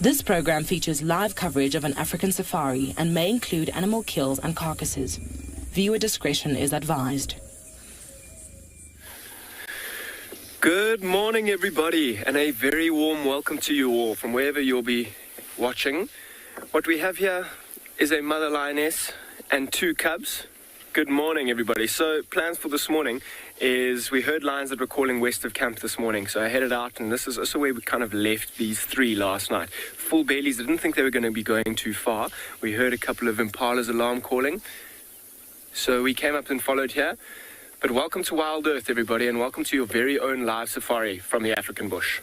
This program features live coverage of an African safari and may include animal kills and carcasses. Viewer discretion is advised. Good morning, everybody, and a very warm welcome to you all from wherever you'll be watching. What we have here is a mother lioness and 2 cubs. Good morning, everybody. So plans for this morning is we heard lions that were calling west of camp this morning. So I headed out, and this is also where we kind of left these 3 last night. Full bellies, I didn't think they were going to be going too far. We heard a couple of impalas alarm calling. So we came up and followed here. But welcome to Wild Earth, everybody, and welcome to your very own live safari from the African bush.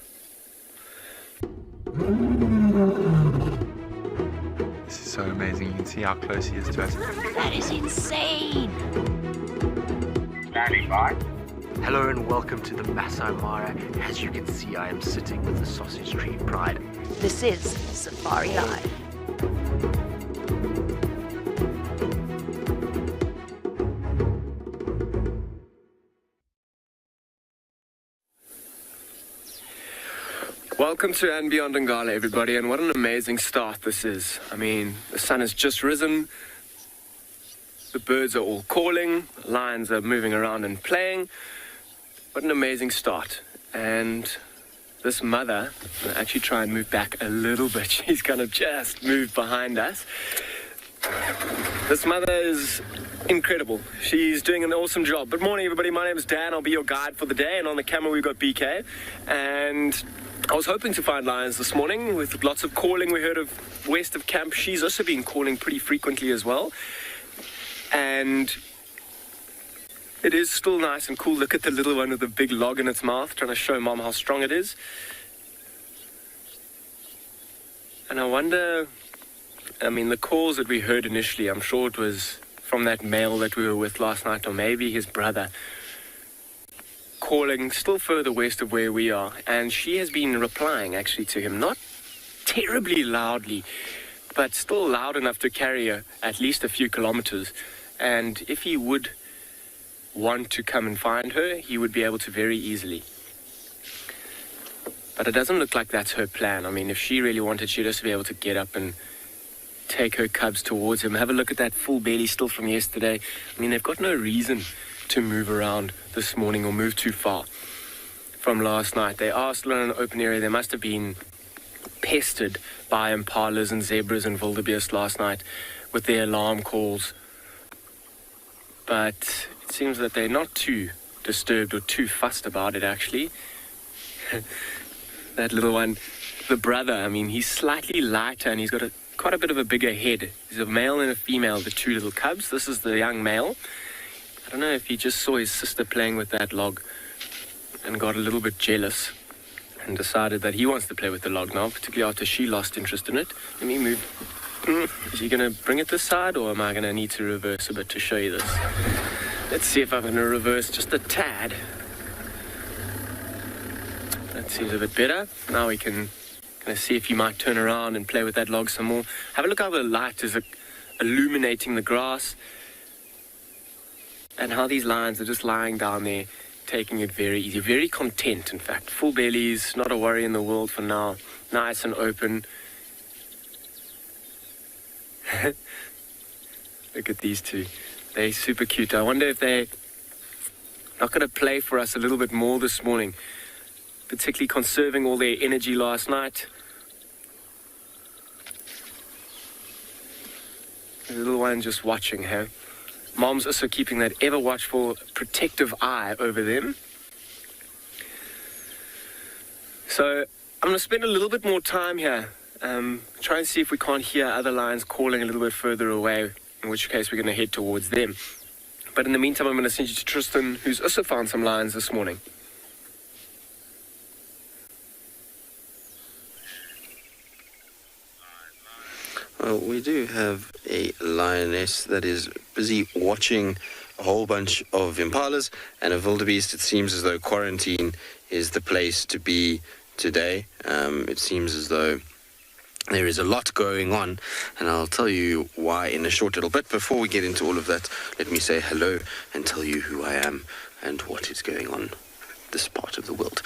This is so amazing. You can see how close he is to us. That is insane! Standing by. Hello and welcome to the Masai Mara. As you can see, I am sitting with the Sausage Tree Pride. This is SafariLIVE. Welcome to and beyond Ngala, everybody, and what an amazing start this is. I mean, the sun has just risen, the birds are all calling, lions are moving around and playing. What an amazing start. And this mother, I'll actually try and move back a little bit. She's kind of just moved behind us. This mother is incredible. She's doing an awesome job. Good morning, everybody. My name is Dan. I'll be your guide for the day. And on the camera, we've got BK. And I was hoping to find lions this morning with lots of calling. We heard of west of camp. She's also been calling pretty frequently as well. And it is still nice and cool. Look at the little one with the big log in its mouth, trying to show Mom how strong it is. And I wonder, I mean, the calls that we heard initially, I'm sure it was from that male that we were with last night, or maybe his brother, calling still further west of where we are. And she has been replying actually to him, not terribly loudly, but still loud enough to carry her at least a few kilometers. And if he would want to come and find her, he would be able to very easily. But it doesn't look like that's her plan. I mean, if she really wanted, she'd also be able to get up and take her cubs towards him. Have a look at that full belly still from yesterday. I mean, they've got no reason to move around this morning or move too far from last night. They are still in an open area. They must have been pestered by impalas and zebras and wildebeest last night with their alarm calls. But it seems that they're not too disturbed or too fussed about it, actually. That little one, the brother, I mean, he's slightly lighter and he's got quite a bit of a bigger head. He's a male and a female, the 2 little cubs. This is the young male. I don't know if he just saw his sister playing with that log and got a little bit jealous and decided that he wants to play with the log now, particularly after she lost interest in it. Let me move. Is he going to bring it this side, or am I going to need to reverse a bit to show you this? Let's see if I'm going to reverse just a tad. That seems a bit better. Now we can kind of see if he might turn around and play with that log some more. Have a look how the light is illuminating the grass, and how these lions are just lying down there, taking it very easy, very content, in fact. Full bellies, not a worry in the world for now. Nice and open. Look at these 2. They're super cute. I wonder if they're not going to play for us a little bit more this morning, particularly conserving all their energy last night. The little one just watching her. Mom's also keeping that ever watchful, protective eye over them. So I'm going to spend a little bit more time here. Try and see if we can't hear other lions calling a little bit further away, in which case we're going to head towards them. But in the meantime, I'm going to send you to Tristan, who's also found some lions this morning. Well, we do have a lioness that is busy watching a whole bunch of impalas and a wildebeest. It seems as though quarantine is the place to be today. It seems as though there is a lot going on, and I'll tell you why in a short little bit. Before we get into all of that, let me say hello and tell you who I am and what is going on this part of the world.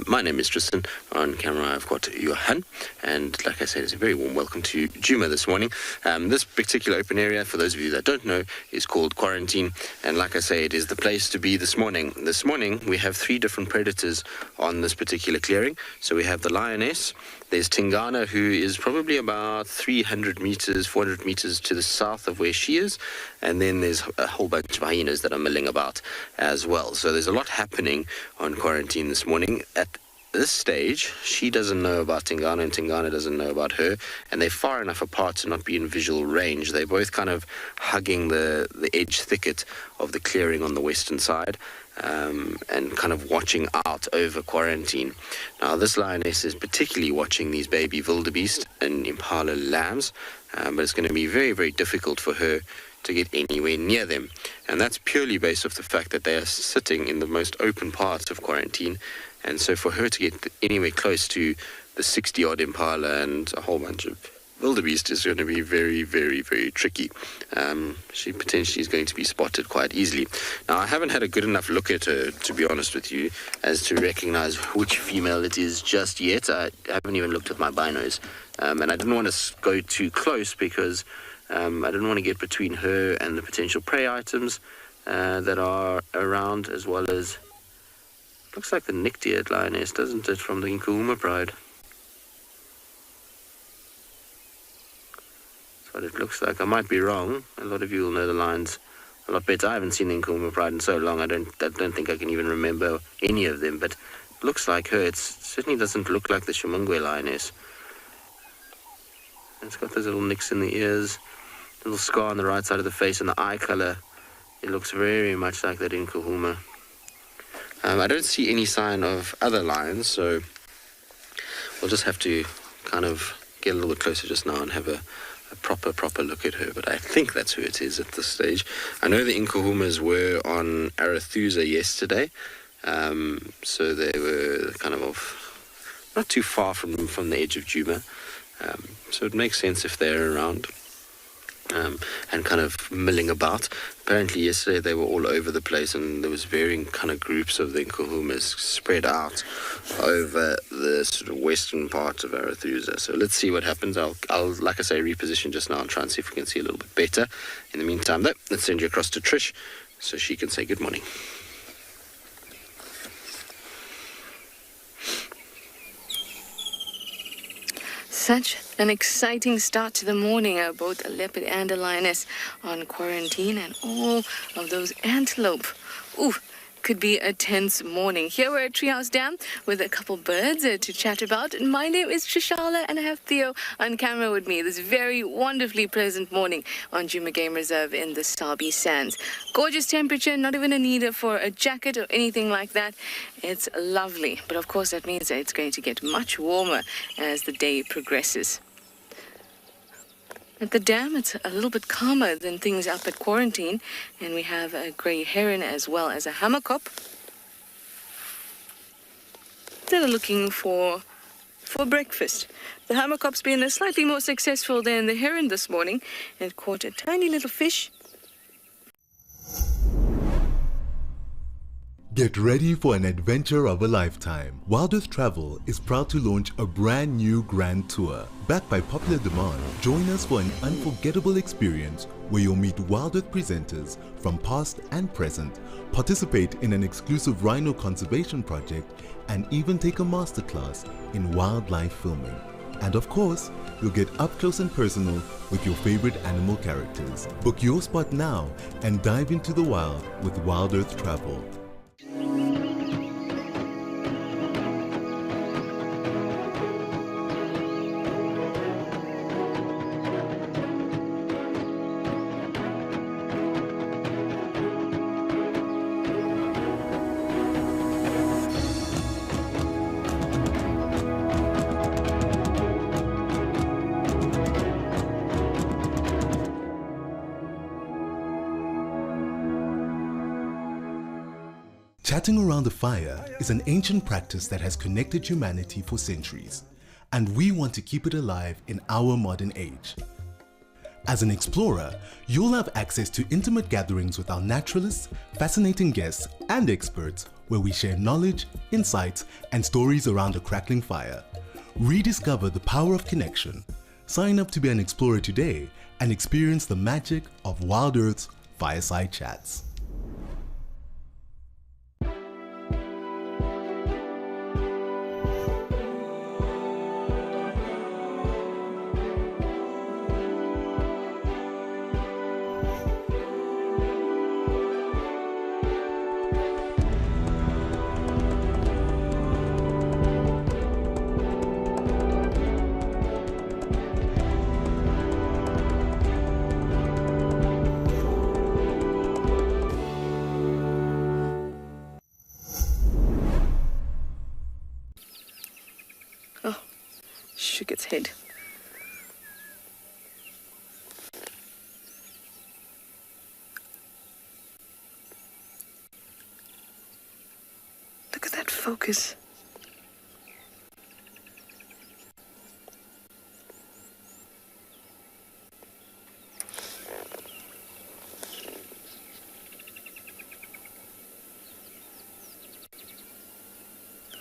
My name is Tristan. On camera, I've got Johan. And like I said, it's a very warm welcome to Djuma this morning. This particular open area, for those of you that don't know, is called Quarantine. And like I say, it is the place to be this morning. This morning, we have 3 different predators on this particular clearing. So we have the lioness. There's Tingana, who is probably about 300 meters, 400 meters to the south of where she is. And then there's a whole bunch of hyenas that are milling about as well. So there's a lot happening on Quarantine this morning. At this stage, she doesn't know about Tingana and Tingana doesn't know about her. And they're far enough apart to not be in visual range. They're both kind of hugging the edge thicket of the clearing on the western side. And kind of watching out over Quarantine. Now, this lioness is particularly watching these baby wildebeest and impala lambs, but it's going to be very, very difficult for her to get anywhere near them. And that's purely based off the fact that they are sitting in the most open parts of Quarantine. And so for her to get anywhere close to the 60-odd impala and a whole bunch of wildebeest is going to be very, very, very tricky. She potentially is going to be spotted quite easily. Now, I haven't had a good enough look at her, to be honest with you, as to recognize which female it is just yet. I haven't even looked at my binos. And I didn't want to go too close because I didn't want to get between her and the potential prey items that are around, as well as... Looks like the neck-eared lioness, doesn't it, from the Nkuhuma Pride? What it looks like. I might be wrong. A lot of you will know the lions a lot better. I haven't seen the Nkuhuma Pride in so long. I don't think I can even remember any of them. But it looks like her. It certainly doesn't look like the Shumungwe lioness. It's got those little nicks in the ears, little scar on the right side of the face, and the eye color. It looks very much like that Nkuhuma. I don't see any sign of other lions, so we'll just have to kind of get a little bit closer just now and have a proper look at her, but I think that's who it is at this stage. I know the Nkuhumas were on Arathusa yesterday, so they were kind of not too far from the edge of Djuma, so it makes sense if they're around and kind of milling about. Apparently yesterday they were all over the place and there was varying kind of groups of the Nkuhumas spread out over the sort of western part of Arathusa. So let's see what happens. I'll like I say, reposition just now and try and see if we can see a little bit better. In the meantime though, let's send you across to Trish so she can say good morning. Such an exciting start to the morning. Both a leopard and a lioness on Quarantine, and all of those antelope. Ooh, could be a tense morning. Here we're at Treehouse Dam with a couple birds to chat about. And my name is Trishala and I have Theo on camera with me this very wonderfully pleasant morning on Djuma Game Reserve in the Sabi Sands. Gorgeous temperature, not even a need for a jacket or anything like that. It's lovely, but of course that means that it's going to get much warmer as the day progresses. At the dam, it's a little bit calmer than things up at Quarantine, and we have a grey heron as well as a hammerkop that are looking for breakfast. The hammerkop's been slightly more successful than the heron this morning and caught a tiny little fish. Get ready for an adventure of a lifetime. Wild Earth Travel is proud to launch a brand new grand tour. Backed by popular demand, join us for an unforgettable experience where you'll meet Wild Earth presenters from past and present, participate in an exclusive rhino conservation project, and even take a masterclass in wildlife filming. And of course, you'll get up close and personal with your favorite animal characters. Book your spot now and dive into the wild with Wild Earth Travel. Chatting around a fire is an ancient practice that has connected humanity for centuries, and we want to keep it alive in our modern age. As an explorer, you'll have access to intimate gatherings with our naturalists, fascinating guests, and experts where we share knowledge, insights, and stories around a crackling fire. Rediscover the power of connection. Sign up to be an explorer today and experience the magic of Wild Earth's Fireside Chats. Shook its head. Look at that focus.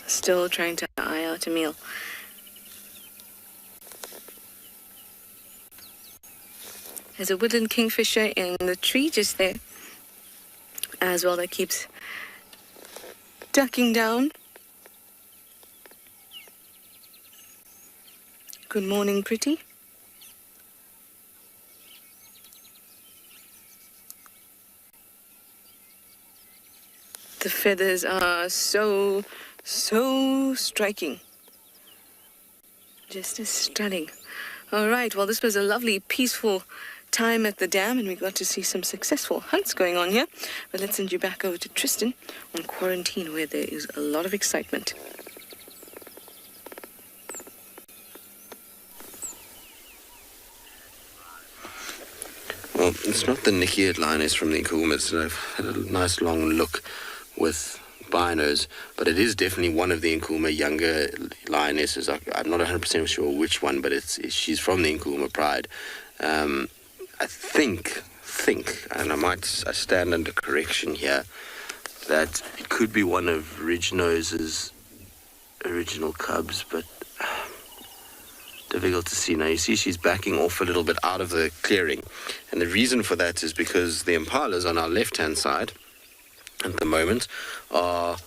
Still trying to eye out a meal. There's a woodland kingfisher in the tree just there as well that keeps ducking down. Good morning, pretty. The feathers are so striking. Just as stunning. All right, well, this was a lovely, peaceful time at the dam, and we got to see some successful hunts going on here. But let's send you back over to Tristan on quarantine, where there is a lot of excitement. Well, it's not the Nikki-eared lioness from the Nkumas. I've had a nice long look with binos, but it is definitely one of the Nkuma younger lionesses. I'm not 100% sure which one, but she's from the Nkuma pride. I think, and I stand under correction here, that it could be one of Ridge-Nose's original cubs, but difficult to see. Now you see she's backing off a little bit out of the clearing, and the reason for that is because the impalas on our left-hand side at the moment are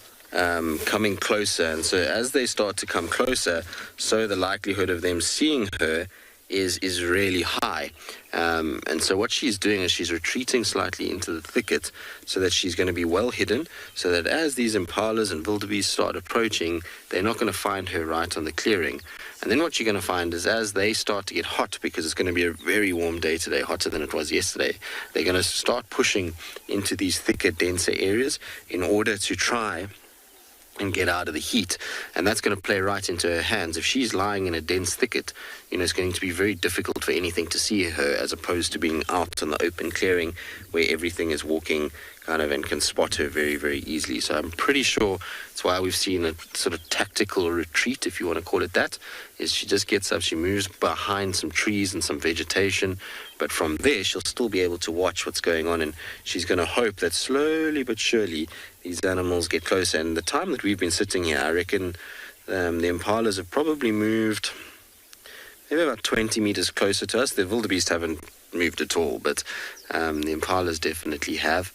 coming closer, and so as they start to come closer, so the likelihood of them seeing her is really high. And so what she's doing is she's retreating slightly into the thicket so that she's going to be well hidden, so that as these impalas and wildebeest start approaching, they're not going to find her right on the clearing. And then what you're going to find is as they start to get hot, because it's going to be a very warm day today, hotter than it was yesterday, they're going to start pushing into these thicker, denser areas in order to try and get out of the heat, and that's going to play right into her hands. If she's lying in a dense thicket, it's going to be very difficult for anything to see her, as opposed to being out on the open clearing where everything is walking kind of and can spot her very, very easily. So I'm pretty sure it's why we've seen a sort of tactical retreat, if you want to call it that, is she just gets up, she moves behind some trees and some vegetation, but from there she'll still be able to watch what's going on, and she's going to hope that slowly but surely these animals get closer. And the time that we've been sitting here, I reckon the impalas have probably moved maybe about 20 meters closer to us. The wildebeest haven't moved at all, but the impalas definitely have.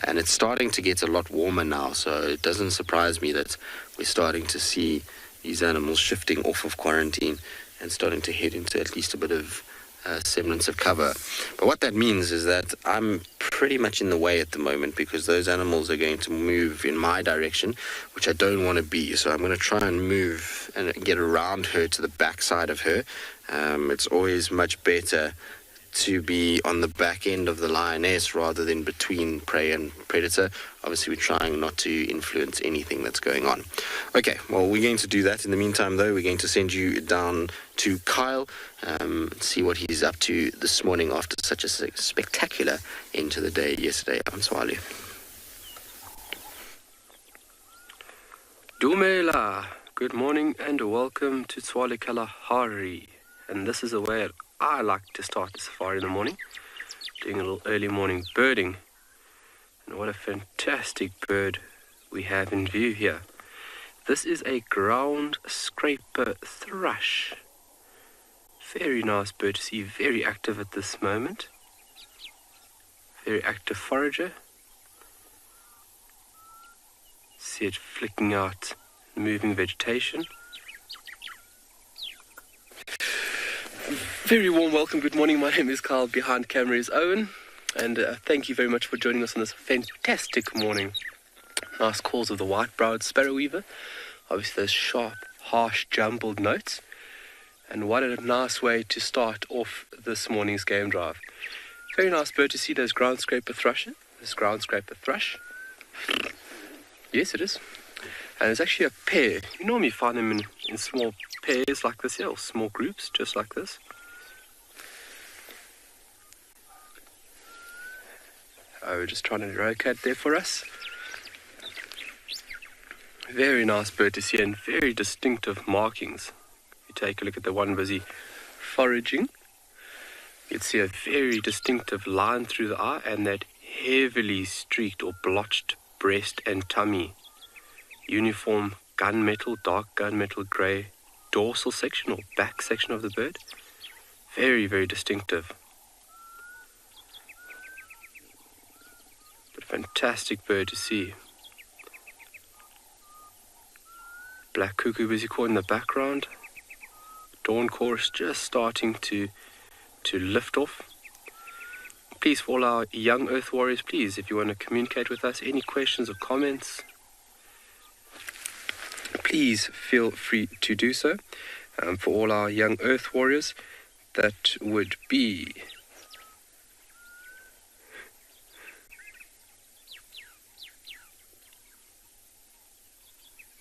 And it's starting to get a lot warmer now, so it doesn't surprise me that we're starting to see these animals shifting off of quarantine and starting to head into at least a bit of semblance of cover. But what that means is that I'm pretty much in the way at the moment, because those animals are going to move in my direction, which I don't want to be. So I'm going to try and move and get around her to the back side of her. It's always much better to be on the back end of the lioness rather than between prey and predator. Obviously, we're trying not to influence anything that's going on. Okay, well, we're going to do that. In the meantime, though, we're going to send you down to Kyle, see what he's up to this morning after such a spectacular end to the day yesterday on Swali. Dumela, good morning and welcome to Swali Kalahari. And this is the way I like to start the safari in the morning, doing a little early morning birding. And what a fantastic bird we have in view here. This is a ground scraper thrush. Very nice bird to see, very active at this moment. Very active forager. See it flicking out moving vegetation. Very warm welcome, good morning. My name is Carl, behind camera is Owen. And thank you very much for joining us on this fantastic morning. Nice calls of the white-browed sparrow weaver. Obviously those sharp, harsh, jumbled notes. And what a nice way to start off this morning's game drive. Very nice bird to see, those ground scraper thrushes. This ground scraper thrush. Yes, it is. And it's actually a pair. You normally find them in small pairs like this here, or small groups, just like this. We're just trying to locate there for us. Very nice bird to see, and very distinctive markings. You take a look at the one busy foraging. You'd see a very distinctive line through the eye and that heavily streaked or blotched breast and tummy. Uniform gunmetal, dark gunmetal grey dorsal section or back section of the bird. Very, very distinctive. But a fantastic bird to see. Black cuckoo busy call in the background. Dawn chorus just starting to lift off. Please, for all our young earth warriors, please, if you want to communicate with us, any questions or comments, please feel free to do so. For all our young earth warriors, that would be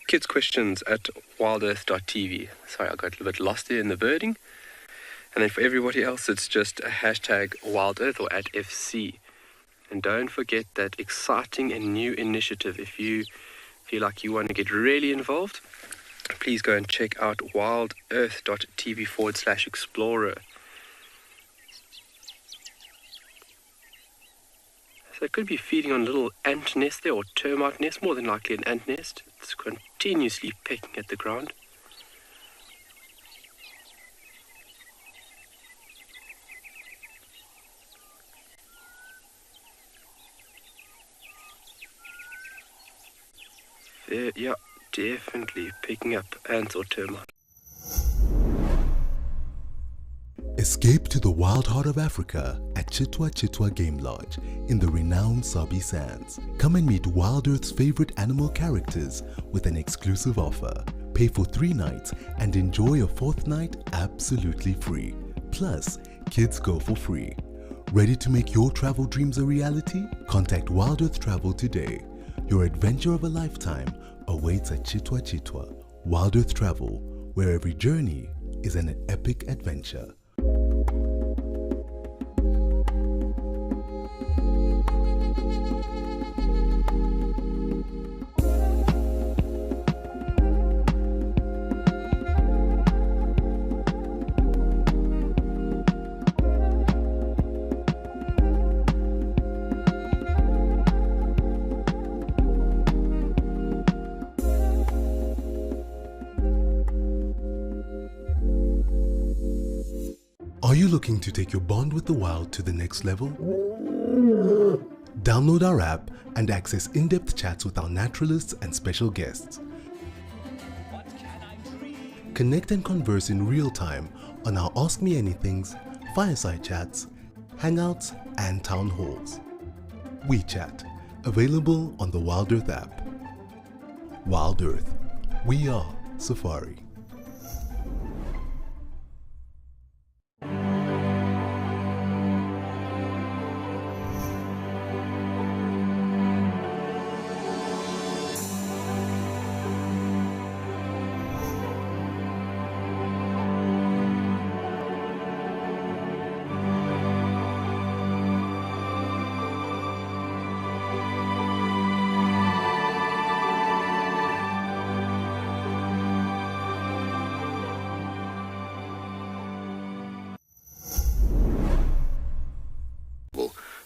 kids questions at wildearth.tv. Sorry, I got a little bit lost there in the birding. And then for everybody else, it's just a hashtag wildearth or at FC. And don't forget that exciting and new initiative. If you feel like you want to get really involved, please go and check out wildearth.tv/explorer. So it could be feeding on a little ant nest there, or termite nest, more than likely an ant nest. It's continuously pecking at the ground. There, yeah, definitely picking up ants or termites. Escape to the wild heart of Africa at Chitwa Chitwa Game Lodge in the renowned Sabi Sands. Come and meet Wild Earth's favorite animal characters with an exclusive offer. Pay for 3 nights and enjoy a 4th night absolutely free. Plus, kids go for free. Ready to make your travel dreams a reality? Contact Wild Earth Travel today. Your adventure of a lifetime awaits at Chitwa Chitwa. Wild Earth Travel, where every journey is an epic adventure. Are you looking to take your bond with the wild to the next level? Download our app and access in-depth chats with our naturalists and special guests. Connect and converse in real time on our Ask Me Anythings, fireside chats, hangouts, and town halls. WeChat, available on the Wild Earth app. Wild Earth, we are Safari.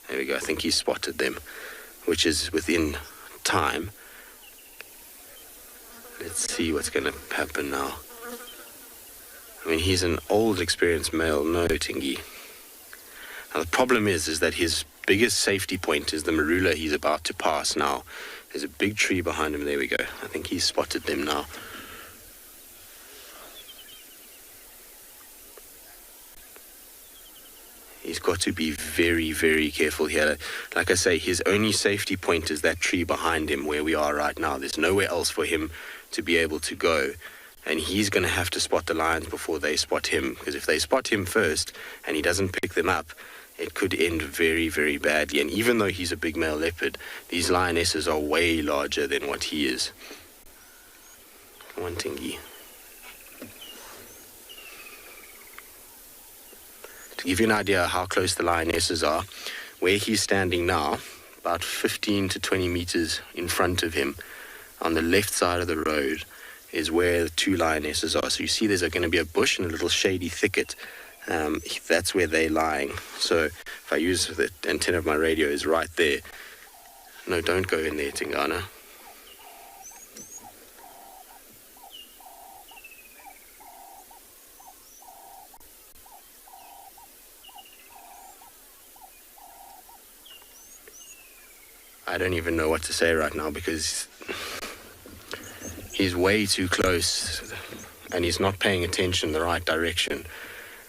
There we go, I think he spotted them, which is within time. Let's see what's going to happen now. I mean, he's an old, experienced male, no Tingy. Now, the problem is that his biggest safety point is the marula he's about to pass now. There's a big tree behind him. There we go. I think he's spotted them now. He's got to be very, very careful here. Like I say, his only safety point is that tree behind him where we are right now. There's nowhere else for him to be able to go. And he's going to have to spot the lions before they spot him. Because if they spot him first and he doesn't pick them up, it could end very, very badly. And even though he's a big male leopard, these lionesses are way larger than what he is. Come on, Tingy. To give you an idea how close the lionesses are, where he's standing now, about 15 to 20 meters in front of him, on the left side of the road, is where the two lionesses are. So you see there's going to be a bush and a little shady thicket. That's where they're lying. So if I use the antenna of my radio, is right there. No, don't go in there, Tingana. I don't even know what to say right now because he's way too close and he's not paying attention in the right direction.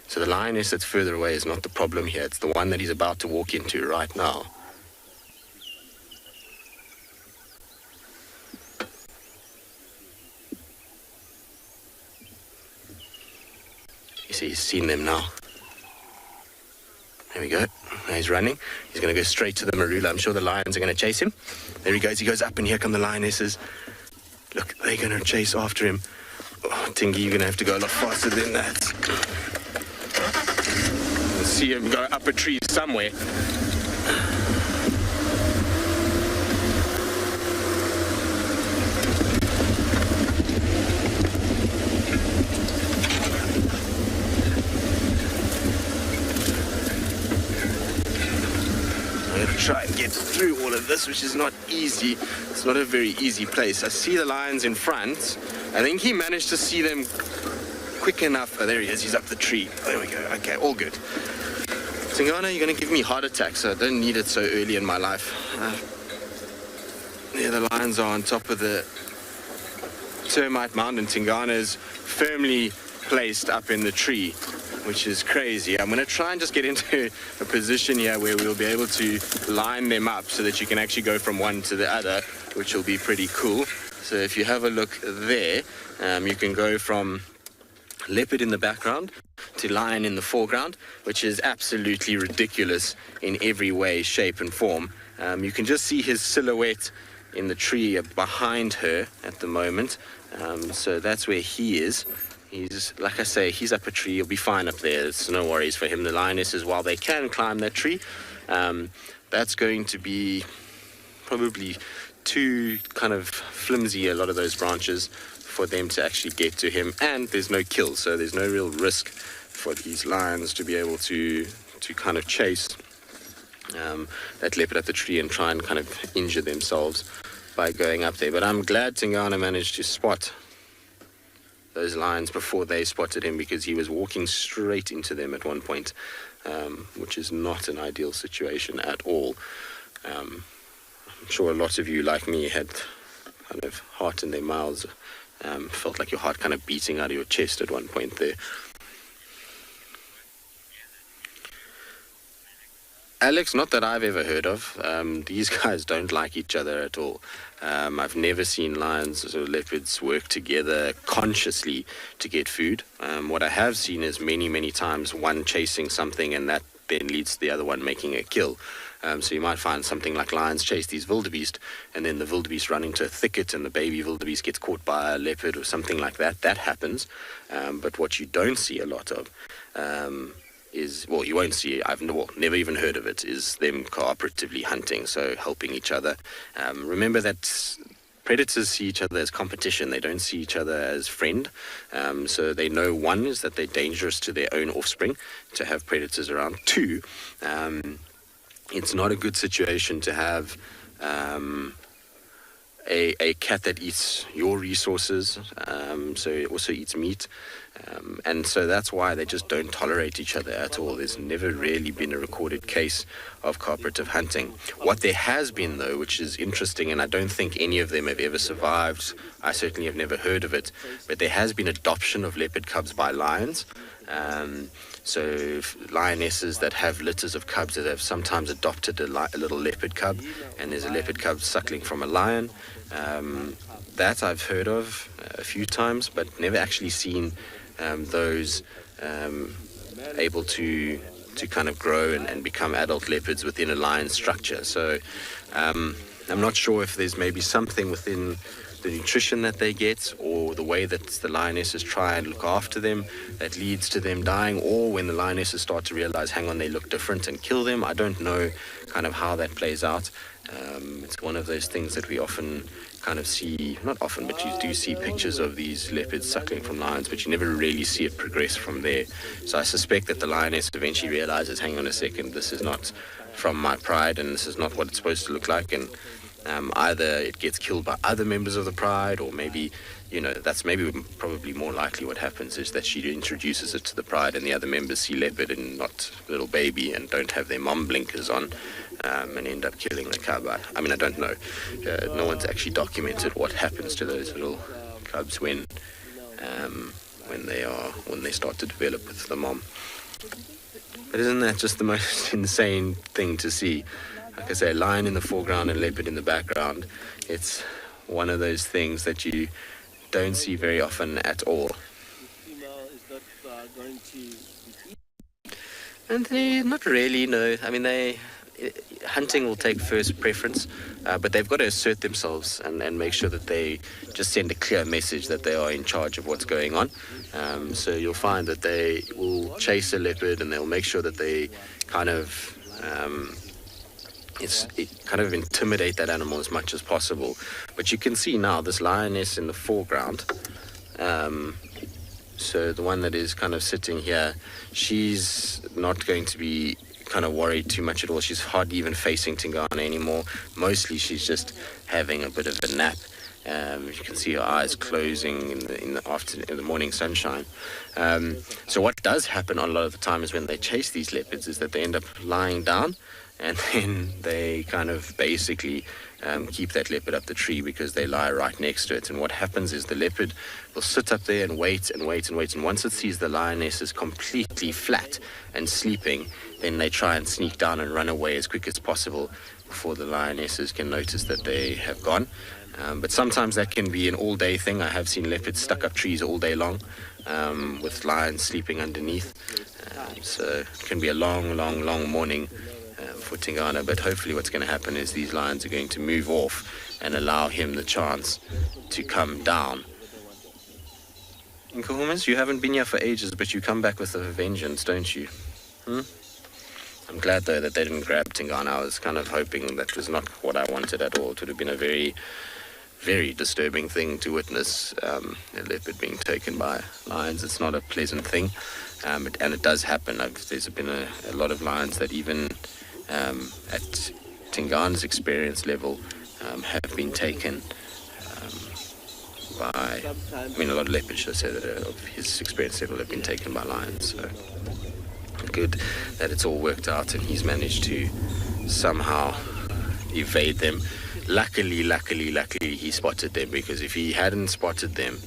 So the lioness that's further away is not the problem here. It's the one that he's about to walk into right now. You see, he's seen them now. There we go. Now he's running. He's going to go straight to the marula. I'm sure the lions are going to chase him. There he goes. He goes up and here come the lionesses. Look, they're going to chase after him. Oh, Tingy, you're going to have to go a lot faster than that. You'll see him go up a tree somewhere. Try and get through all of this, which is not easy. It's not a very easy place. I see the lions in front. I think he managed to see them quick enough. Oh, there he is. He's up the tree. There we go. Okay, all good. Tingana, you're going to give me heart attacks, so I don't need it so early in my life. There the lions are on top of the termite mountain. Tingana is firmly placed up in the tree, which is crazy. I'm going to try and just get into a position here where we'll be able to line them up so that you can actually go from one to the other, which will be pretty cool. So if you have a look there, you can go from leopard in the background to lion in the foreground, which is absolutely ridiculous in every way, shape and form. You can just see his silhouette in the tree behind her at the moment. So that's where he is. He's, like I say, he's up a tree. He'll be fine up there. It's no worries for him. The lionesses, while they can climb that tree, that's going to be probably too kind of flimsy, a lot of those branches, for them to actually get to him. And there's no kill, so there's no real risk for these lions to be able to kind of chase that leopard up the tree and try and kind of injure themselves by going up there. But I'm glad Tingana managed to spot those lions before they spotted him, because he was walking straight into them at one point, which is not an ideal situation at all. I'm sure a lot of you, like me, had kind of heart in their mouths, felt like your heart kind of beating out of your chest at one point there. Alex, not that I've ever heard of. These guys don't like each other at all. I've never seen lions or leopards work together consciously to get food. What I have seen is many, many times one chasing something, and that then leads to the other one making a kill. So you might find something like lions chase these wildebeest, and then the wildebeest run into a thicket and the baby wildebeest gets caught by a leopard or something like that. That happens. But what you don't see a lot of is, well, you won't see, I've never even heard of it, is them cooperatively hunting, so helping each other. Remember that predators see each other as competition. They don't see each other as friend. So they know, one, is that they're dangerous to their own offspring to have predators around. Two, it's not a good situation to have a cat that eats your resources, so it also eats meat. And so that's why they just don't tolerate each other at all. There's never really been a recorded case of cooperative hunting. What there has been, though, which is interesting, and I don't think any of them have ever survived, I certainly have never heard of it, but there has been adoption of leopard cubs by lions. So lionesses that have litters of cubs that have sometimes adopted a little leopard cub, and there's a leopard cub suckling from a lion. That I've heard of a few times, but never actually seen those able to kind of grow and become adult leopards within a lion structure. So I'm not sure if there's maybe something within the nutrition that they get, or the way that the lionesses try and look after them, that leads to them dying, or when the lionesses start to realize, hang on, they look different, and kill them. I don't know kind of how that plays out. It's one of those things that we often kind of see, not often, but you do see pictures of these leopards suckling from lions, but you never really see it progress from there. So I suspect that the lioness eventually realizes, hang on a second, this is not from my pride, and this is not what it's supposed to look like, and either it gets killed by other members of the pride, or maybe, that's probably more likely what happens, is that she introduces it to the pride and the other members see leopard and not little baby and don't have their mom blinkers on, and end up killing the cub. I mean, I don't know. No one's actually documented what happens to those little cubs when they start to develop with the mom. But isn't that just the most insane thing to see? Like I say, a lion in the foreground and leopard in the background. It's one of those things that you don't see very often at all. And they not really, no. I mean, hunting will take first preference, but they've got to assert themselves and make sure that they just send a clear message that they are in charge of what's going on. So you'll find that they will chase a leopard and they'll make sure that they kind of intimidate that animal as much as possible. But you can see now this lioness in the foreground, so the one that is kind of sitting here, she's not going to be kind of worried too much at all. She's hardly even facing Tingana anymore. Mostly she's just having a bit of a nap. You can see her eyes closing in the morning sunshine. So what does happen a lot of the time is when they chase these leopards is that they end up lying down, and then they kind of basically keep that leopard up the tree because they lie right next to it. And what happens is the leopard will sit up there and wait and wait and wait, and once it sees the lioness is completely flat and sleeping, then they try and sneak down and run away as quick as possible before the lionesses can notice that they have gone. But sometimes that can be an all-day thing. I have seen leopards stuck up trees all day long with lions sleeping underneath. So it can be a long, long, long morning for Tingana, but hopefully what's going to happen is these lions are going to move off and allow him the chance to come down. Nkohumas, you haven't been here for ages, but you come back with a vengeance, don't you? I'm glad, though, that they didn't grab Tingana. I was kind of hoping that was not what I wanted at all. It would have been a very, very disturbing thing to witness, a leopard being taken by lions. It's not a pleasant thing, and it does happen. There's been a lot of lions that even at Tingana's experience level have been taken by, a lot of leopards, should I say, that of his experience level have been taken by lions. So good that it's all worked out and he's managed to somehow evade them. Luckily he spotted them, because if he hadn't spotted them,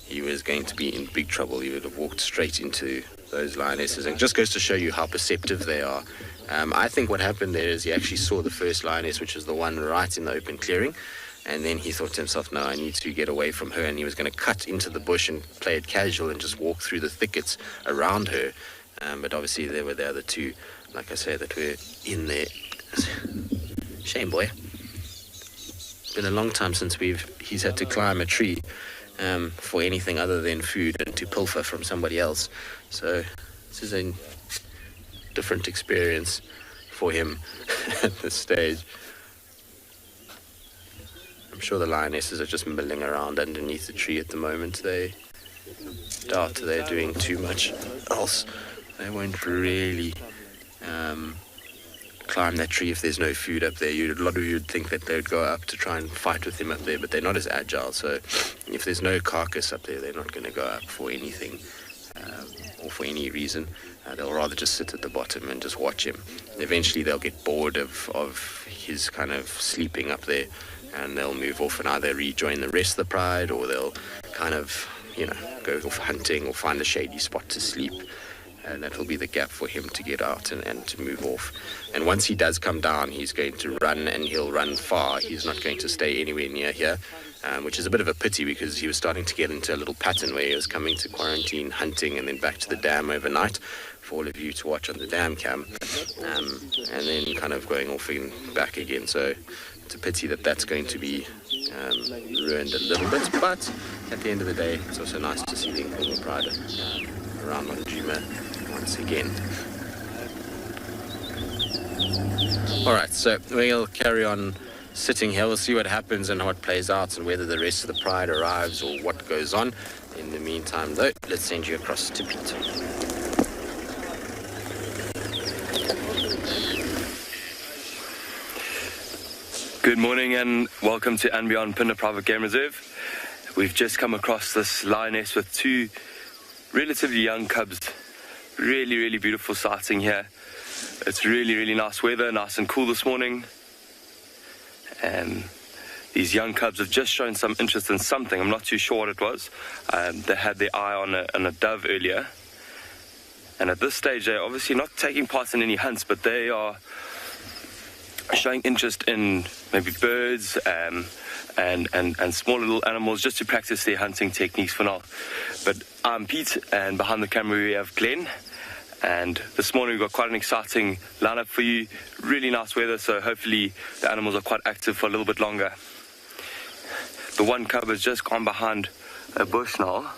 he was going to be in big trouble. He would have walked straight into those lionesses, and it just goes to show you how perceptive they are. I think what happened there is he actually saw the first lioness, which was the one right in the open clearing, and then he thought to himself, no, I need to get away from her, and he was going to cut into the bush and play it casual and just walk through the thickets around her. But obviously there were the other two, like I say, that were in there. Shame, boy. It's been a long time since he's had to climb a tree for anything other than food and to pilfer from somebody else. So this is a different experience for him at this stage. I'm sure the lionesses are just milling around underneath the tree at the moment. They doubt they're doing too much else. They won't really climb that tree if there's no food up there. A lot of you would think that they would go up to try and fight with him up there, but they're not as agile. So if there's no carcass up there, they're not going to go up for anything or for any reason. They'll rather just sit at the bottom and just watch him. Eventually they'll get bored of his kind of sleeping up there, and they'll move off and either rejoin the rest of the pride, or they'll kind of, go off hunting or find a shady spot to sleep. And that will be the gap for him to get out and to move off. And once he does come down, he's going to run, and he'll run far. He's not going to stay anywhere near here, which is a bit of a pity, because he was starting to get into a little pattern where he was coming to quarantine, hunting, and then back to the dam overnight for all of you to watch on the dam cam, and then kind of going off and back again. So it's a pity that that's going to be ruined a little bit, but at the end of the day, it's also nice to see the Nkomo Pride around Monjima once again. Alright, so we'll carry on sitting here. We'll see what happens and what plays out and whether the rest of the pride arrives or what goes on. In the meantime, though, let's send you across to Pete. Good morning and welcome to and Beyond Phinda Private Game Reserve. We've just come across this lioness with two relatively young cubs. Really, really beautiful sighting here. It's really, really nice weather, nice and cool this morning. These young cubs have just shown some interest in something. I'm not too sure what it was. They had their eye on a dove earlier. And at this stage, they're obviously not taking part in any hunts, but they are showing interest in maybe birds and small little animals, just to practice their hunting techniques for now. But I'm Pete, and behind the camera we have Glenn. And this morning we've got quite an exciting lineup for you. Really nice weather, so hopefully the animals are quite active for a little bit longer. The one cub has just gone behind a bush now.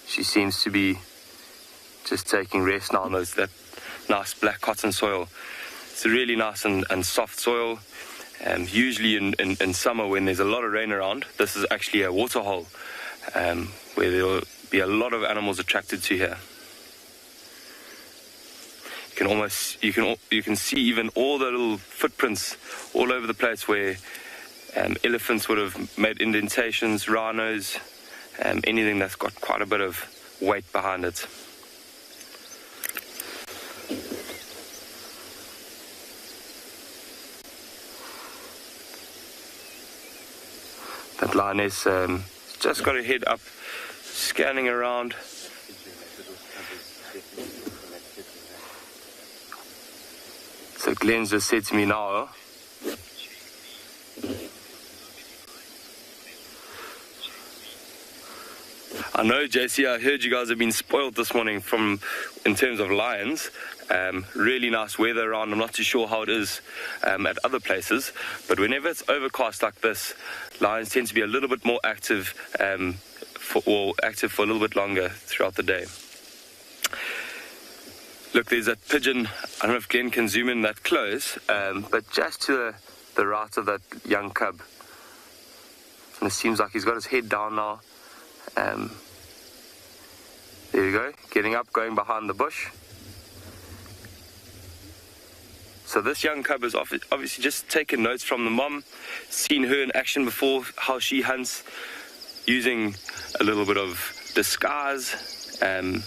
She seems to be just taking rest now on that nice black cotton soil. It's a really nice and soft soil. Usually in summer when there's a lot of rain around, this is actually a water hole where there will be a lot of animals attracted to here. You can see even all the little footprints all over the place where elephants would have made indentations, rhinos, anything that's got quite a bit of weight behind it. That lioness just got her head up, scanning around. So Glenn's just said to me now, I know, JC, I heard you guys have been spoiled this morning in terms of lions. Really nice weather around. I'm not too sure how it is at other places, but whenever it's overcast like this, lions tend to be a little bit more active for a little bit longer throughout the day. Look, there's that pigeon. I don't know if Glenn can zoom in that close, but just to the right of that young cub. And it seems like he's got his head down now. There we go, getting up, going behind the bush. So this young cub has obviously just taken notes from the mom, seen her in action before, how she hunts, using a little bit of disguise. It'll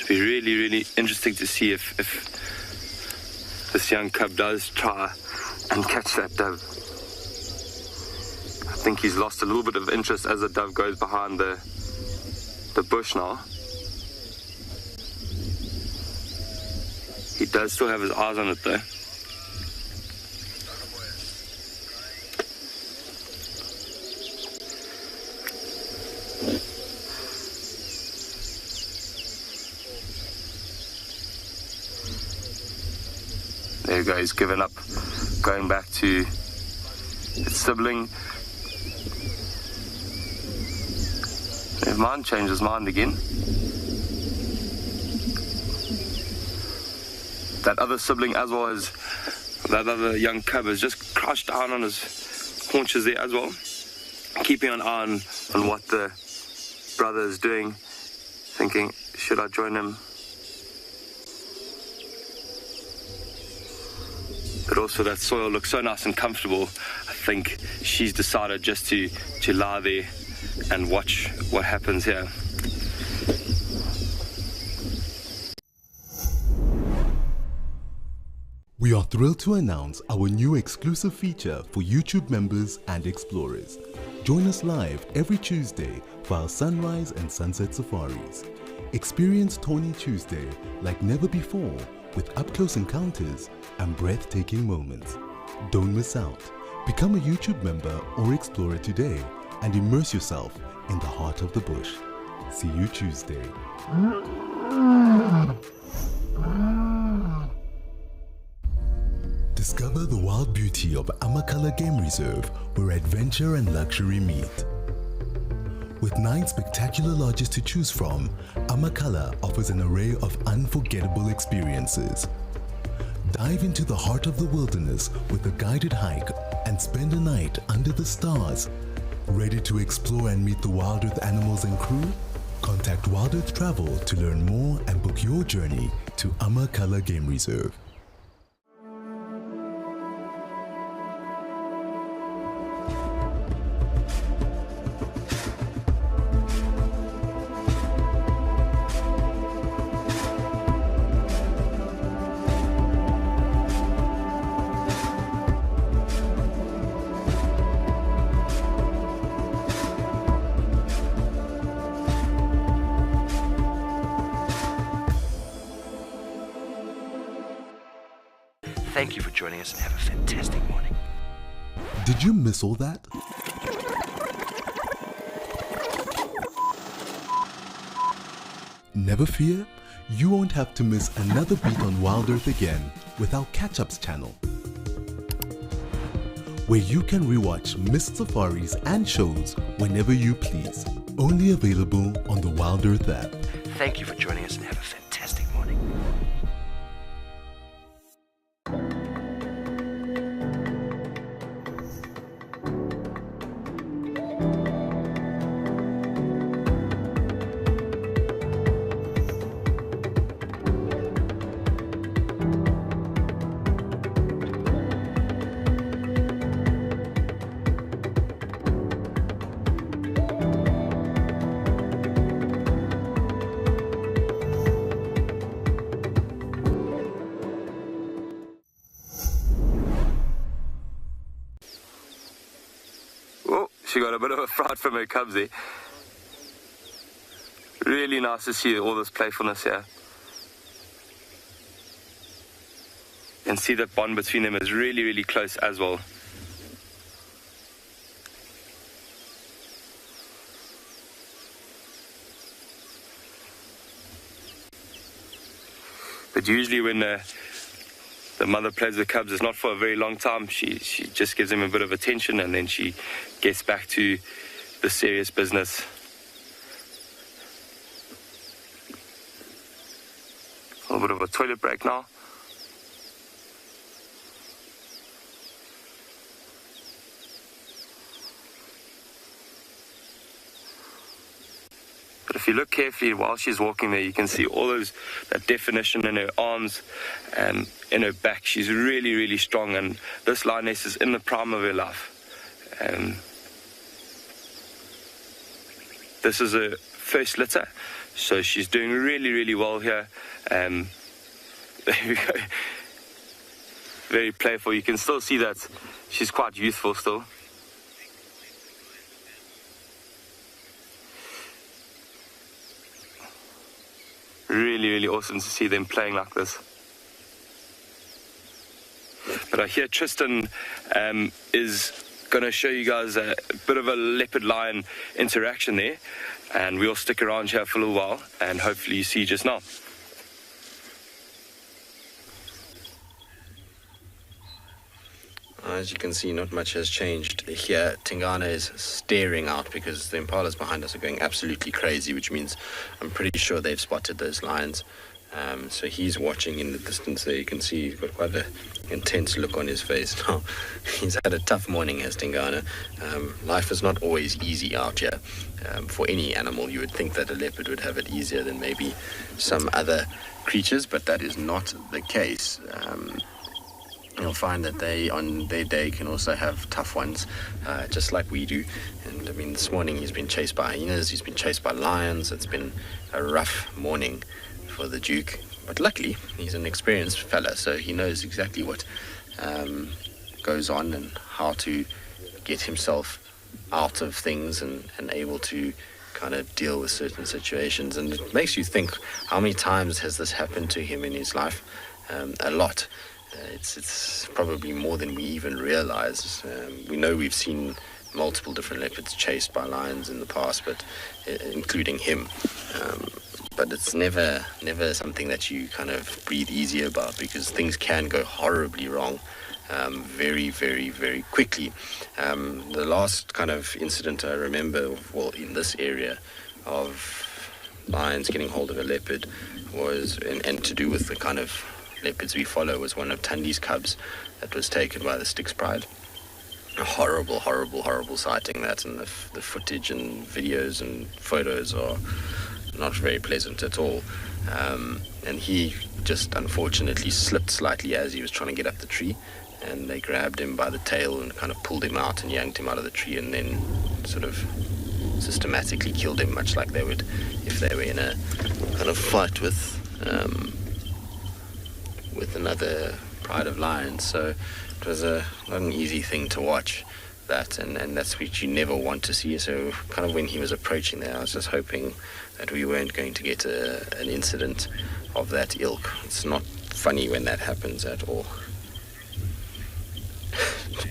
be really, really interesting to see if this young cub does try and catch that dove. I think he's lost a little bit of interest as the dove goes behind the bush now. He does still have his eyes on it though. There you go, he's given up, going back to its sibling. Never mind, changed his mind again. That other sibling as well as that other young cub has just crouched down on his haunches there as well, keeping an eye on what the brother is doing. thinking, should I join him? But also that soil looks so nice and comfortable. I think she's decided just to lie there and watch what happens here. We are thrilled to announce our new exclusive feature for YouTube members and explorers. Join us live every Tuesday for our sunrise and sunset safaris. Experience Tawny Tuesday like never before with up-close encounters and breathtaking moments. Don't miss out. Become a YouTube member or explorer today and immerse yourself in the heart of the bush. See you Tuesday. Discover the wild beauty of Amakala Game Reserve, where adventure and luxury meet. With 9 spectacular lodges to choose from, Amakala offers an array of unforgettable experiences. Dive into the heart of the wilderness with a guided hike and spend a night under the stars. Ready to explore and meet the Wild Earth animals and crew? Contact Wild Earth Travel to learn more and book your journey to Amakala Game Reserve. Thank you for joining us and have a fantastic morning. Did you miss all that? Never fear, you won't have to miss another beat on Wild Earth again with our Catch-Ups channel, where you can rewatch missed safaris and shows whenever you please. Only available on the Wild Earth app. Thank you for joining us and have a fantastic morning. She got a bit of a fright from her cubs there. Really nice to see all this playfulness here. And see that bond between them is really, really close as well. But usually when the mother plays with the cubs, it's not for a very long time. She just gives them a bit of attention and then she gets back to the serious business. A little bit of a toilet break now. But if you look carefully while she's walking there, you can see all that definition in her arms and in her back. She's really, really strong, and this lioness is in the prime of her life. This is her first litter, so she's doing really, really well here. There we go. Very playful. You can still see that she's quite youthful still. Really, really awesome to see them playing like this. But I hear Tristan is going to show you guys a bit of a leopard-lion interaction there, and we'll stick around here for a little while, and hopefully you see just now. As you can see, not much has changed. Here, Tingana is staring out because the impalas behind us are going absolutely crazy, which means I'm pretty sure they've spotted those lions. So he's watching in the distance there. You can see he's got quite an intense look on his face now. He's had a tough morning, has Tingana. Life is not always easy out here. For any animal, you would think that a leopard would have it easier than maybe some other creatures, but that is not the case. You'll find that they, on their day, can also have tough ones, just like we do. And I mean, this morning he's been chased by hyenas, he's been chased by lions. It's been a rough morning for the Duke. But luckily, he's an experienced fella, so he knows exactly what goes on and how to get himself out of things and able to kind of deal with certain situations. And it makes you think, how many times has this happened to him in his life? A lot. It's probably more than we even realize. We know we've seen multiple different leopards chased by lions in the past, but including him. But it's never something that you kind of breathe easy about, because things can go horribly wrong very, very, very quickly. The last kind of incident I remember, well, in this area of lions getting hold of a leopard was, and to do with the kind of leopards we follow, was one of Tundi's cubs that was taken by the Styx Pride. A horrible, horrible, horrible sighting that, and the footage and videos and photos are not very pleasant at all. And he just unfortunately slipped slightly as he was trying to get up the tree, and they grabbed him by the tail and kind of pulled him out and yanked him out of the tree, and then sort of systematically killed him, much like they would if they were in a kind of fight with another pride of lions. So it was not an easy thing to watch, that, and that's what you never want to see. So kind of when he was approaching there, I was just hoping that we weren't going to get an incident of that ilk. It's not funny when that happens at all.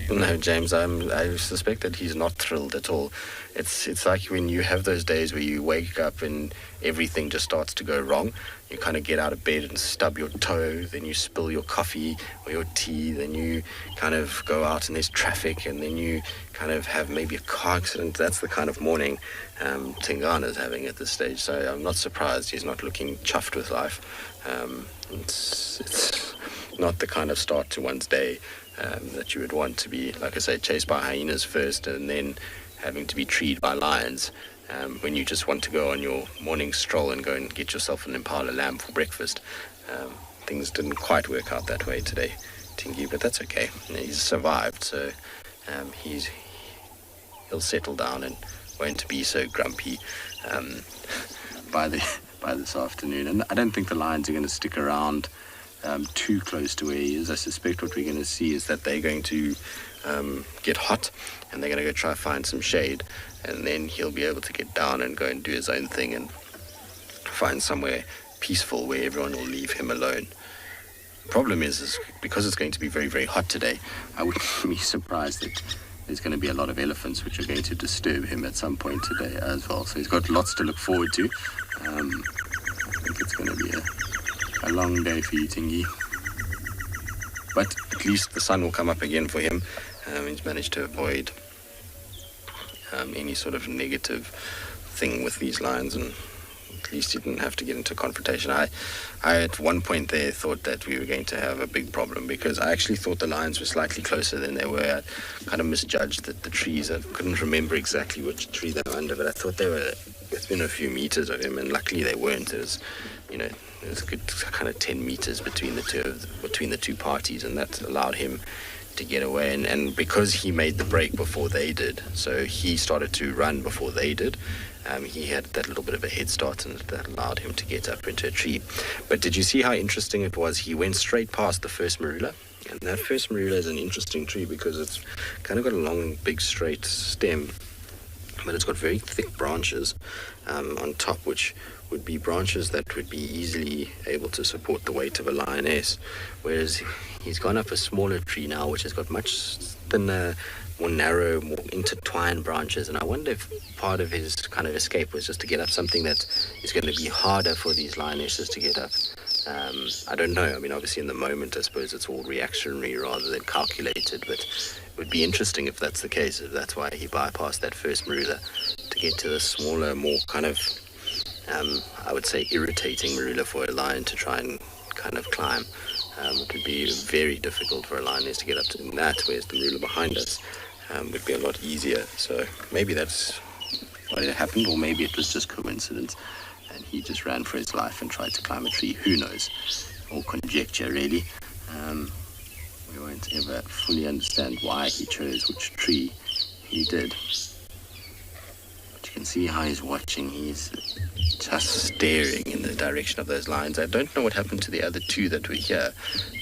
No, James, I suspect that he's not thrilled at all. It's like when you have those days where you wake up and everything just starts to go wrong. You kind of get out of bed and stub your toe, then you spill your coffee or your tea, then you kind of go out and there's traffic, and then you kind of have maybe a car accident. That's the kind of morning Tingana's having at this stage. So I'm not surprised he's not looking chuffed with life. It's not the kind of start to one's day that you would want to be, like I say, chased by hyenas first and then having to be treed by lions, when you just want to go on your morning stroll and go and get yourself an impala lamb for breakfast. Things didn't quite work out that way today, Tingy, but that's okay. He's survived, so he'll settle down and won't be so grumpy by this afternoon. And I don't think the lions are going to stick around too close to where he is. I suspect what we're going to see is that they're going to get hot, and they're going to go try to find some shade, and then he'll be able to get down and go and do his own thing and find somewhere peaceful where everyone will leave him alone. The problem is because it's going to be very, very hot today, I wouldn't be surprised that there's going to be a lot of elephants which are going to disturb him at some point today as well. So he's got lots to look forward to. I think it's going to be a long day for you, Tingy. But at least the sun will come up again for him. He's managed to avoid any sort of negative thing with these lions, and at least he didn't have to get into confrontation. I at one point there thought that we were going to have a big problem, because I actually thought the lions were slightly closer than they were. I kind of misjudged the trees. I couldn't remember exactly which tree they were under, but I thought they were within a few meters of him, and luckily they weren't. There's a good kind of 10 meters between the two parties, and that allowed him to get away. And because he made the break before they did, so he started to run before they did, he had that little bit of a head start, and that allowed him to get up into a tree. But did you see how interesting it was? He went straight past the first marula, and that first marula is an interesting tree because it's kind of got a long, big, straight stem, but it's got very thick branches on top, which would be branches that would be easily able to support the weight of a lioness, whereas he's gone up a smaller tree now, which has got much thinner, more narrow, more intertwined branches. And I wonder if part of his kind of escape was just to get up something that is going to be harder for these lionesses to get up. I don't know. I mean, obviously in the moment, I suppose it's all reactionary rather than calculated, but it would be interesting if that's the case, if that's why he bypassed that first marula to get to the smaller, more kind of I would say, irritating marula for a lion to try and kind of climb. It would be very difficult for a lioness to get up to that, whereas the marula behind us would be a lot easier. So maybe that's why it happened, or maybe it was just coincidence, and he just ran for his life and tried to climb a tree. Who knows? Or conjecture, really. We won't ever fully understand why he chose which tree he did. But you can see how he's watching. He's just staring in the direction of those lions. I don't know what happened to the other two that were here.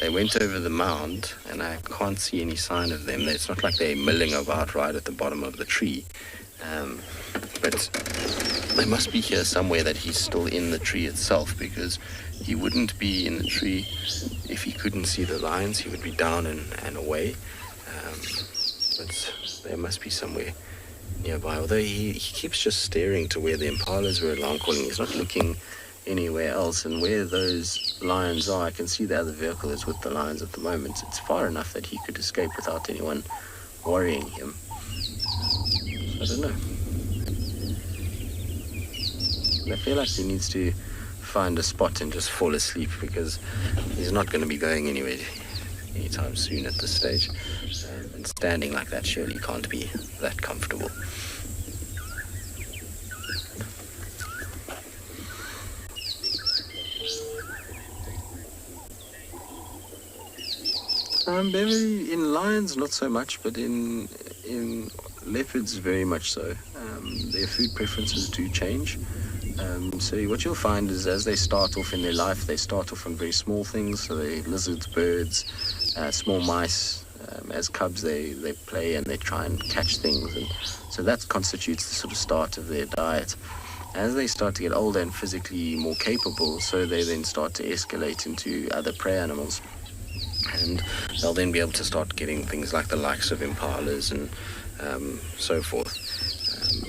They went over the mound, and I can't see any sign of them. It's not like they're milling about right at the bottom of the tree. But they must be here somewhere, that he's still in the tree itself, because he wouldn't be in the tree if he couldn't see the lions. He would be down and away. But they must be somewhere nearby, although he keeps just staring to where the impalas were alarm calling. He's not looking anywhere else, and where those lions are, I can see the other vehicle is with the lions at the moment. It's far enough that he could escape without anyone worrying him. I don't know. I feel like he needs to find a spot and just fall asleep, because he's not going to be going anywhere anytime soon at this stage. And standing like that surely can't be that comfortable. Beverly, in lions not so much, but in leopards very much so. Their food preferences do change. So what you'll find is, as they start off in their life, they start off on very small things. So they lizards, birds, small mice. As cubs, they play and they try and catch things, and so that constitutes the sort of start of their diet. As they start to get older and physically more capable, so they then start to escalate into other prey animals, and they'll then be able to start getting things like the likes of impalas and so forth.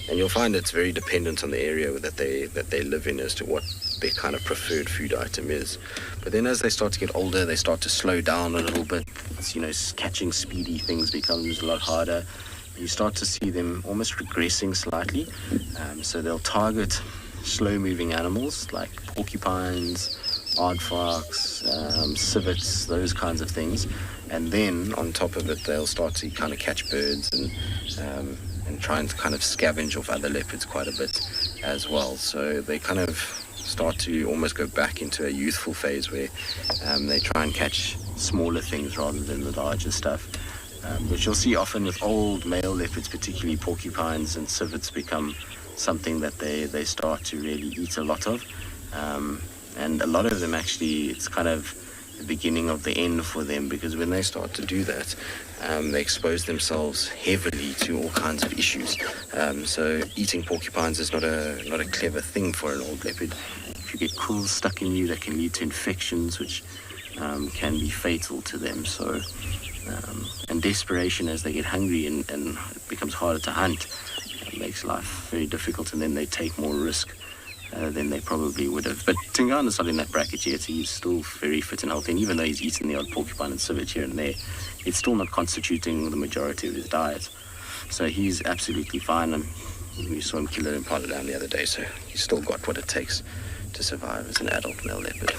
And you'll find it's very dependent on the area that they live in as to what their kind of preferred food item is. But then as they start to get older, they start to slow down a little bit. It's, catching speedy things becomes a lot harder. You start to see them almost regressing slightly. So they'll target slow-moving animals like porcupines, aardvarks, civets, those kinds of things. And then on top of it, they'll start to kind of catch birds and try and kind of scavenge off other leopards quite a bit as well. So they kind of start to almost go back into a youthful phase where they try and catch smaller things rather than the larger stuff, which you'll see often with old male leopards, particularly porcupines and civets, become something that they start to really eat a lot of. And a lot of them actually, it's kind of the beginning of the end for them, because when they start to do that, they expose themselves heavily to all kinds of issues. So eating porcupines is not a clever thing for an old leopard. If you get quills stuck in you, that can lead to infections, which can be fatal to them. So, and desperation as they get hungry and it becomes harder to hunt, makes life very difficult, and then they take more risk than they probably would have. But Tingana's not in that bracket yet. He's still very fit and healthy, and even though he's eaten the odd porcupine and civet here and there, it's still not constituting the majority of his diet. So he's absolutely fine, and we saw him kill an impala lamb the other day, so he's still got what it takes to survive as an adult male leopard.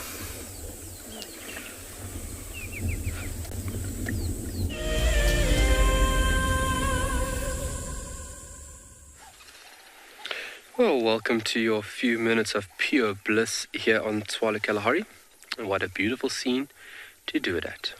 Well, welcome to your few minutes of pure bliss here on Tswala Kalahari. And what a beautiful scene to do it at.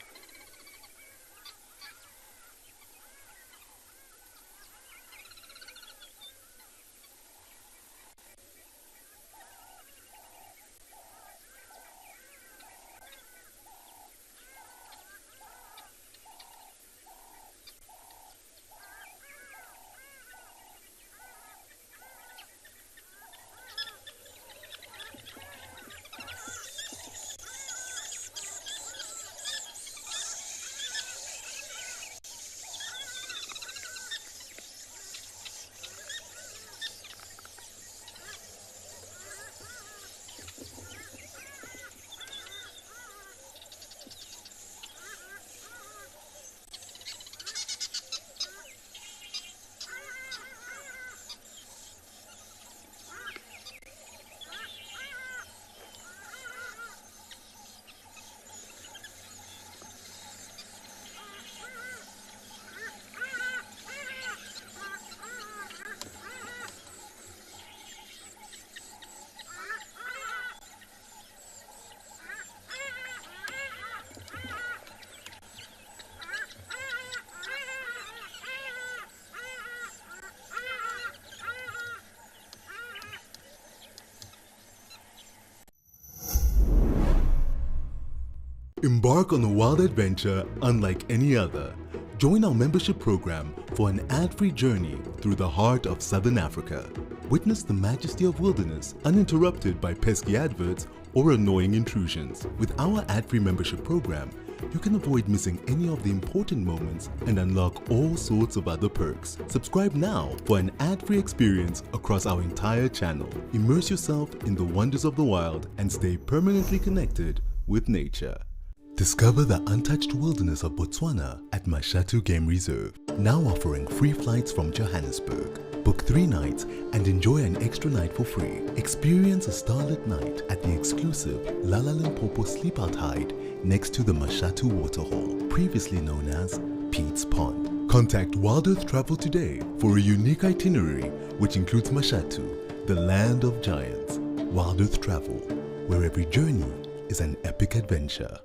Embark on a wild adventure unlike any other. Join our membership program for an ad-free journey through the heart of Southern Africa. Witness the majesty of wilderness uninterrupted by pesky adverts or annoying intrusions. With our ad-free membership program, you can avoid missing any of the important moments and unlock all sorts of other perks. Subscribe now for an ad-free experience across our entire channel. Immerse yourself in the wonders of the wild and stay permanently connected with nature. Discover the untouched wilderness of Botswana at Mashatu Game Reserve, now offering free flights from Johannesburg. Book 3 nights and enjoy an extra night for free. Experience a starlit night at the exclusive Lala Limpopo Sleepout Hide next to the Mashatu Waterhole, previously known as Pete's Pond. Contact Wild Earth Travel today for a unique itinerary which includes Mashatu, the land of giants. Wild Earth Travel, where every journey is an epic adventure.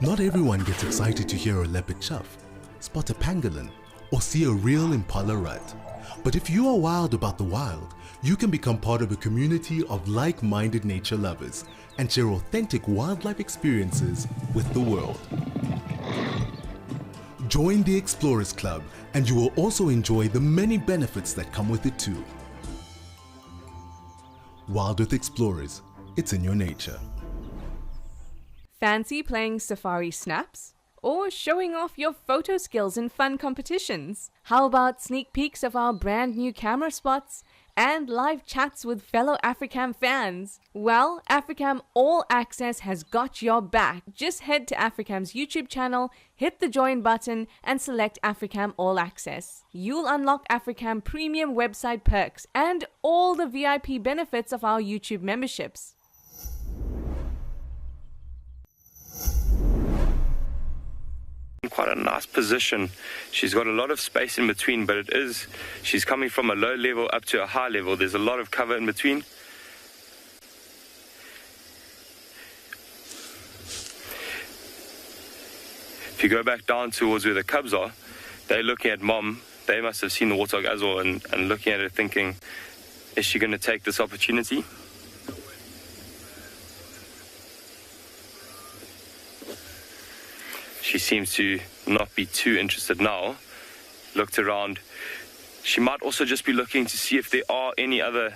Not everyone gets excited to hear a leopard chuff, spot a pangolin, or see a real impala rut. But if you are wild about the wild, you can become part of a community of like-minded nature lovers and share authentic wildlife experiences with the world. Join the Explorers Club and you will also enjoy the many benefits that come with it too. Wild Earth Explorers, it's in your nature. Fancy playing Safari Snaps? Or showing off your photo skills in fun competitions? How about sneak peeks of our brand new camera spots and live chats with fellow Africam fans? Well, Africam All Access has got your back. Just head to Africam's YouTube channel, hit the join button and select Africam All Access. You'll unlock Africam premium website perks and all the VIP benefits of our YouTube memberships. Quite a nice position. She's got a lot of space in between, but she's coming from a low level up to a high level. There's a lot of cover in between. If you go back down towards where the cubs are, they're looking at mom. They must have seen the warthog as well and looking at her thinking, is she going to take this opportunity? She seems to not be too interested now. Looked around. She might also just be looking to see if there are any other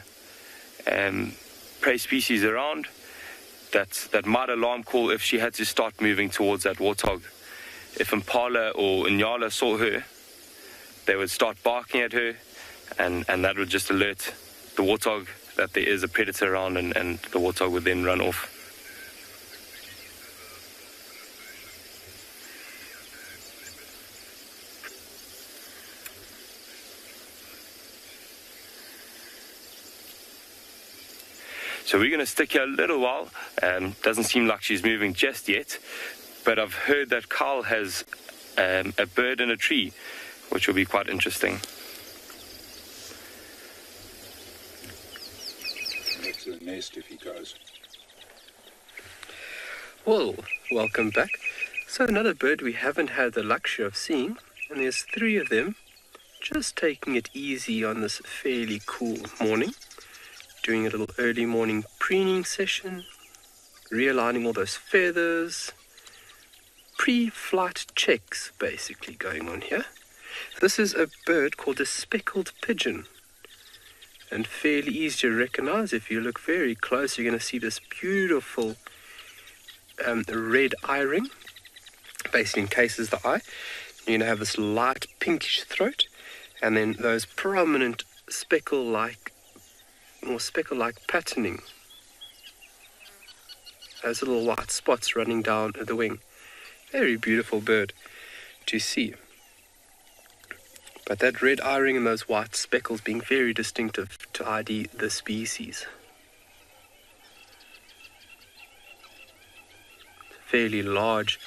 prey species around that might alarm call if she had to start moving towards that warthog. If Impala or Inyala saw her, they would start barking at her and that would just alert the warthog that there is a predator around and the warthog would then run off. So we're going to stick here a little while. Doesn't seem like she's moving just yet, but I've heard that Carl has a bird in a tree, which will be quite interesting. That's the nest if he goes. Well, welcome back. So another bird we haven't had the luxury of seeing, and there's 3 of them, just taking it easy on this fairly cool morning. Doing a little early morning preening session, realigning all those feathers, pre-flight checks basically going on here. This is a bird called a speckled pigeon, and fairly easy to recognize. If you look very close, you're going to see this beautiful red eye ring, basically encases the eye. You're going to have this light pinkish throat, and then those prominent speckle-like patterning. Those little white spots running down the wing. Very beautiful bird to see. But that red eye ring and those white speckles being very distinctive to ID the species. fairly large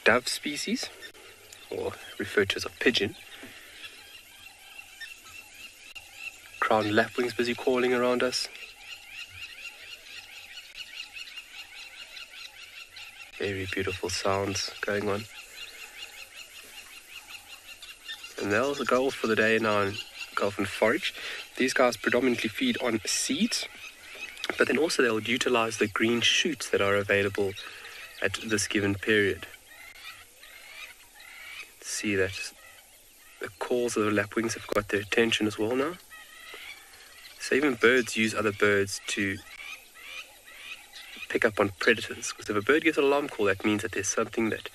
dove species, or referred to as a pigeon. Crowned lapwings busy calling around us. Very beautiful sounds going on. And they'll go off for the day now and go off and forage. These guys predominantly feed on seeds, but then also they'll utilize the green shoots that are available at this given period. See that the calls of the lapwings have got their attention as well now. So even birds use other birds to pick up on predators. Because if a bird gives an alarm call, that means that there's something that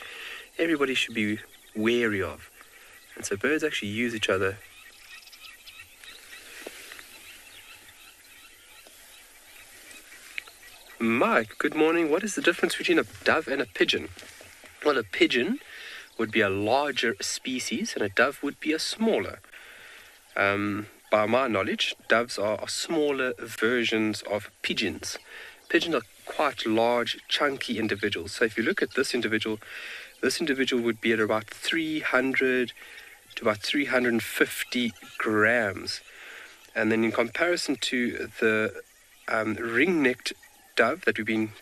everybody should be wary of. And so birds actually use each other. Mike, good morning. What is the difference between a dove and a pigeon? Well, a pigeon would be a larger species and a dove would be a smaller. By my knowledge, doves are smaller versions of pigeons. Pigeons are quite large, chunky individuals. So if you look at this individual would be at about 300 to about 350 grams. And then in comparison to the ring-necked dove that we've been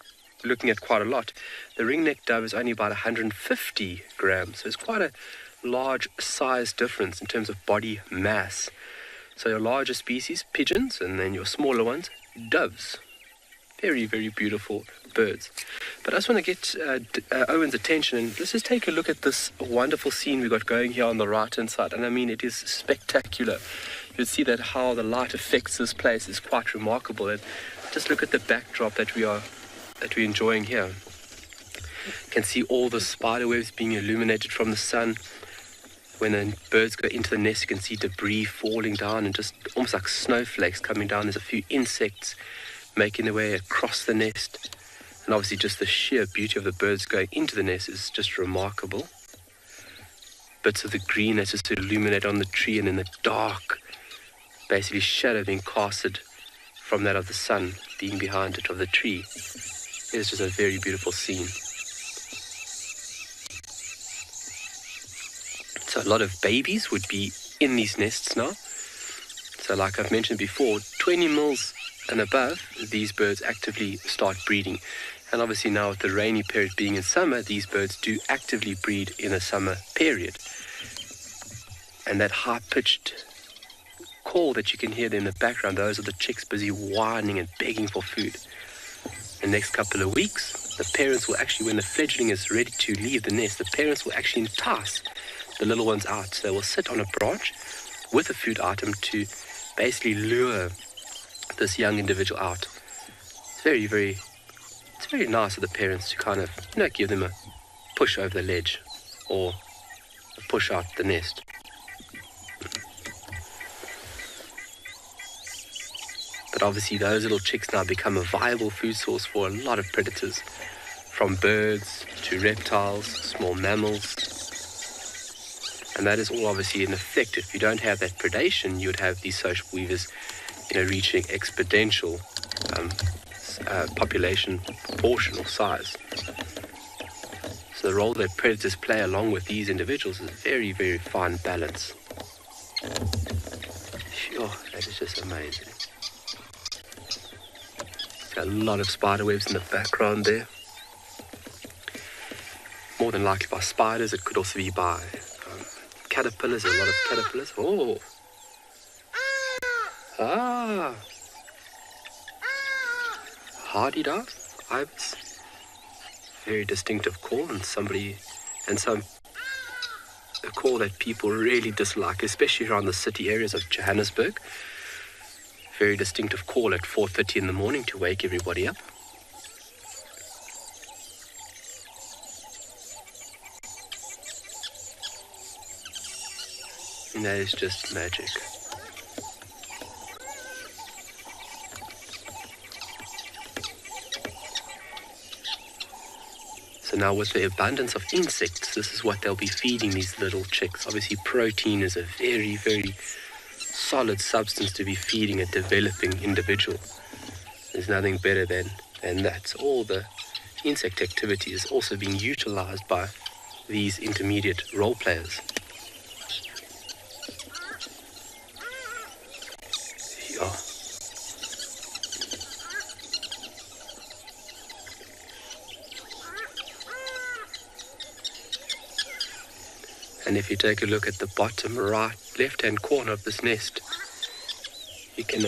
looking at quite a lot, the ring-necked dove is only about 150 grams. So it's quite a large size difference in terms of body mass. So your larger species, pigeons, and then your smaller ones, doves. Very, very beautiful birds. But I just want to get Owen's attention, and let's just take a look at this wonderful scene we've got going here on the right-hand side. And I mean, it is spectacular. You'll see that how the light affects this place is quite remarkable. And just look at the backdrop that we're enjoying here. You can see all the spider webs being illuminated from the sun. When the birds go into the nest, you can see debris falling down and just almost like snowflakes coming down. There's a few insects making their way across the nest. And obviously just the sheer beauty of the birds going into the nest is just remarkable. Bits of the green that just illuminate on the tree, and then the dark, basically shadow being casted from that of the sun being behind it of the tree. It's just a very beautiful scene. So a lot of babies would be in these nests now. So like I've mentioned before, 20 mils and above, these birds actively start breeding. And obviously now with the rainy period being in summer, these birds do actively breed in the summer period. And that high-pitched call that you can hear there in the background, those are the chicks busy whining and begging for food. The next couple of weeks, the parents will actually, when the fledgling is ready to leave the nest, the parents will actually entice the little ones out. So they will sit on a branch with a food item to basically lure this young individual out. It's very nice of the parents to kind of, give them a push over the ledge or a push out the nest. But obviously those little chicks now become a viable food source for a lot of predators, from birds to reptiles, small mammals. And that is all obviously in effect. If you don't have that predation, you would have these social weavers, reaching exponential population proportion or size. So the role that predators play along with these individuals is a very, very fine balance. Sure, that is just amazing. Got a lot of spider webs in the background there. More than likely by spiders, it could also be by caterpillars, a lot of caterpillars. Oh! Ah! Hardy dove, ibis. Very distinctive call, and a call that people really dislike, especially around the city areas of Johannesburg. Very distinctive call at 4:30 in the morning to wake everybody up. And that is just magic. So now with the abundance of insects, this is what they'll be feeding these little chicks. Obviously protein is a very, very solid substance to be feeding a developing individual. There's nothing better than that. All the insect activity is also being utilized by these intermediate role players. Here you are. And if you take a look at the bottom right, left-hand corner of this nest, you can...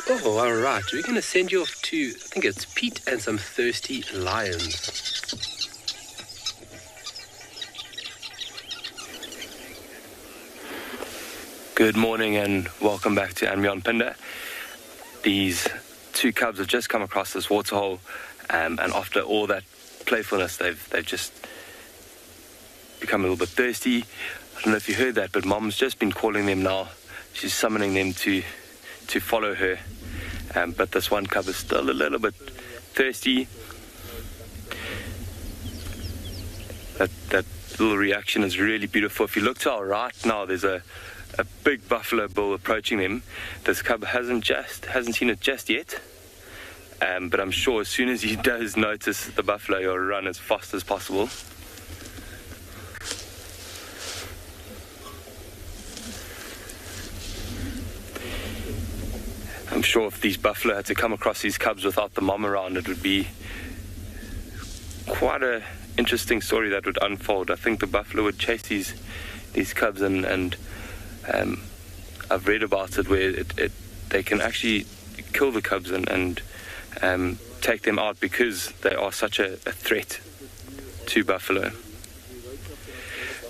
Oh, all right. We're going to send you off to, I think it's Pete and some thirsty lions. Good morning and welcome back to Anmionpinda. These two cubs have just come across this waterhole, and after all that playfulness, they've just become a little bit thirsty. I don't know if you heard that, but Mom's just been calling them now. She's summoning them to follow her. But this one cub is still a little bit thirsty. That little reaction is really beautiful. If you look to our right now, there's a big buffalo bull approaching them. This cub hasn't seen it just yet. But I'm sure as soon as he does notice the buffalo, he'll run as fast as possible. I'm sure if these buffalo had to come across these cubs without the mom around, it would be quite an interesting story that would unfold. I think the buffalo would chase these cubs, and I've read about it where they can actually kill the cubs and take them out because they are such a threat to buffalo.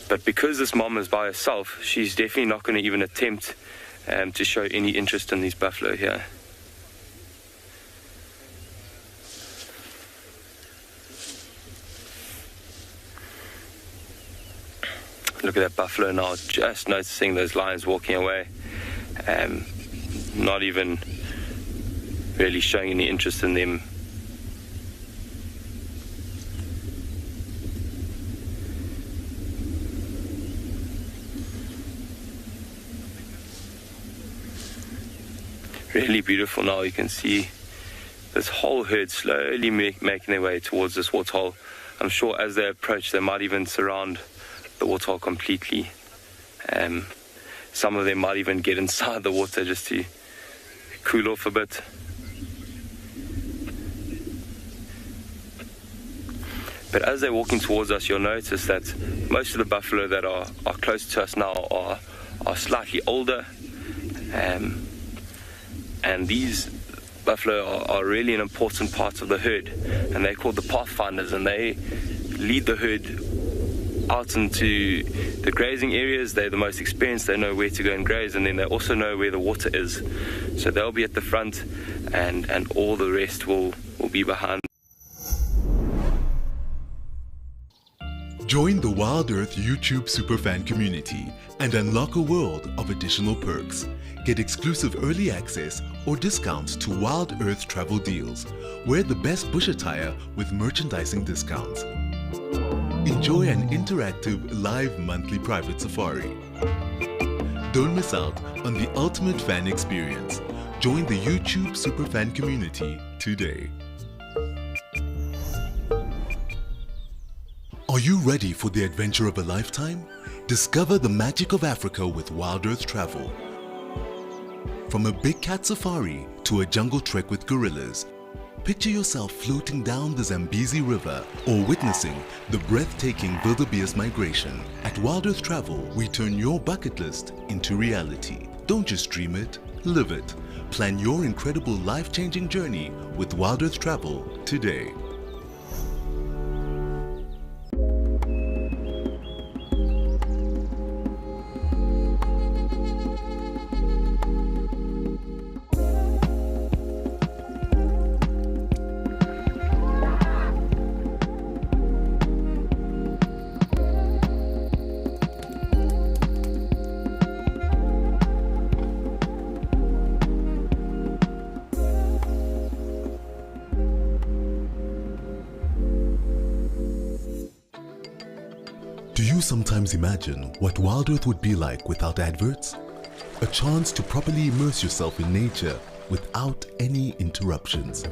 But because this mom is by herself, she's definitely not going to even attempt to show any interest in these buffalo here. Look at that buffalo now, just noticing those lions walking away. Not even really showing any interest in them. Really beautiful now. You can see this whole herd slowly making their way towards this waterhole. I'm sure as they approach, they might even surround the waterhole completely. Some of them might even get inside the water just to cool off a bit. But as they're walking towards us, you'll notice that most of the buffalo that are close to us now are slightly older. And these buffalo are really an important part of the herd, and they're called the pathfinders, and they lead the herd out into the grazing areas. They're the most experienced. They know where to go and graze, and then they also know where the water is. So they'll be at the front, and all the rest will be behind. Join the Wild Earth YouTube superfan community and unlock a world of additional perks. Get exclusive early access or discounts to Wild Earth travel deals. Wear the best bush attire with merchandising discounts. Enjoy an interactive live monthly private safari. Don't miss out on the ultimate fan experience. Join the YouTube superfan community today. Are you ready for the adventure of a lifetime? Discover the magic of Africa with Wild Earth Travel. From a big cat safari to a jungle trek with gorillas, picture yourself floating down the Zambezi River or witnessing the breathtaking wildebeest migration. At Wild Earth Travel, we turn your bucket list into reality. Don't just dream it, live it. Plan your incredible life-changing journey with Wild Earth Travel today. Do you sometimes imagine what Wild Earth would be like without adverts? A chance to properly immerse yourself in nature without any interruptions.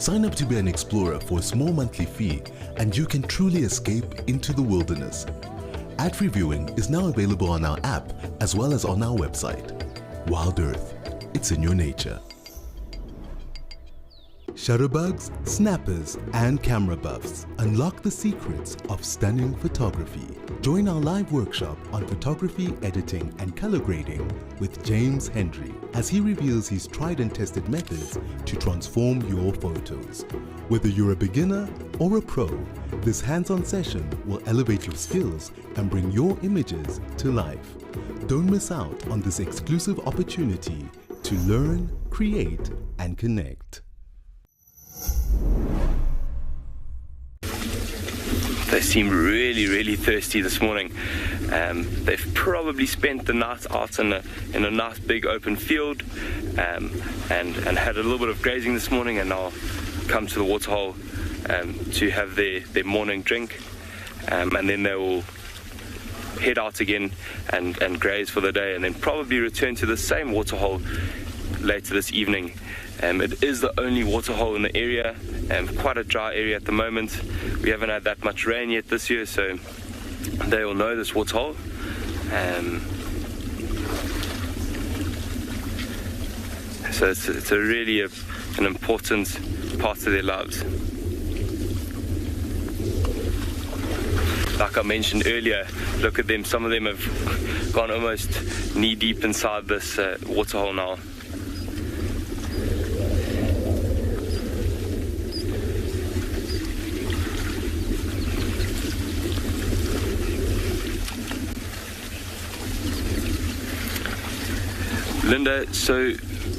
Sign up to be an explorer for a small monthly fee and you can truly escape into the wilderness. Ad-free viewing is now available on our app as well as on our website. Wild Earth, it's in your nature. Shutterbugs, snappers, and camera buffs unlock the secrets of stunning photography. Join our live workshop on photography, editing, and color grading with James Hendry as he reveals his tried and tested methods to transform your photos. Whether you're a beginner or a pro, this hands-on session will elevate your skills and bring your images to life. Don't miss out on this exclusive opportunity to learn, create, and connect. They seem really thirsty this morning. They've probably spent the night out in a nice big open field and had a little bit of grazing this morning, and now come to the waterhole to have their morning drink, and then they will head out again and graze for the day, and then probably return to the same waterhole later this evening. It is the only waterhole in the area, quite a dry area at the moment. We haven't had that much rain yet this year, so they all know this waterhole. So it's a really an important part of their lives. Like I mentioned earlier, look at them. Some of them have gone almost knee deep inside this waterhole now. Linda, so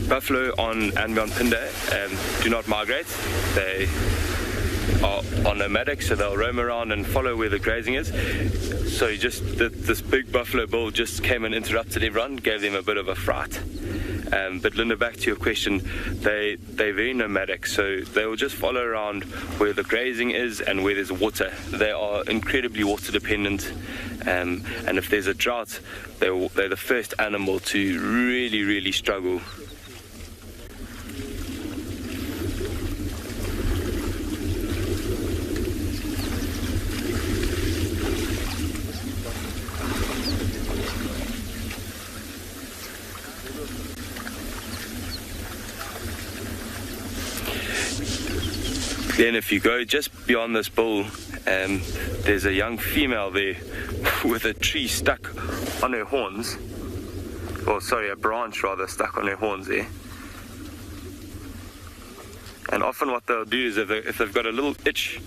buffalo on Anbionpinde do not migrate. They are nomadic, so they'll roam around and follow where the grazing is. So this big buffalo bull just came and interrupted everyone, gave them a bit of a fright. But Linda, back to your question, they're very nomadic, so they will just follow around where the grazing is and where there's water. They are incredibly water dependent, and if there's a drought, they're the first animal to really struggle. Then if you go just beyond this bull, there's a young female there with a tree stuck on her horns. Or sorry, a branch rather stuck on her horns there. And often what they'll do is if they've got a little itch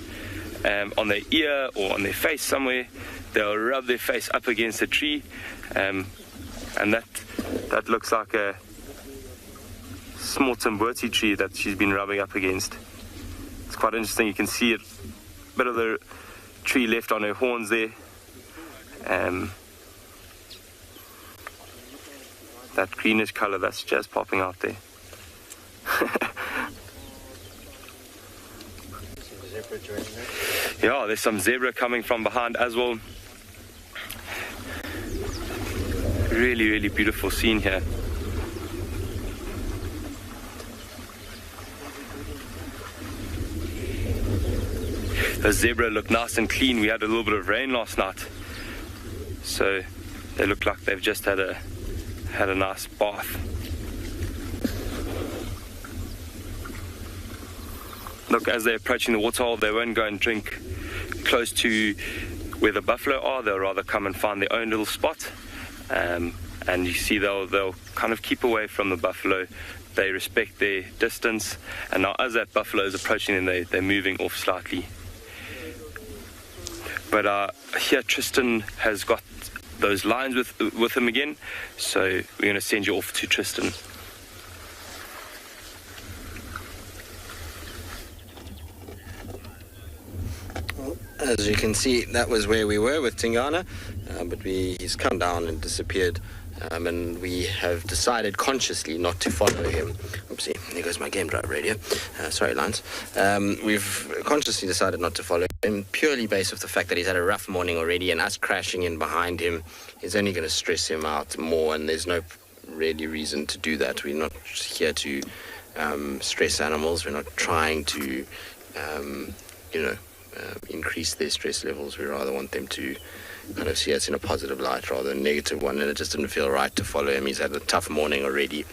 on their ear or on their face somewhere, they'll rub their face up against a tree, and that looks like a small timbwurti tree that she's been rubbing up against. It's quite interesting. You can see a bit of the tree left on her horns there. That greenish color that's just popping out there. Yeah, there's some zebra coming from behind as well. Really beautiful scene here. The zebra look nice and clean. We had a little bit of rain last night, so they look like they've just had a nice bath. Look, as they're approaching the waterhole, they won't go and drink close to where the buffalo are. They'll rather come and find their own little spot, and you see they'll kind of keep away from the buffalo. They respect their distance, and now as that buffalo is approaching them, they're moving off slightly. But here Tristan has got those lines with him again, so we're going to send you off to Tristan. Well, as you can see, that was where we were with Tingana, but he's come down and disappeared, and we have decided consciously not to follow him. Oopsie, there goes my game drive radio. Sorry, Lance. We've consciously decided not to follow him, purely based off the fact that he's had a rough morning already, and us crashing in behind him is only going to stress him out more, and there's no really reason to do that. We're not here to stress animals. We're not trying to, increase their stress levels. We rather want them to kind of see us in a positive light rather than a negative one. And it just didn't feel right to follow him. He's had a tough morning already.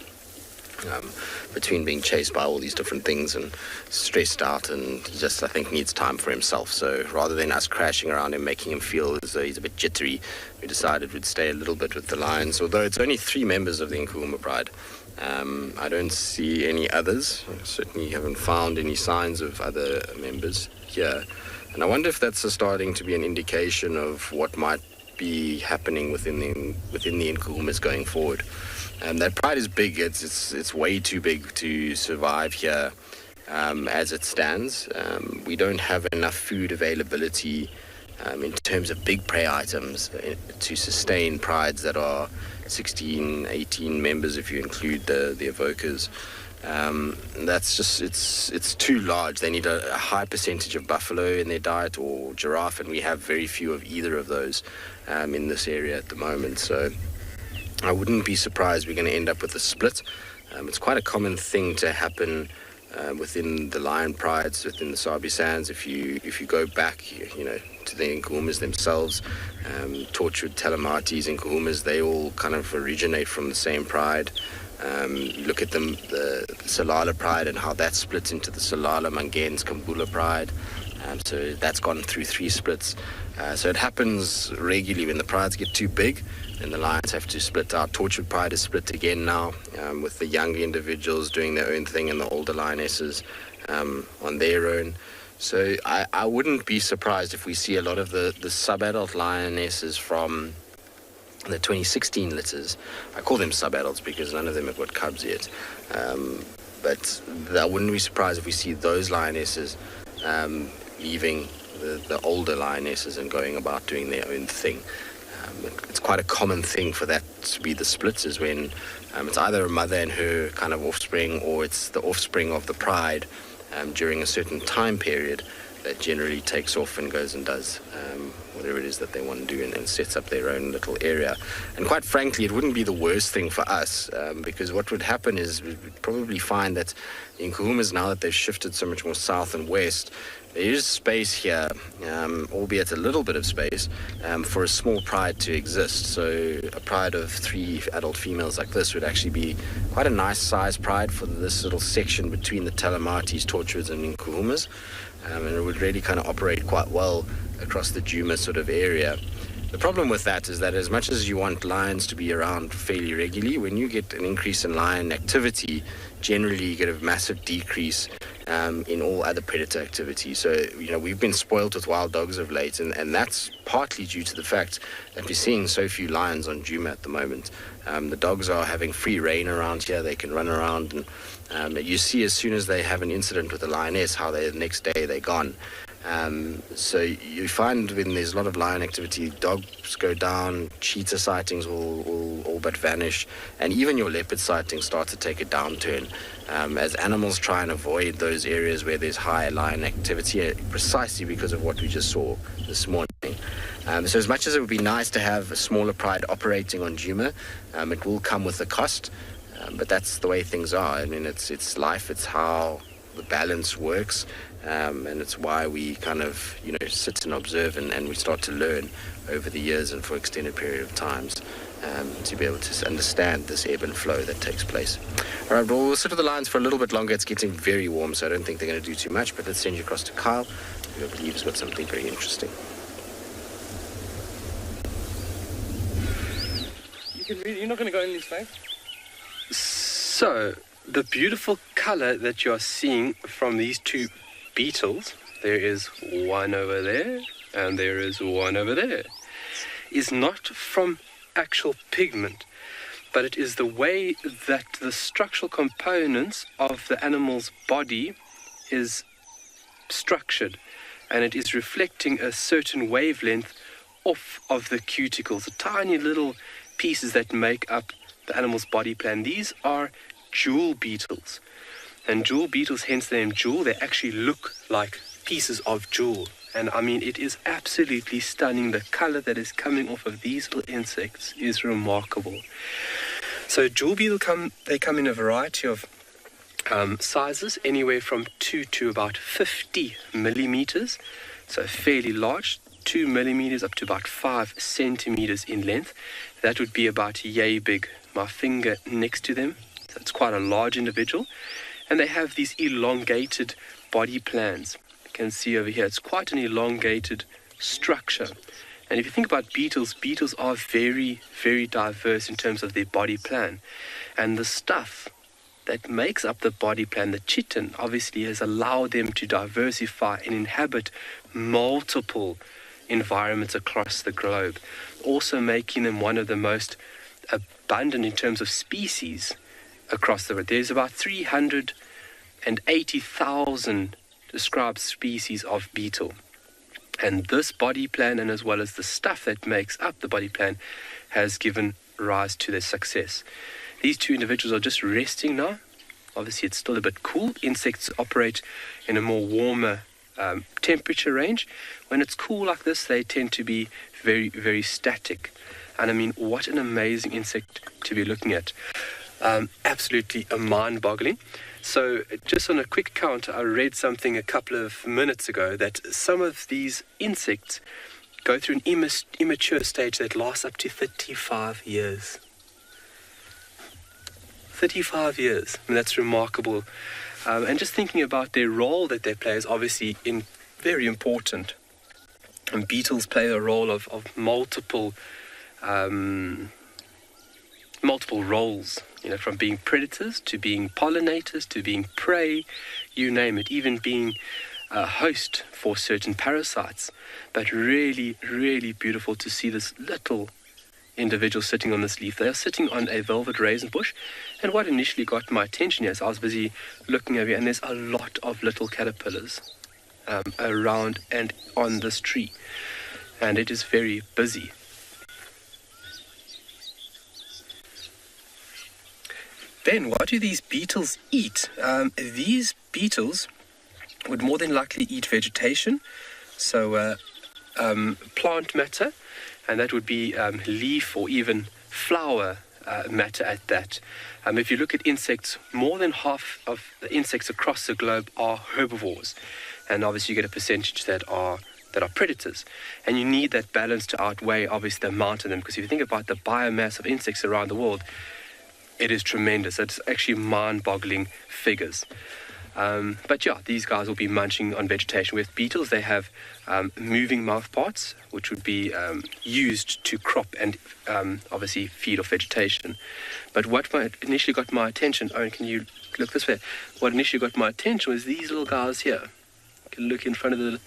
Between being chased by all these different things and stressed out, and he just, I think, needs time for himself. So rather than us crashing around him, making him feel as though he's a bit jittery, we decided we'd stay a little bit with the lions. Although it's only 3 members of the Nkuhuma Pride. I don't see any others. I certainly haven't found any signs of other members here. And I wonder if that's starting to be an indication of what might be happening within the Nkuhumas going forward. That pride is big. It's way too big to survive here as it stands. We don't have enough food availability in terms of big prey items to sustain prides that are 16, 18 members if you include the evokers. That's just, it's too large. They need a high percentage of buffalo in their diet or giraffe, and we have very few of either of those in this area at the moment. So I wouldn't be surprised we're going to end up with a split. It's quite a common thing to happen within the lion prides, within the Sabi Sands. If you go back, to the Nkuhumas themselves, Torchwood, Telematis, Nkuhumas, they all kind of originate from the same pride. You look at them, the Salala pride and how that splits into the Salala, Mangens, Kambula pride. So that's gone through 3 splits. So it happens regularly when the prides get too big and the lions have to split out. Torchwood pride is split again now, with the younger individuals doing their own thing and the older lionesses on their own. So I wouldn't be surprised if we see a lot of the sub-adult lionesses from the 2016 litters. I call them sub-adults because none of them have got cubs yet. But I wouldn't be surprised if we see those lionesses leaving the older lionesses and going about doing their own thing. It's quite a common thing for that to be the splits, is when it's either a mother and her kind of offspring, or it's the offspring of the pride during a certain time period that generally takes off and goes and does whatever it is that they want to do and sets up their own little area. And quite frankly, it wouldn't be the worst thing for us, because what would happen is we'd probably find that the Nkuhumas, now that they've shifted so much more south and west, there is space here, albeit a little bit of space, for a small pride to exist. So a pride of 3 adult females like this would actually be quite a nice size pride for this little section between the Telematis, Torchwoods and Nkuhumas. And it would really kind of operate quite well across the Djuma sort of area. The problem with that is that as much as you want lions to be around fairly regularly, when you get an increase in lion activity, generally you get a massive decrease in all other predator activity. So, we've been spoiled with wild dogs of late, and that's partly due to the fact that we're seeing so few lions on Djuma at the moment. The dogs are having free rein around here. They can run around, and you see as soon as they have an incident with a lioness, how the next day they're gone. So you find when there's a lot of lion activity, dogs go down, cheetah sightings will all but vanish, and even your leopard sightings start to take a downturn as animals try and avoid those areas where there's high lion activity, precisely because of what we just saw this morning. So as much as it would be nice to have a smaller pride operating on Djuma, it will come with a cost, but that's the way things are. I mean, it's life, it's how the balance works. And it's why we kind of, sit and observe and we start to learn over the years and for extended period of times to be able to understand this ebb and flow that takes place. All right, well, we'll sit with the lions for a little bit longer. It's getting very warm, so I don't think they're going to do too much, but let's send you across to Kyle, who I believe has got something very interesting. You're not going to go in this way? So, the beautiful color that you're seeing from these 2 beetles, there is one over there and there is one over there, is not from actual pigment, but it is the way that the structural components of the animal's body is structured, and it is reflecting a certain wavelength off of the cuticles, the tiny little pieces that make up the animal's body plan. These are jewel beetles. And jewel beetles, hence the name jewel, they actually look like pieces of jewel. And I mean, it is absolutely stunning. The color that is coming off of these little insects is remarkable. So jewel beetles come in a variety of Sizes anywhere from 2 to about 50 millimeters, so fairly large, 2 millimeters up to about 5 centimeters in length. That would be about yay big, my finger next to them. So it's quite a large individual. And they have these elongated body plans. You can see over here, it's quite an elongated structure. And if you think about beetles, beetles are very, very diverse in terms of their body plan. And the stuff that makes up the body plan, the chitin, obviously has allowed them to diversify and inhabit multiple environments across the globe, also making them one of the most abundant in terms of species across the world. There's about 380,000 described species of beetle. And this body plan, and as well as the stuff that makes up the body plan, has given rise to their success. These two individuals are just resting now. Obviously, it's still a bit cool. Insects operate in a more warmer temperature range. When it's cool like this, they tend to be very, very static. And I mean, what an amazing insect to be looking at. Absolutely mind-boggling. So just on a quick count, I read something a couple of minutes ago that some of these insects go through an immature stage that lasts up to 35 years. 35 years. I mean, that's remarkable. And just thinking about their role that they play is obviously very important. And beetles play a role of multiple roles, from being predators to being pollinators to being prey, you name it, even being a host for certain parasites. But really, really beautiful to see this little individual sitting on this leaf. They are sitting on a velvet raisin bush, and what initially got my attention is I was busy looking over here, and there's a lot of little caterpillars around and on this tree, and it is very busy. Then what do these beetles eat? These beetles would more than likely eat vegetation, so plant matter, and that would be leaf or even flower matter at that. If you look at insects, more than half of the insects across the globe are herbivores, and obviously you get a percentage that are predators, and you need that balance to outweigh obviously the amount of them, because if you think about the biomass of insects around the world, it is tremendous. It's actually mind-boggling figures. But yeah, these guys will be munching on vegetation. With beetles, they have moving mouth parts, which would be used to crop and obviously feed off vegetation. But what initially got my attention, Owen, can you look this way? What initially got my attention was these little guys here. You can look in front of the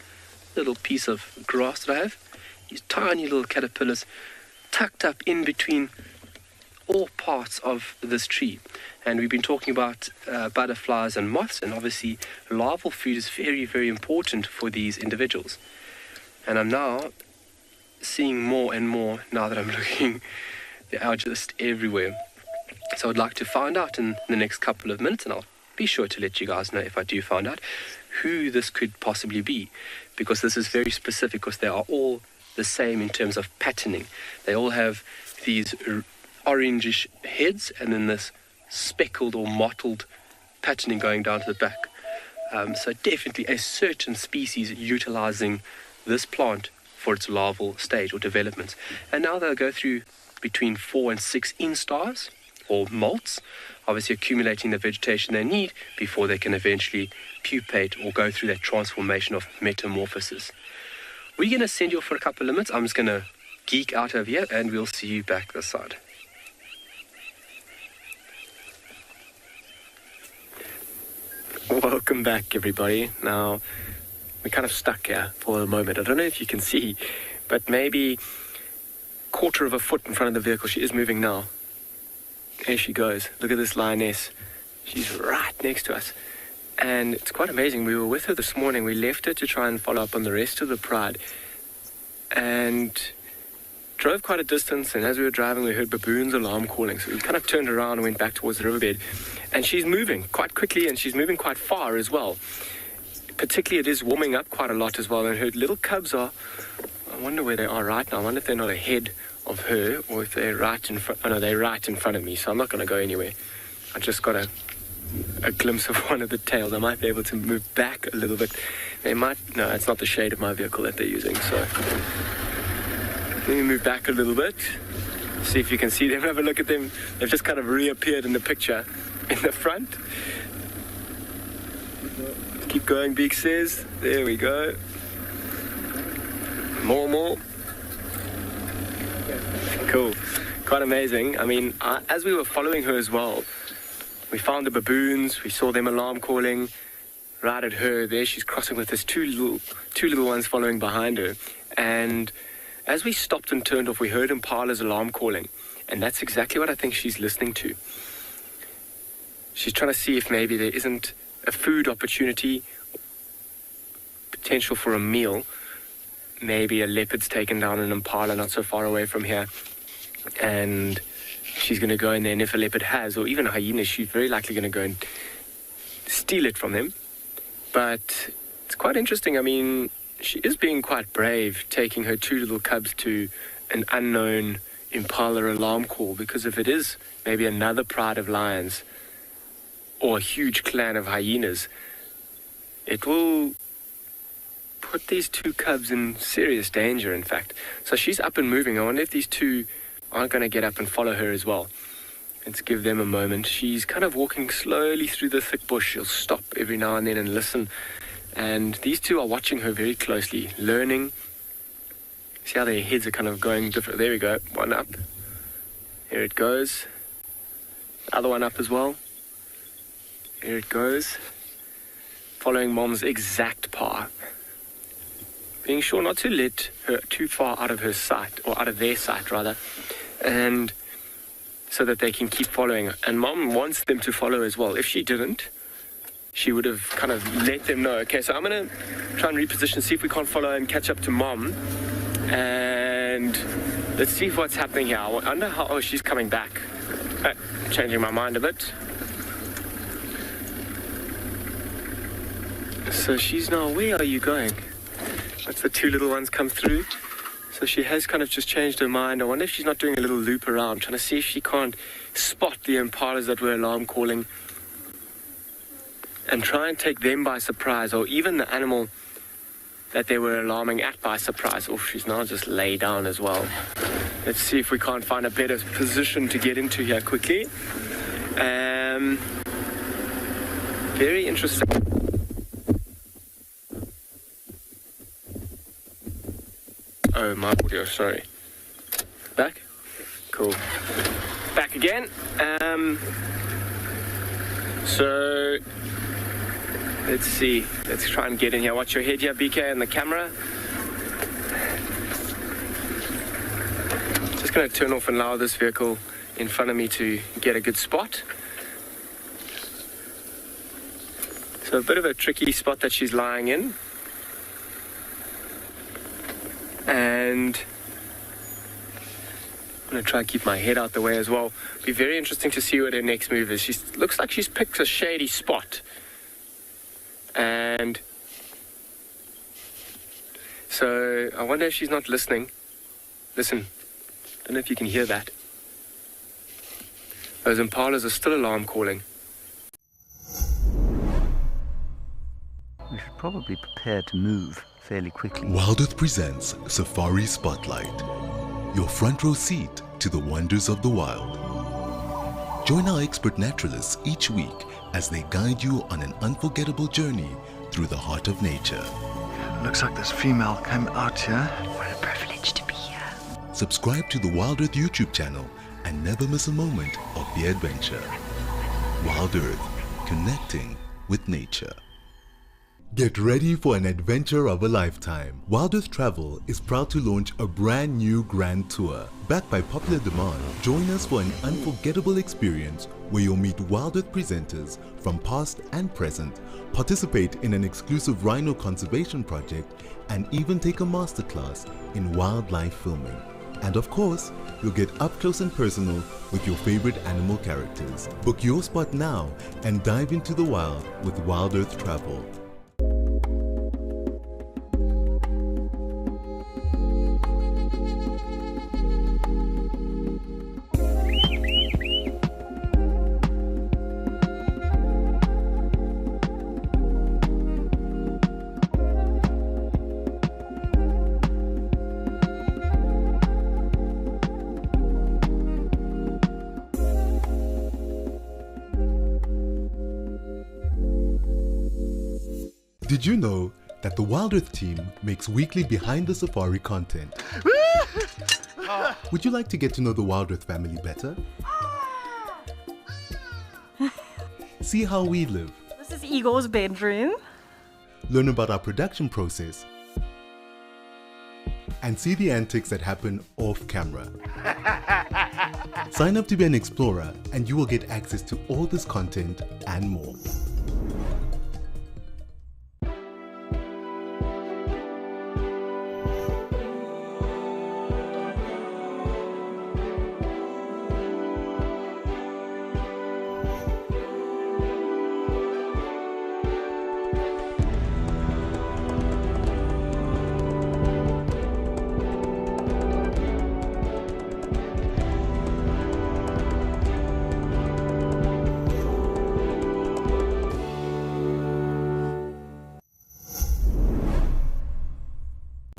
little piece of grass that I have. These tiny little caterpillars tucked up in between all parts of this tree. And we've been talking about butterflies and moths, and obviously larval food is very, very important for these individuals. And I'm now seeing more and more now that I'm looking. They are just everywhere. So I'd like to find out in the next couple of minutes, and I'll be sure to let you guys know if I do find out who this could possibly be, because this is very specific, because they are all the same in terms of patterning. They all have these orangish heads and then this speckled or mottled patterning going down to the back. So definitely a certain species utilizing this plant for its larval stage or development. And now they'll go through between 4 and 6 instars or molts, obviously accumulating the vegetation they need before they can eventually pupate or go through that transformation of metamorphosis. We're going to send you off for a couple of minutes. I'm just going to geek out over here, and we'll see you back this side. Welcome back, everybody. Now, we're kind of stuck here for a moment. I don't know if you can see, but maybe 1/4 of a foot in front of the vehicle. She is moving now. There she goes. Look at this lioness. She's right next to us. And it's quite amazing. We were with her this morning. We left her to try and follow up on the rest of the pride. And drove quite a distance, and as we were driving, we heard baboons' alarm calling. So we kind of turned around and went back towards the riverbed. And she's moving quite quickly, and she's moving quite far as well. Particularly, it is warming up quite a lot as well. And her little cubs are, I wonder where they are right now. I wonder if they're not ahead of her, or if they're right in front. Oh no, they're right in front of me, so I'm not going to go anywhere. I just got to a glimpse of one of the tails. I might be able to move back a little bit. They might, no, it's not the shade of my vehicle that they're using, so let me move back a little bit, see if you can see them. Have a look at them. They've just kind of reappeared in the picture in the front. Keep going, Beak says. There we go. More. Cool. Quite amazing. I mean, as we were following her as well, we found the baboons, we saw them alarm calling right at her. There she's crossing with this two little ones following behind her. And as we stopped and turned off, we heard Impala's alarm calling. And that's exactly what I think she's listening to. She's trying to see if maybe there isn't a food opportunity, potential for a meal. Maybe a leopard's taken down an impala not so far away from here. And she's going to go in there, and if a leopard has, or even a hyena, she's very likely going to go and steal it from them. But it's quite interesting. I mean, she is being quite brave, taking her two little cubs to an unknown impala alarm call, because if it is maybe another pride of lions or a huge clan of hyenas, it will put these two cubs in serious danger, in fact. So she's up and moving. I wonder if these two aren't going to get up and follow her as well. Let's give them a moment. She's kind of walking slowly through the thick bush. She'll stop every now and then and listen. And these two are watching her very closely, learning. See how their heads are kind of going different. There we go. One up. Here it goes. Other one up as well. Here it goes. Following Mom's exact path. Being sure not to let her too far out of her sight, or out of their sight rather, and so that they can keep following her. And Mom wants them to follow as well. If she didn't, she would have kind of let them know. Okay, so I'm going to try and reposition, see if we can't follow and catch up to Mom. And let's see what's happening here. I wonder how... Oh, she's coming back. Changing my mind a bit. So she's now... Where are you going? That's the two little ones come through. So she has kind of just changed her mind. I wonder if she's not doing a little loop around, trying to see if she can't spot the impalas that were alarm calling and try and take them by surprise, or even the animal that they were alarming at by surprise. Oh, she's now just lay down as well. Let's see if we can't find a better position to get into here quickly. Very interesting. Oh, my audio, sorry. Back? Cool. Back again. So, let's see. Let's try and get in here. Watch your head here, BK, and the camera. Just going to turn off and allow this vehicle in front of me to get a good spot. So a bit of a tricky spot that she's lying in. And I'm going to try and keep my head out the way as well. Be very interesting to see what her next move is. She looks like she's picked a shady spot. And so I wonder if she's not listening. Listen, don't know if you can hear that. Those impalas are still alarm calling. We should probably prepare to move fairly quickly. Wildearth presents Safari Spotlight, your front row seat to the wonders of the wild. Join our expert naturalists each week as they guide you on an unforgettable journey through the heart of nature. Looks like this female came out here. What a privilege to be here. Subscribe to the Wildearth YouTube channel and never miss a moment of the adventure. Wildearth, connecting with nature. Get ready for an adventure of a lifetime. Wildearth Travel is proud to launch a brand new grand tour. Backed by popular demand, join us for an unforgettable experience where you'll meet Wildearth presenters from past and present, participate in an exclusive rhino conservation project, and even take a masterclass in wildlife filming. And of course, you'll get up close and personal with your favorite animal characters. Book your spot now and dive into the wild with Wildearth Travel. Did you know that the Wild Earth team makes weekly behind the safari content? Would you like to get to know the Wild Earth family better? See how we live. This is Igor's bedroom. Learn about our production process. And see the antics that happen off camera. Sign up to be an explorer and you will get access to all this content and more.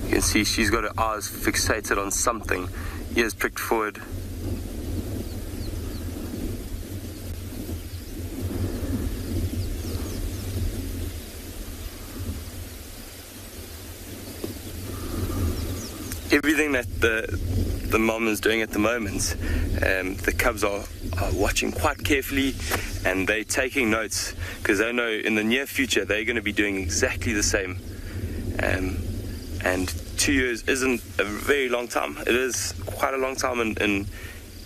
You can see she's got her eyes fixated on something, ears pricked forward. Everything that the mom is doing at the moment, the cubs are watching quite carefully, and they're taking notes because they know in the near future they're going to be doing exactly the same. And 2 years isn't a very long time. It is quite a long time in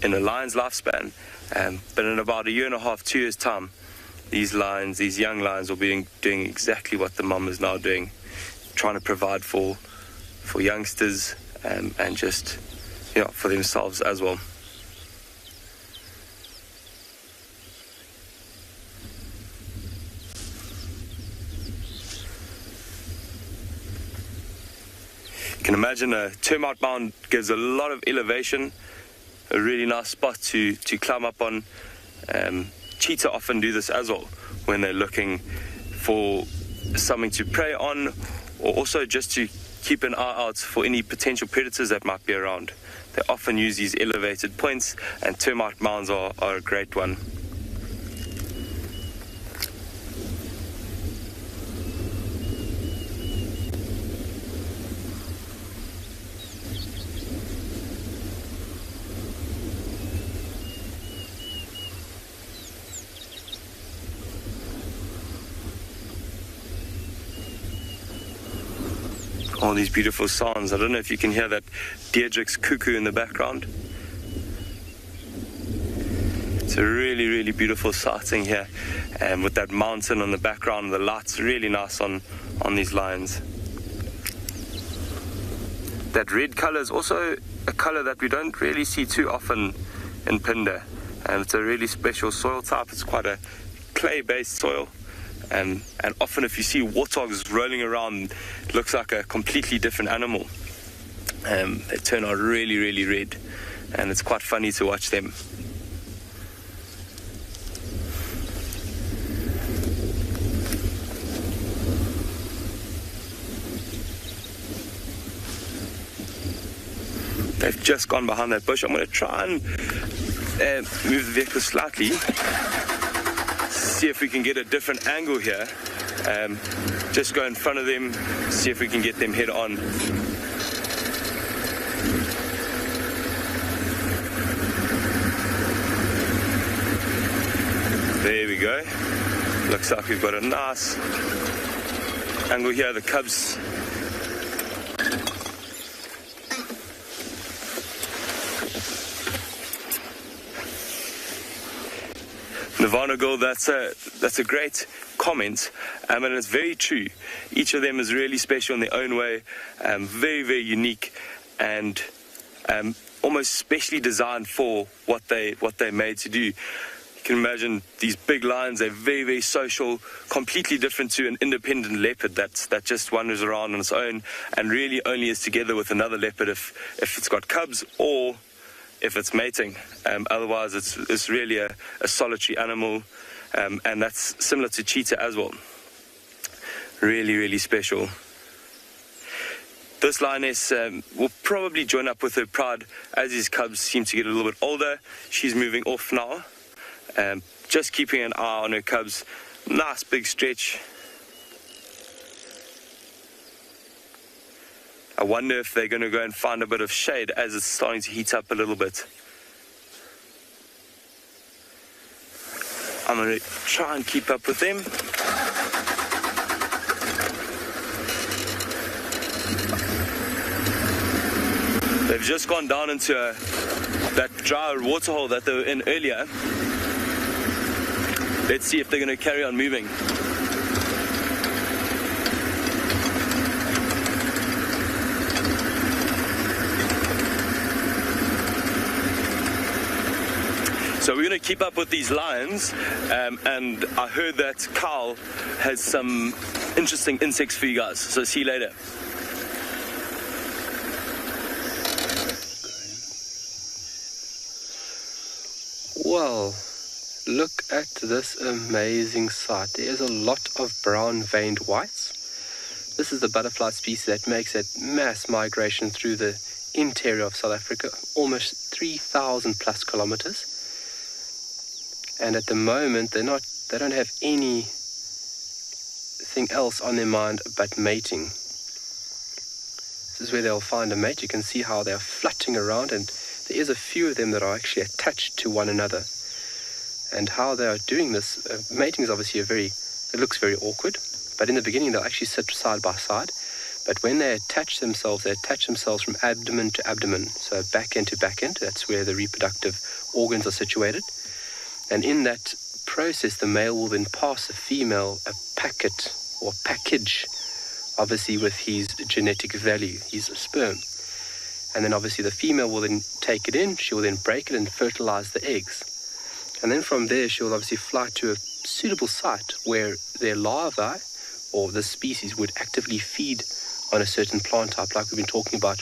a lion's lifespan. But in about a year and a half, 2 years' time, these young lions will be doing exactly what the mom is now doing, trying to provide for youngsters and just for themselves as well. You can imagine a termite mound gives a lot of elevation, a really nice spot to climb up on. Cheetah often do this as well when they're looking for something to prey on, or also just to keep an eye out for any potential predators that might be around. They often use these elevated points, and termite mounds are a great one. All these beautiful sounds. I don't know if you can hear that Deirdre's cuckoo in the background. It's a really, really beautiful sighting here, and with that mountain on the background, the lights really nice on these lions. That red color is also a color that we don't really see too often in Phinda, and it's a really special soil type. It's quite a clay-based soil. And often if you see warthogs rolling around, it looks like a completely different animal. They turn out really, really red, and it's quite funny to watch them. They've just gone behind that bush. I'm going to try and move the vehicle slightly. See if we can get a different angle here. Just go in front of them, see if we can get them head on. There we go. Looks like we've got a nice angle here. The cubs Nirvana Girl, that's a great comment, and it's very true. Each of them is really special in their own way, very, very unique, and almost specially designed for what they're made to do. You can imagine these big lions, they're very, very social, completely different to an independent leopard that just wanders around on its own and really only is together with another leopard if it's got cubs or if it's mating. Otherwise it's really a solitary animal, and that's similar to cheetah as well. Really, really special. This lioness will probably join up with her pride as his cubs seem to get a little bit older. She's moving off now, just keeping an eye on her cubs. Nice big stretch. I wonder if they're going to go and find a bit of shade as it's starting to heat up a little bit. I'm going to try and keep up with them. They've just gone down into that dry waterhole that they were in earlier. Let's see if they're going to carry on moving. So we're going to keep up with these lions, and I heard that Carl has some interesting insects for you guys. So see you later. Well, look at this amazing sight. There is a lot of brown veined whites. This is the butterfly species that makes that mass migration through the interior of South Africa, almost 3,000 plus kilometers. And at the moment, they don't have anything else on their mind but mating. This is where they'll find a mate. You can see how they're flutting around, and there is a few of them that are actually attached to one another. And how they are doing this, mating is obviously it looks very awkward, but in the beginning they'll actually sit side by side. But when they attach themselves from abdomen to abdomen, so back end to back end. That's where the reproductive organs are situated. And in that process, the male will then pass the female a packet or package, obviously with his genetic value, his sperm. And then obviously the female will then take it in, she will then break it and fertilize the eggs. And then from there, she will obviously fly to a suitable site where their larvae, or the species, would actively feed on a certain plant type. Like we've been talking about,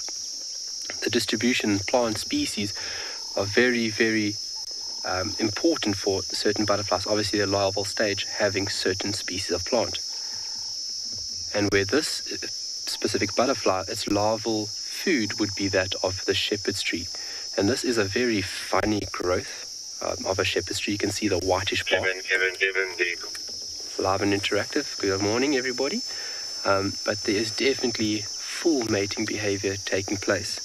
the distribution plant species are very, very important for certain butterflies. Obviously, the larval stage having certain species of plant. And where this specific butterfly, its larval food would be that of the shepherd's tree. And this is a very funny growth of a shepherd's tree. You can see the whitish bark. Live and interactive. Good morning, everybody. But there is definitely full mating behavior taking place.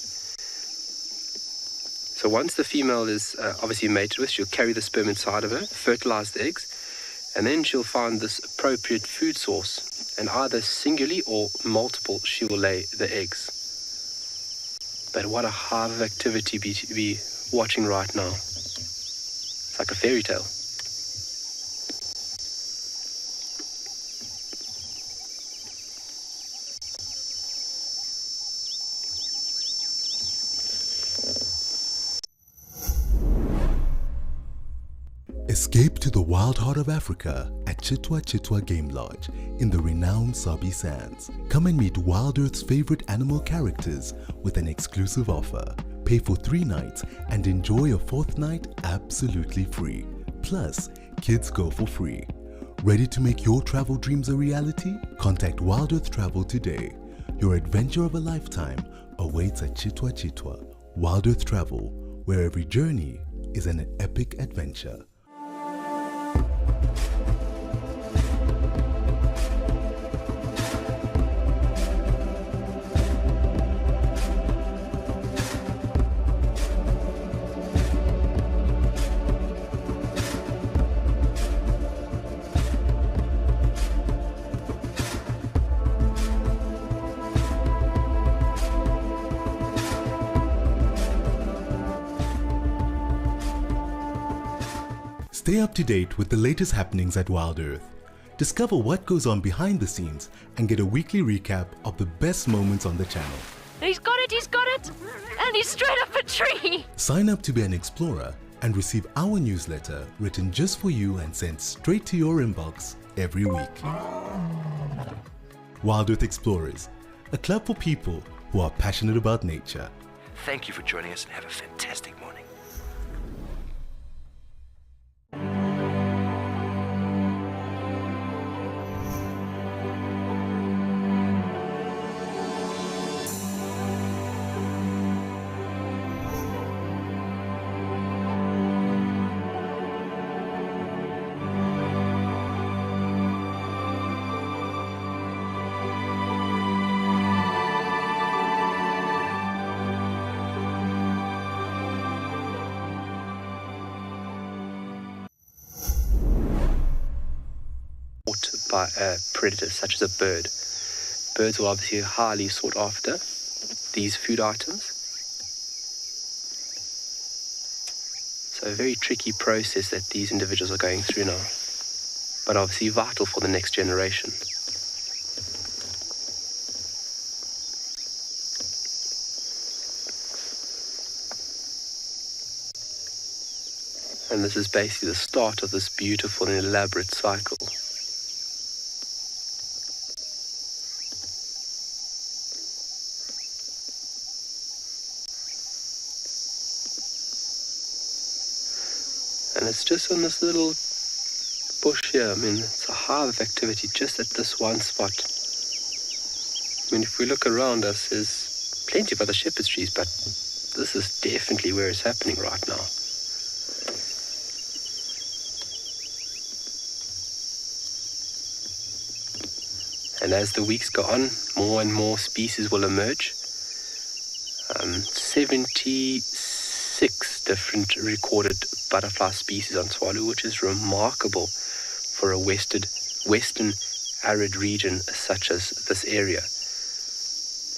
So once the female is obviously mated with, she'll carry the sperm inside of her, fertilize the eggs, and then she'll find this appropriate food source. And either singularly or multiple, she will lay the eggs. But what a hive of activity to be watching right now. It's like a fairy tale. Escape to the wild heart of Africa at Chitwa Chitwa Game Lodge in the renowned Sabi Sands. Come and meet Wild Earth's favorite animal characters with an exclusive offer. Pay for 3 nights and enjoy a 4th night absolutely free. Plus, kids go for free. Ready to make your travel dreams a reality? Contact Wild Earth Travel today. Your adventure of a lifetime awaits at Chitwa Chitwa. Wild Earth Travel, where every journey is an epic adventure. Stay up to date with the latest happenings at Wild Earth. Discover what goes on behind the scenes and get a weekly recap of the best moments on the channel. He's got it! And he's straight up a tree! Sign up to be an explorer and receive our newsletter written just for you and sent straight to your inbox every week. Wild Earth Explorers, a club for people who are passionate about nature. Thank you for joining us and have a fantastic morning. by a predator such as a bird. Birds are obviously highly sought after, these food items. So a very tricky process that these individuals are going through now, but obviously vital for the next generation. And this is basically the start of this beautiful and elaborate cycle. And it's just on this little bush here. I mean, it's a hive of activity just at this one spot. I mean, if we look around us, there's plenty of other shepherd's trees, but this is definitely where it's happening right now. And as the weeks go on, more and more species will emerge. 76 different recorded butterfly species on Tswalu, which is remarkable for a western arid region such as this area.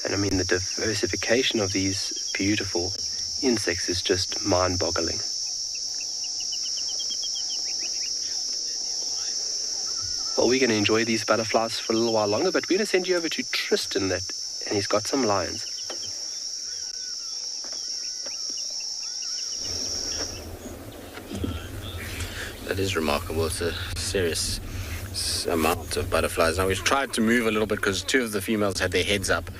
And I mean, the diversification of these beautiful insects is just mind-boggling. Well, we're going to enjoy these butterflies for a little while longer, but we're going to send you over to Tristan, and he's got some lions. That is remarkable. It's a serious amount of butterflies. Now, we've tried to move a little bit because two of the females had their heads up,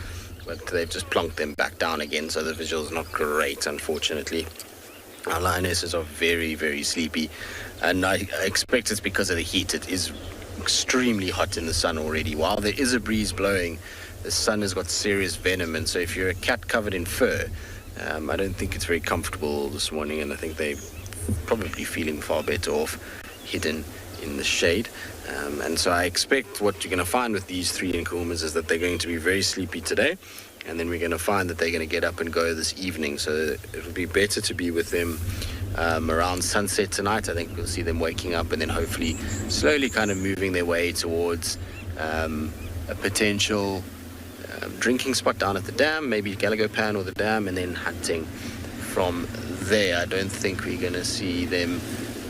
but they've just plonked them back down again, so the visual's not great, unfortunately. Our lionesses are very, very sleepy, and I expect it's because of the heat. It is extremely hot in the sun already. While there is a breeze blowing, the sun has got serious venom, and so if you're a cat covered in fur, I don't think it's very comfortable this morning, and I think they're probably feeling far better off hidden in the shade. And so I expect what you're going to find with these three Nkuhumas is that they're going to be very sleepy today, and then we're going to find that they're going to get up and go this evening. So it'll be better to be with them around sunset tonight. I think we'll see them waking up and then hopefully slowly kind of moving their way towards a potential drinking spot down at the dam, maybe Gallagher Pan or the dam, and then hunting from there. I don't think we're going to see them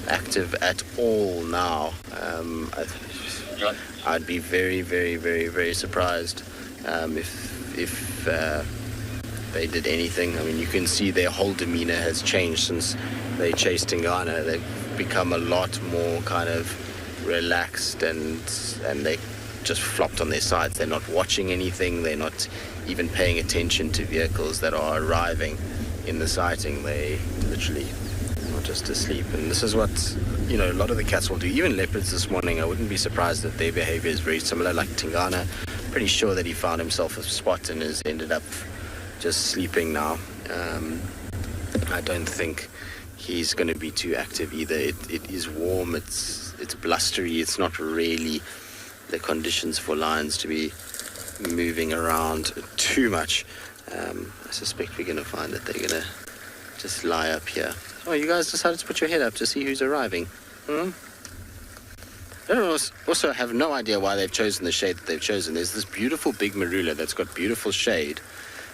active at all now. I'd be very, very, very, very surprised if they did anything. I mean, you can see their whole demeanor has changed since they chased Tingana. They've become a lot more kind of relaxed, and they just flopped on their sides. They're not watching anything. They're not even paying attention to vehicles that are arriving in the sighting. They literally are just asleep. And this is what, you know, a lot of the cats will do. Even leopards this morning, I wouldn't be surprised that their behavior is very similar. Like Tingana, pretty sure that he found himself a spot and has ended up just sleeping now. I don't think he's going to be too active either. It is warm, it's blustery, it's not really the conditions for lions to be moving around too much. I suspect we're going to find that they're going to just lie up here. Oh, you guys decided to put your head up to see who's arriving. I also have no idea why they've chosen the shade that they've chosen. There's this beautiful big marula that's got beautiful shade,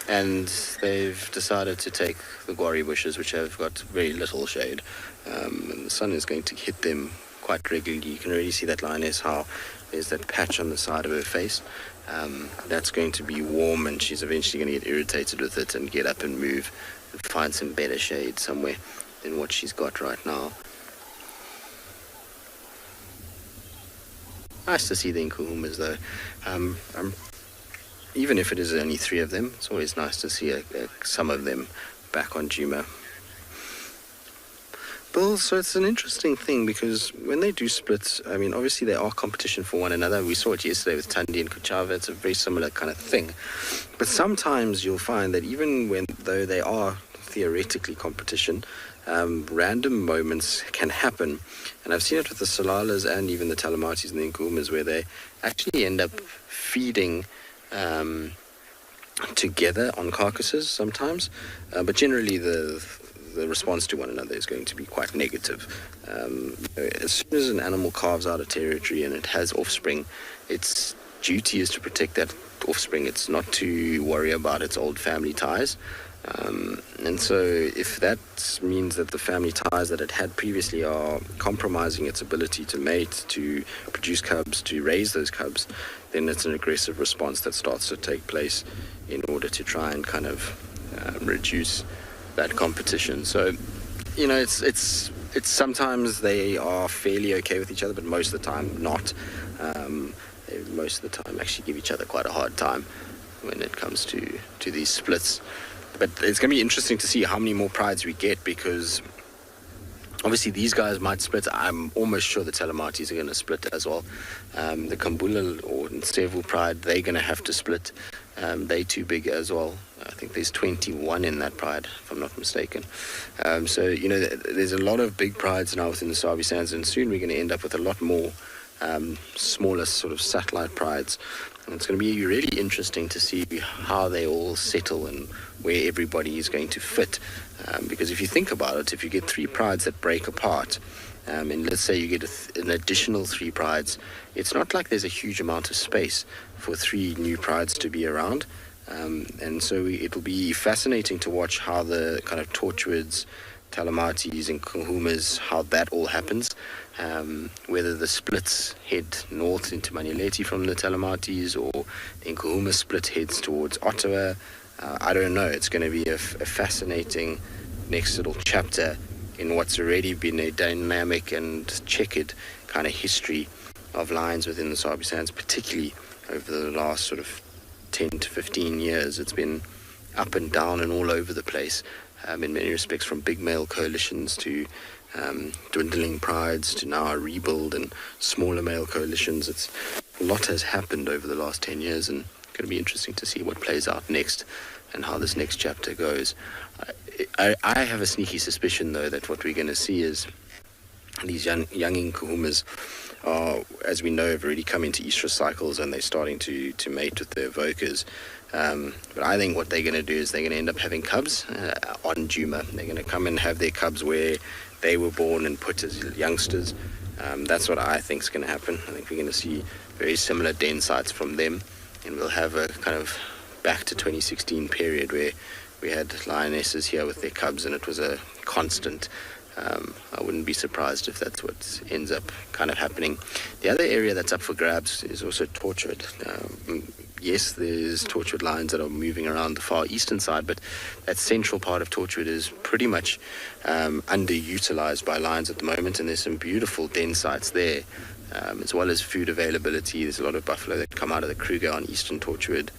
and they've decided to take the guarri bushes, which have got very little shade. And the sun is going to hit them quite regularly. You can already see that lioness, how there's that patch on the side of her face. That's going to be warm, and she's eventually going to get irritated with it and get up and move and find some better shade somewhere than what she's got right now. Nice to see the Nkuhumas though. Even if it is only 3 of them, it's always nice to see some of them back on Djuma. Bill, so it's an interesting thing because when they do split, I mean, obviously they are competition for one another. We saw it yesterday with Thandi and Kuchava. It's a very similar kind of thing. But sometimes you'll find that even though they are theoretically competition, random moments can happen. And I've seen it with the Salalas and even the Talamatis and the Nkuhumas, where they actually end up feeding together on carcasses sometimes. But generally the the response to one another is going to be quite negative. As soon as an animal carves out a territory and it has offspring, its duty is to protect that offspring. It's not to worry about its old family ties. And so if that means that the family ties that it had previously are compromising its ability to mate, to produce cubs, to raise those cubs, then it's an aggressive response that starts to take place in order to try and kind of reduce that competition. So, you know, it's sometimes they are fairly okay with each other, but most of the time not. They most of the time actually give each other quite a hard time when it comes to these splits. But it's going to be interesting to see how many more prides we get, because obviously these guys might split. I'm almost sure the Telematis are going to split as well. The Kambula or Nsevu pride, they're going to have to split. They're too big as well. I think there's 21 in that pride, if I'm not mistaken. So, you know, there's a lot of big prides now within the Sabi Sands, and soon we're going to end up with a lot more smaller sort of satellite prides. And it's going to be really interesting to see how they all settle and where everybody is going to fit. Because if you think about it, if you get 3 prides that break apart, and let's say you get an additional 3 prides, it's not like there's a huge amount of space for 3 new prides to be around. And so it'll be fascinating to watch how the kind of Torchwoods, Telematis and Kahumas, how that all happens. Whether the splits head north into Manileti from the Telematis, or the Kahuma split heads towards Ottawa. I don't know. It's going to be a fascinating next little chapter in what's already been a dynamic and checkered kind of history of lions within the Sabi Sands, particularly over the last sort of 10 to 15 years. It's been up and down and all over the place, in many respects, from big male coalitions to dwindling prides to now a rebuild and smaller male coalitions. A lot has happened over the last 10 years, and it's going to be interesting to see what plays out next and how this next chapter goes. I have a sneaky suspicion, though, that what we're going to see is these young Kahumas are, as we know, have already come into estrus cycles, and they're starting to mate with their evokers. But I think what they're going to do is they're going to end up having cubs on Juma. They're going to come and have their cubs where they were born and put as youngsters. That's what I think is going to happen. I think we're going to see very similar den sites from them, and we'll have a kind of back to 2016 period where we had lionesses here with their cubs, and it was a constant. I wouldn't be surprised if that's what ends up kind of happening. The other area that's up for grabs is also Torchwood. Yes, there's Torchwood lions that are moving around the far eastern side, but that central part of Torchwood is pretty much underutilized by lions at the moment, and there's some beautiful den sites there, as well as food availability. There's a lot of buffalo that come out of the Kruger on eastern Torchwood,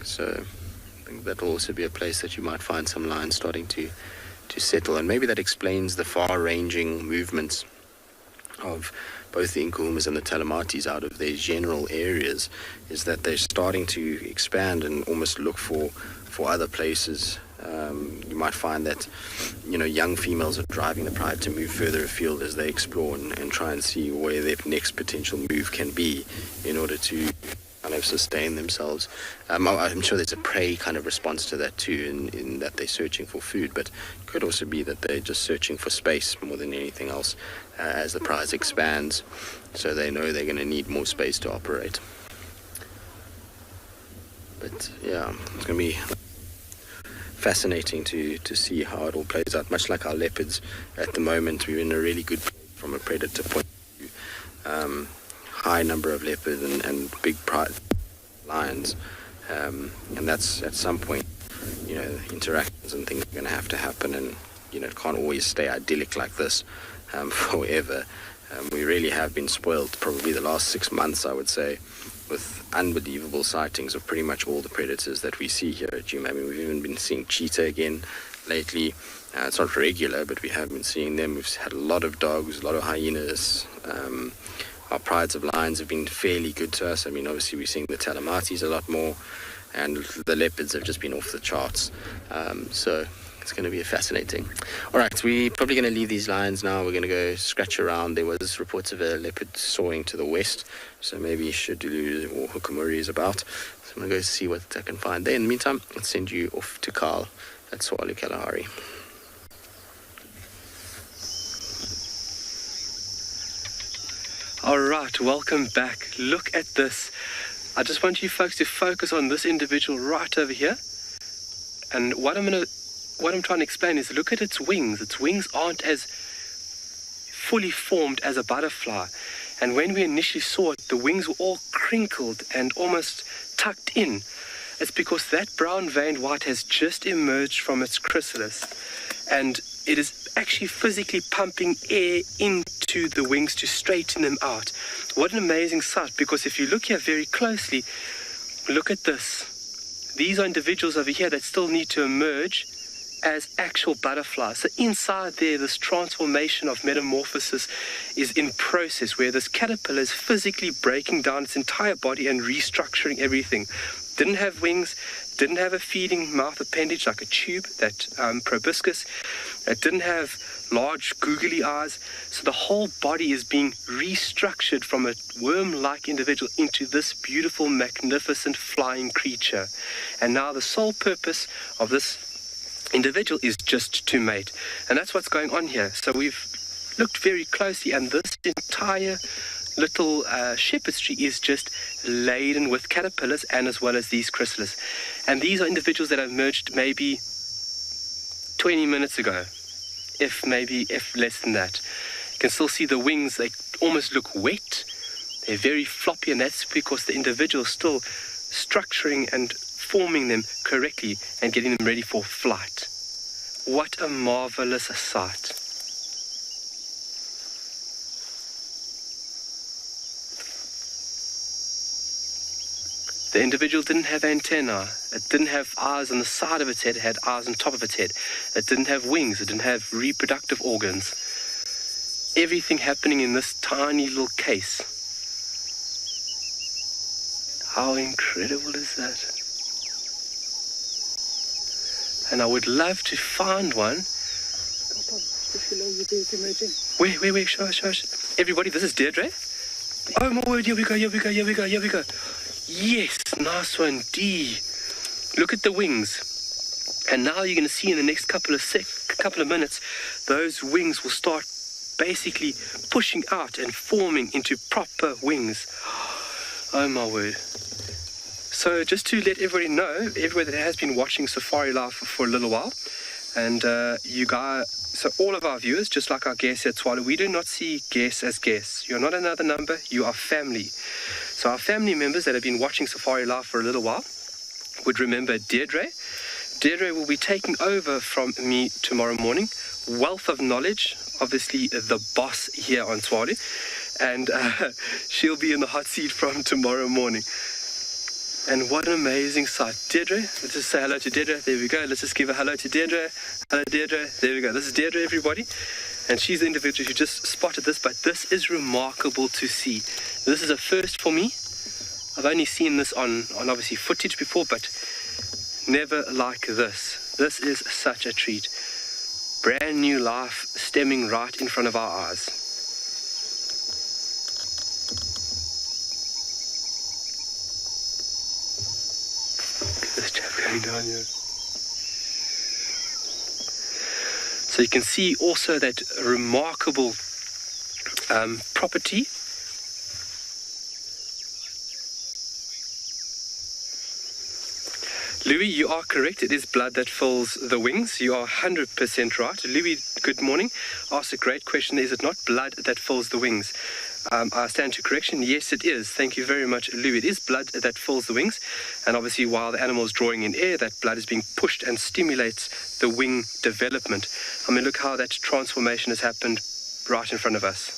so I think that will also be a place that you might find some lions starting to settle, and maybe that explains the far-ranging movements of both the Nkuhumas and the Telematis out of their general areas, is that they're starting to expand and almost look for other places. You might find that, you know, young females are driving the pride to move further afield as they explore and try and see where their next potential move can be in order to kind of sustain themselves. I'm sure there's a prey kind of response to that too, in that they're searching for food, but it could also be that they're just searching for space more than anything else as the prize expands, so they know they're going to need more space to operate. But yeah, it's going to be fascinating to see how it all plays out. Much like our leopards at the moment, we're in a really good from a predator point of view. High number of leopards and big pride lions, and that's at some point, you know, interactions and things are going to have to happen, and you know, it can't always stay idyllic like this forever. We really have been spoiled probably the last 6 months, I would say, with unbelievable sightings of pretty much all the predators that we see here at Juma. I mean, we've even been seeing cheetah again lately. It's not regular, but we have been seeing them. We've had a lot of dogs, a lot of hyenas. Our prides of lions have been fairly good to us. I mean, obviously we're seeing the Telematis a lot more, and the leopards have just been off the charts. So it's going to be fascinating. All right, we're probably going to leave these lions now. We're going to go scratch around. There was reports of a leopard soaring to the west, so maybe Shadulu or Hukamuri is about. So I'm going to go see what I can find there. In the meantime, let's send you off to Carl at Swali Kalahari. All right, welcome back. Look at this. I just want you folks to focus on this individual right over here. And what I'm trying to explain is look at its wings. Its wings aren't as fully formed as a butterfly. And when we initially saw it, the wings were all crinkled and almost tucked in. It's because that brown veined white has just emerged from its chrysalis. And it is actually physically pumping air into the wings to straighten them out. What an amazing sight, because if you look here very closely, look at this. These are individuals over here that still need to emerge as actual butterflies. So inside there, this transformation of metamorphosis is in process, where this caterpillar is physically breaking down its entire body and restructuring everything. Didn't have wings, didn't have a feeding mouth appendage like a tube, that proboscis. It didn't have large googly eyes. So the whole body is being restructured from a worm-like individual into this beautiful, magnificent flying creature. And now the sole purpose of this individual is just to mate. And that's what's going on here. So we've looked very closely, and this entire little shepherd's tree is just laden with caterpillars, and as well as these chrysalis. And these are individuals that have emerged maybe 20 minutes ago, if less than that. You can still see the wings, they almost look wet. They're very floppy, and that's because the individual is still structuring and forming them correctly and getting them ready for flight. What a marvelous sight. The individual didn't have antennae. It didn't have eyes on the side of its head. It had eyes on top of its head. It didn't have wings. It didn't have reproductive organs. Everything happening in this tiny little case. How incredible is that? And I would love to find one. Where, shush. Everybody, this is Deirdre. Oh my word, here we go. Yes, nice one, D. Look at the wings. And now you're going to see in the next couple of minutes, those wings will start basically pushing out and forming into proper wings. Oh my word. So just to let everybody know, everybody that has been watching SafariLIVE for a little while, and you guys, so all of our viewers, just like our guests at Swallow, we do not see guests as guests. You're not another number, you are family. So our family members that have been watching SafariLIVE for a little while would remember Deirdre. Deirdre will be taking over from me tomorrow morning. Wealth of knowledge, obviously the boss here on Swallow, and she'll be in the hot seat from tomorrow morning. And what an amazing sight. Deirdre, let's just say hello to Deirdre. There we go. Let's just give a hello to Deirdre. Hello, Deirdre. There we go. This is Deirdre, everybody. And she's the individual who just spotted this, but this is remarkable to see. This is a first for me. I've only seen this on obviously footage before, but never like this. This is such a treat. Brand new life stemming right in front of our eyes. This chap going down here. So you can see also that remarkable property. Louis, you are correct. It is blood that fills the wings. You are 100% right. Louis, good morning. Asked a great question. Is it not blood that fills the wings? I stand to correction. Yes, it is. Thank you very much, Louis. It is blood that fills the wings. And obviously, while the animal is drawing in air, that blood is being pushed and stimulates the wing development. I mean, look how that transformation has happened right in front of us.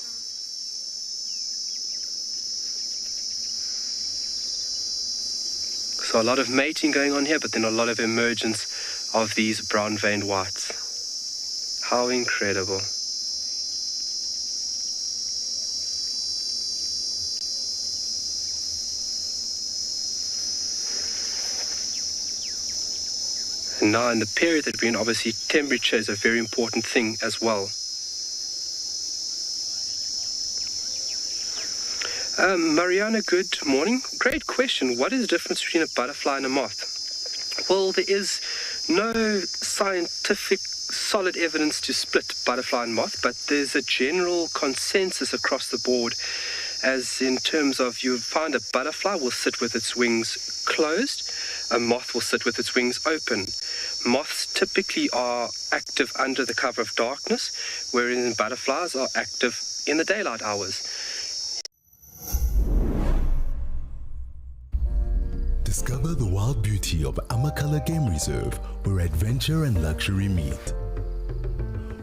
So a lot of mating going on here, but then a lot of emergence of these brown-veined whites. How incredible. And now in the period that we're in, obviously temperature is a very important thing as well. Mariana, good morning. Great question. What is the difference between a butterfly and a moth? Well, there is no scientific solid evidence to split butterfly and moth, but there's a general consensus across the board as in terms of you find a butterfly will sit with its wings closed, a moth will sit with its wings open. Moths typically are active under the cover of darkness, whereas butterflies are active in the daylight hours. Discover the wild beauty of Amakhala Game Reserve, where adventure and luxury meet.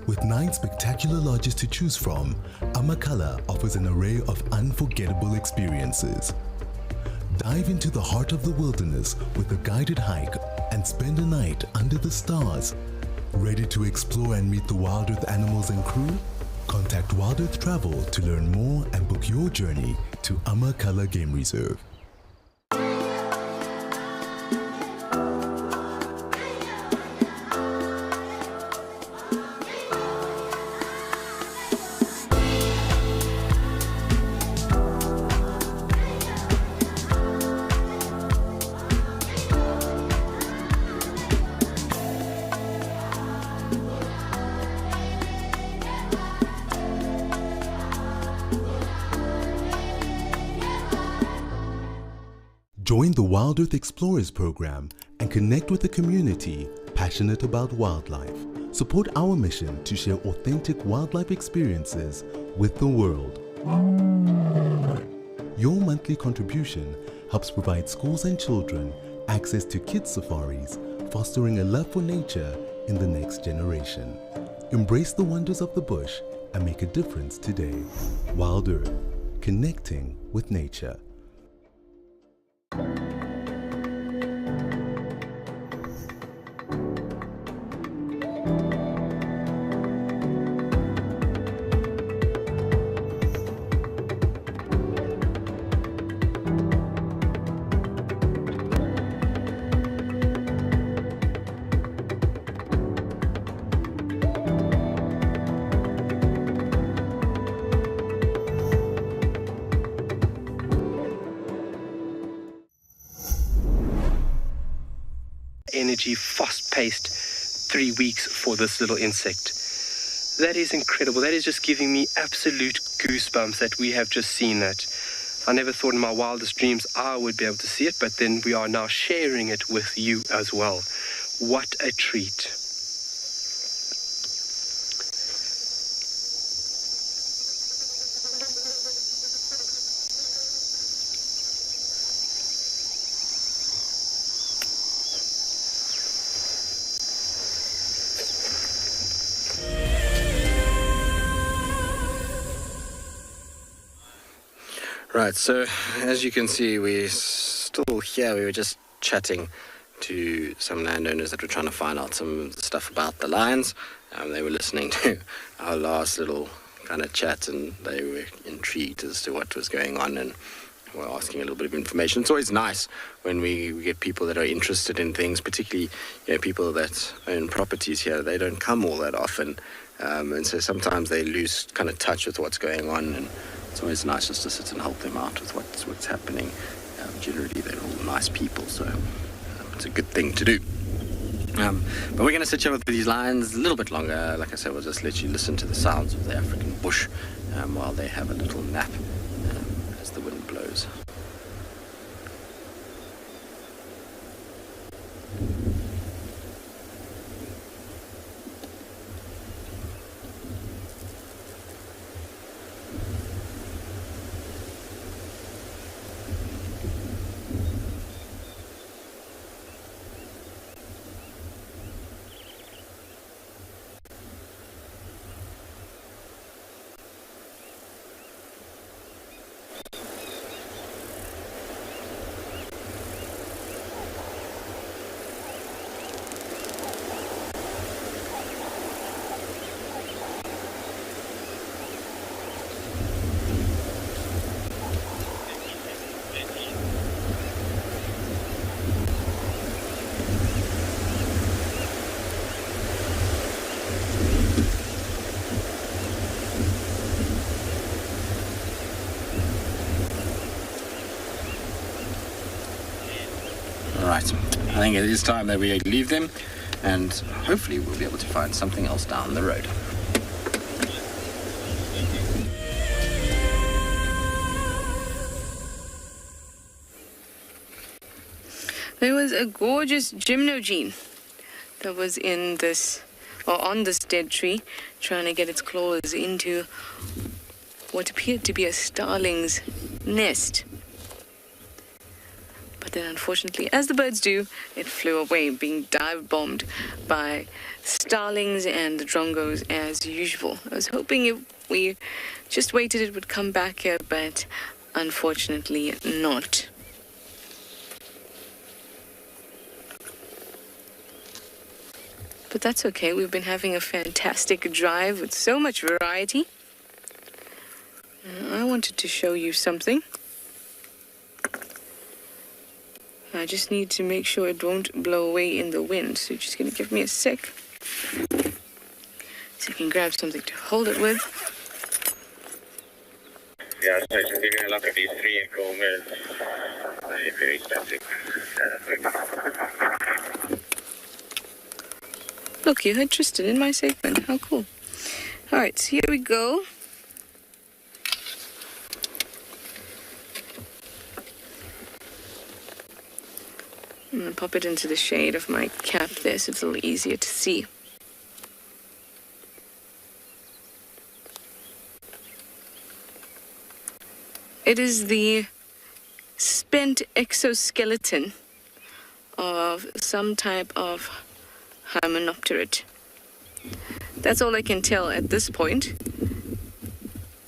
With 9 spectacular lodges to choose from, Amakhala offers an array of unforgettable experiences. Dive into the heart of the wilderness with a guided hike and spend a night under the stars. Ready to explore and meet the Wild Earth animals and crew? Contact Wild Earth Travel to learn more and book your journey to Amakhala Game Reserve. Join the Wild Earth Explorers program and connect with a community passionate about wildlife. Support our mission to share authentic wildlife experiences with the world. Your monthly contribution helps provide schools and children access to kids' safaris, fostering a love for nature in the next generation. Embrace the wonders of the bush and make a difference today. Wild Earth, connecting with nature. Energy, fast-paced 3 weeks for this little insect. That is incredible. That is just giving me absolute goosebumps that we have just seen that. I never thought in my wildest dreams I would be able to see it, but then we are now sharing it with you as well. What a treat. Right, so as you can see, we're still here. We were just chatting to some landowners that were trying to find out some stuff about the lions. They were listening to our last little kind of chat, and they were intrigued as to what was going on, and were asking a little bit of information. It's always nice when we get people that are interested in things, particularly people that own properties here. They don't come all that often, and so sometimes they lose kind of touch with what's going on, and it's always nice just to sit and help them out with what's happening. Generally, they're all nice people, so it's a good thing to do. But we're going to sit here with these lions a little bit longer. Like I said, we'll just let you listen to the sounds of the African bush while they have a little nap as the wind blows. Right, I think it is time that we leave them, and hopefully we'll be able to find something else down the road. There was a gorgeous gymnogene that was in this, or on this dead tree, trying to get its claws into what appeared to be a starling's nest. But then unfortunately, as the birds do, it flew away, being dive-bombed by starlings and the drongos as usual. I was hoping if we just waited it would come back here, but unfortunately not. But that's okay. We've been having a fantastic drive with so much variety. I wanted to show you something. I just need to make sure it won't blow away in the wind. So you're just going to give me a sec. So I can grab something to hold it with. Yeah, so I'm giving a look at these 3 and 4 mills. Very expensive. Look, you heard Tristan in my segment. How cool. All right, so here we go. I'm going to pop it into the shade of my cap there so it's a little easier to see. It is the spent exoskeleton of some type of hymenopterid. That's all I can tell at this point.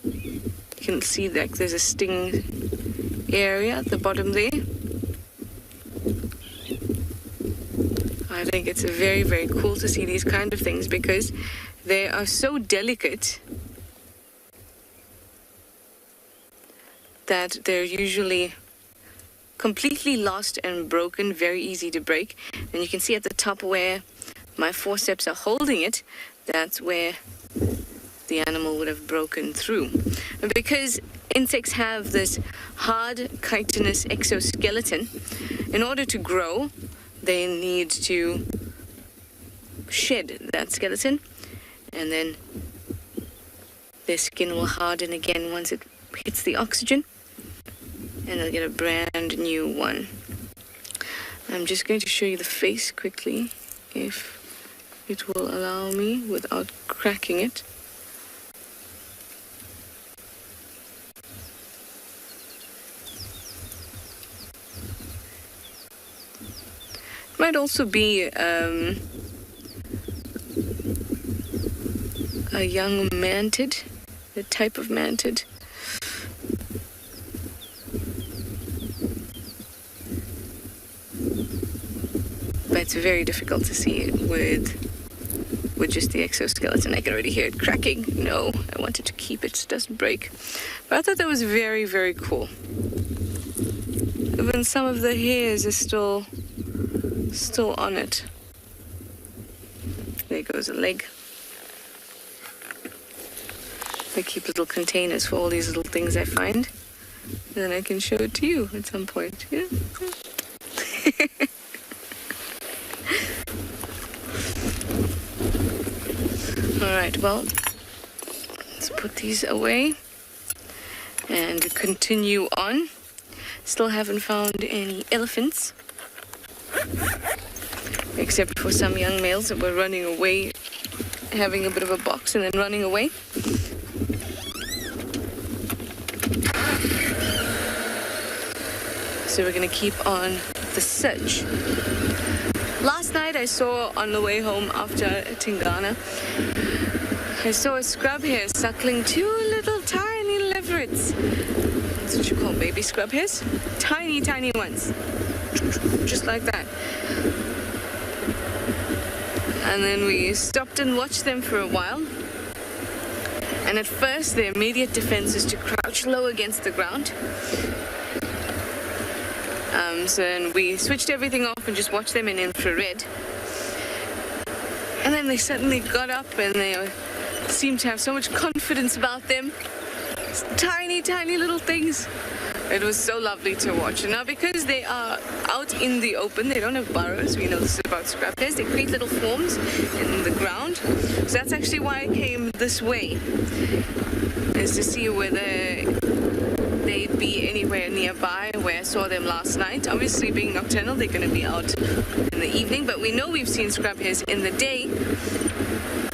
You can see that there's a sting area at the bottom there. I think it's very, very cool to see these kind of things because they are so delicate that they're usually completely lost and broken, very easy to break. And you can see at the top where my forceps are holding it, that's where the animal would have broken through. And because insects have this hard chitinous exoskeleton, in order to grow, they need to shed that skeleton, and then their skin will harden again once it hits the oxygen, and they'll get a brand new one. I'm just going to show you the face quickly, if it will allow me without cracking it. Might also be a young mantid, a type of mantid. But it's very difficult to see it with just the exoskeleton. I can already hear it cracking. No, I wanted to keep it so it doesn't break. But I thought that was very, very cool. Even some of the hairs are still on it. There goes a leg. I keep little containers for all these little things I find. And then I can show it to you at some point. Yeah? Alright, well, let's put these away and continue on. Still haven't found any elephants, except for some young males that were running away, having a bit of a box and then running away. So we're going to keep on the search. Last night I saw on the way home after Tingana, I saw a scrub hare suckling 2 little tiny leverets. That's what you call baby scrub hares. Tiny, tiny ones. Just like that. And then we stopped and watched them for a while. And at first, their immediate defense is to crouch low against the ground. So then we switched everything off and just watched them in infrared. And then they suddenly got up and they seemed to have so much confidence about them. Tiny, tiny little things. It was so lovely to watch. And now because they are out in the open, they don't have burrows. We know this is about scrub hares. They create little forms in the ground. So that's actually why I came this way, is to see whether they'd be anywhere nearby where I saw them last night. Obviously, being nocturnal, they're going to be out in the evening, but we know we've seen scrubhares in the day,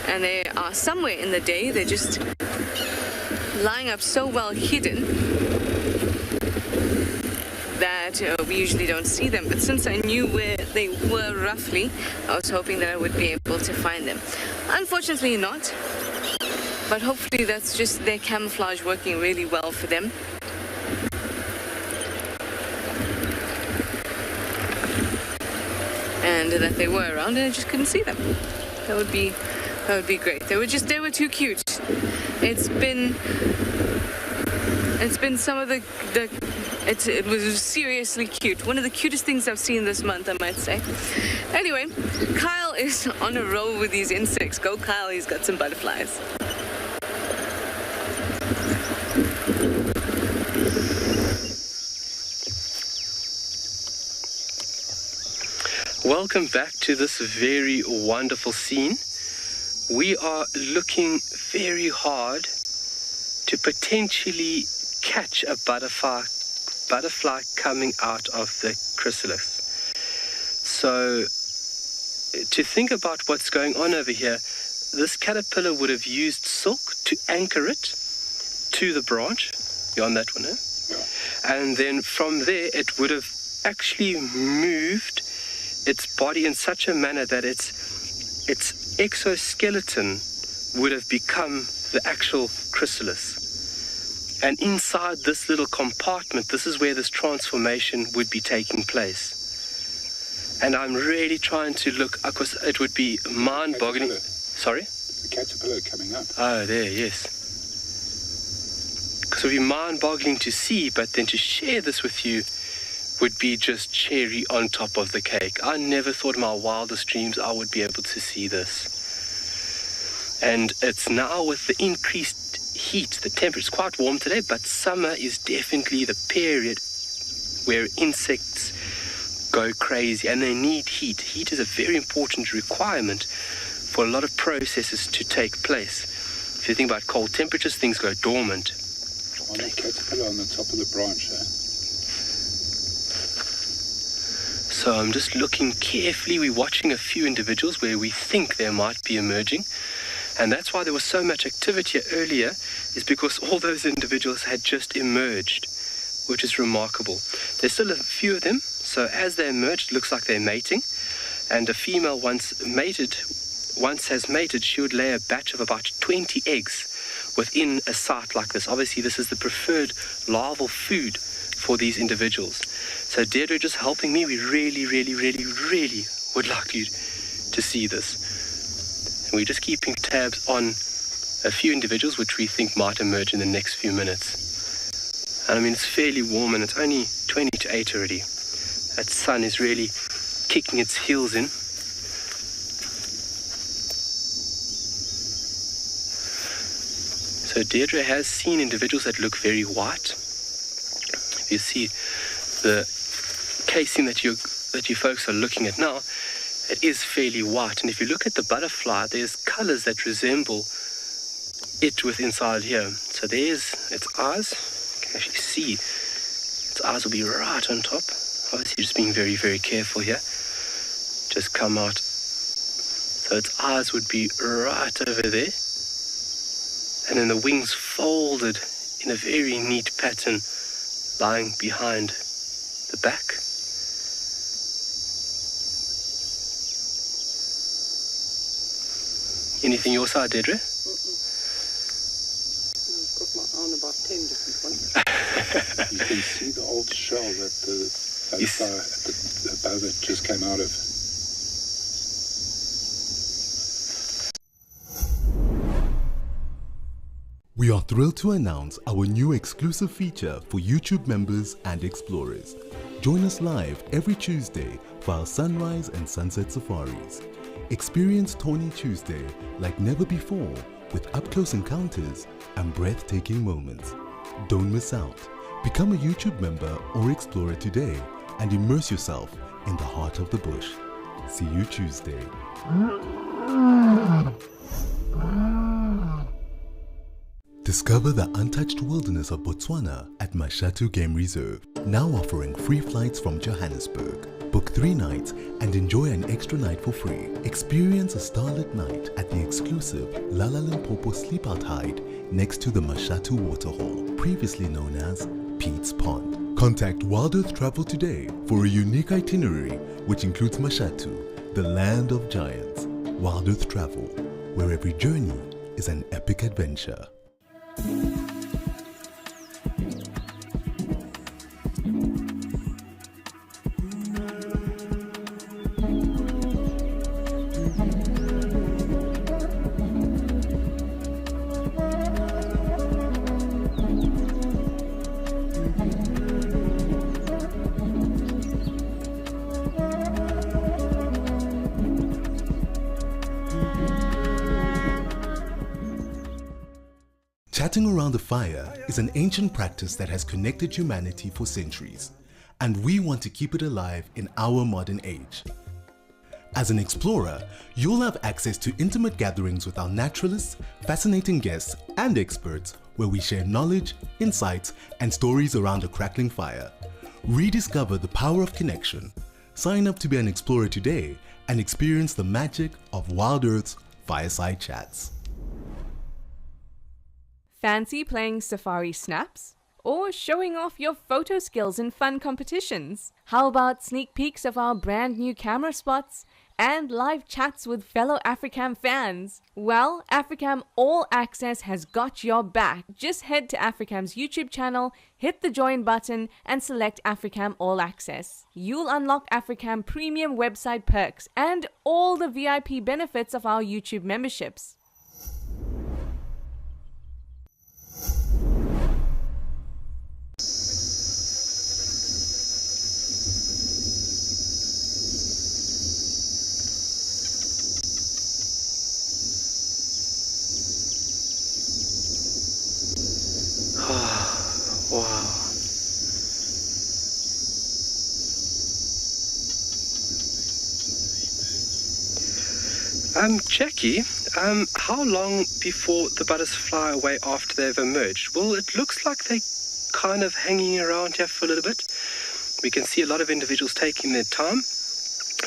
and they are somewhere in the day. They're just lying up so well hidden that we usually don't see them. But since I knew where they were roughly, I was hoping that I would be able to find them. Unfortunately not, but hopefully that's just their camouflage working really well for them. And that they were around and I just couldn't see them. That would be great. They were too cute. It's been some of it was seriously cute. One of the cutest things I've seen this month, I might say. Anyway, Kyle is on a roll with these insects. Go Kyle, he's got some butterflies. Welcome back to this very wonderful scene. We are looking very hard to potentially catch a butterfly coming out of the chrysalis. So to think about what's going on over here, this caterpillar would have used silk to anchor it to the branch. You're on that one, eh? Yeah. And then from there it would have actually moved its body in such a manner that its exoskeleton would have become the actual chrysalis. And inside this little compartment, this is where this transformation would be taking place. And I'm really trying to look, because it would be mind-boggling. Sorry? The caterpillar coming up. Oh, there, yes. Because it would be mind-boggling to see, but then to share this with you would be just cherry on top of the cake. I never thought in my wildest dreams I would be able to see this. And it's now with the increased heat, the temperature is quite warm today, but summer is definitely the period where insects go crazy and they need heat. Heat is a very important requirement for a lot of processes to take place. If you think about cold temperatures, things go dormant. On the caterpillar on the top of the branch, eh? So I'm just looking carefully. We're watching a few individuals where we think they might be emerging. And that's why there was so much activity earlier, is because all those individuals had just emerged, which is remarkable. There's still a few of them, so as they emerge, it looks like they're mating. And a female once has mated, she would lay a batch of about 20 eggs within a site like this. Obviously, this is the preferred larval food for these individuals. So Deirdre just helping me. We really, really, really, really would like you to see this. And we're just keeping tabs on a few individuals which we think might emerge in the next few minutes. And I mean, it's fairly warm and it's only 20 to 8 already. That sun is really kicking its heels in. So Deirdre has seen individuals that look very white. If you see the casing that you folks are looking at now, it is fairly white. And if you look at the butterfly, there's colors that resemble it with inside here. So there's its eyes. You can actually see its eyes will be right on top. Obviously just being very, very careful here. Just come out. So its eyes would be right over there. And then the wings folded in a very neat pattern lying behind the back. Anything your side, Deirdre? I've got my eye on about 10 different ones. You can see the old shell that the butterfly above it just came out of. We are thrilled to announce our new exclusive feature for YouTube members and explorers. Join us live every Tuesday for our sunrise and sunset safaris. Experience Tawny Tuesday like never before with up-close encounters and breathtaking moments. Don't miss out. Become a YouTube member or explorer today and immerse yourself in the heart of the bush. See you Tuesday. Discover the untouched wilderness of Botswana at Mashatu Game Reserve, now offering free flights from Johannesburg. Book 3 nights and enjoy an extra night for free. Experience a starlit night at the exclusive Lala Limpopo Sleepout Hide next to the Mashatu Waterhole, previously known as Pete's Pond. Contact Wild Earth Travel today for a unique itinerary which includes Mashatu, the land of giants. Wild Earth Travel, where every journey is an epic adventure. Chatting around the fire is an ancient practice that has connected humanity for centuries, and we want to keep it alive in our modern age. As an explorer, you'll have access to intimate gatherings with our naturalists, fascinating guests, and experts where we share knowledge, insights, and stories around a crackling fire. Rediscover the power of connection. Sign up to be an explorer today and experience the magic of Wild Earth's Fireside Chats. Fancy playing safari snaps? Or showing off your photo skills in fun competitions? How about sneak peeks of our brand new camera spots and live chats with fellow Africam fans? Well, Africam All Access has got your back. Just head to Africam's YouTube channel, hit the join button and select Africam All Access. You'll unlock Africam premium website perks and all the VIP benefits of our YouTube memberships. Wow. Jackie, how long before the butters fly away after they've emerged? Well, it looks like they're kind of hanging around here for a little bit. We can see a lot of individuals taking their time.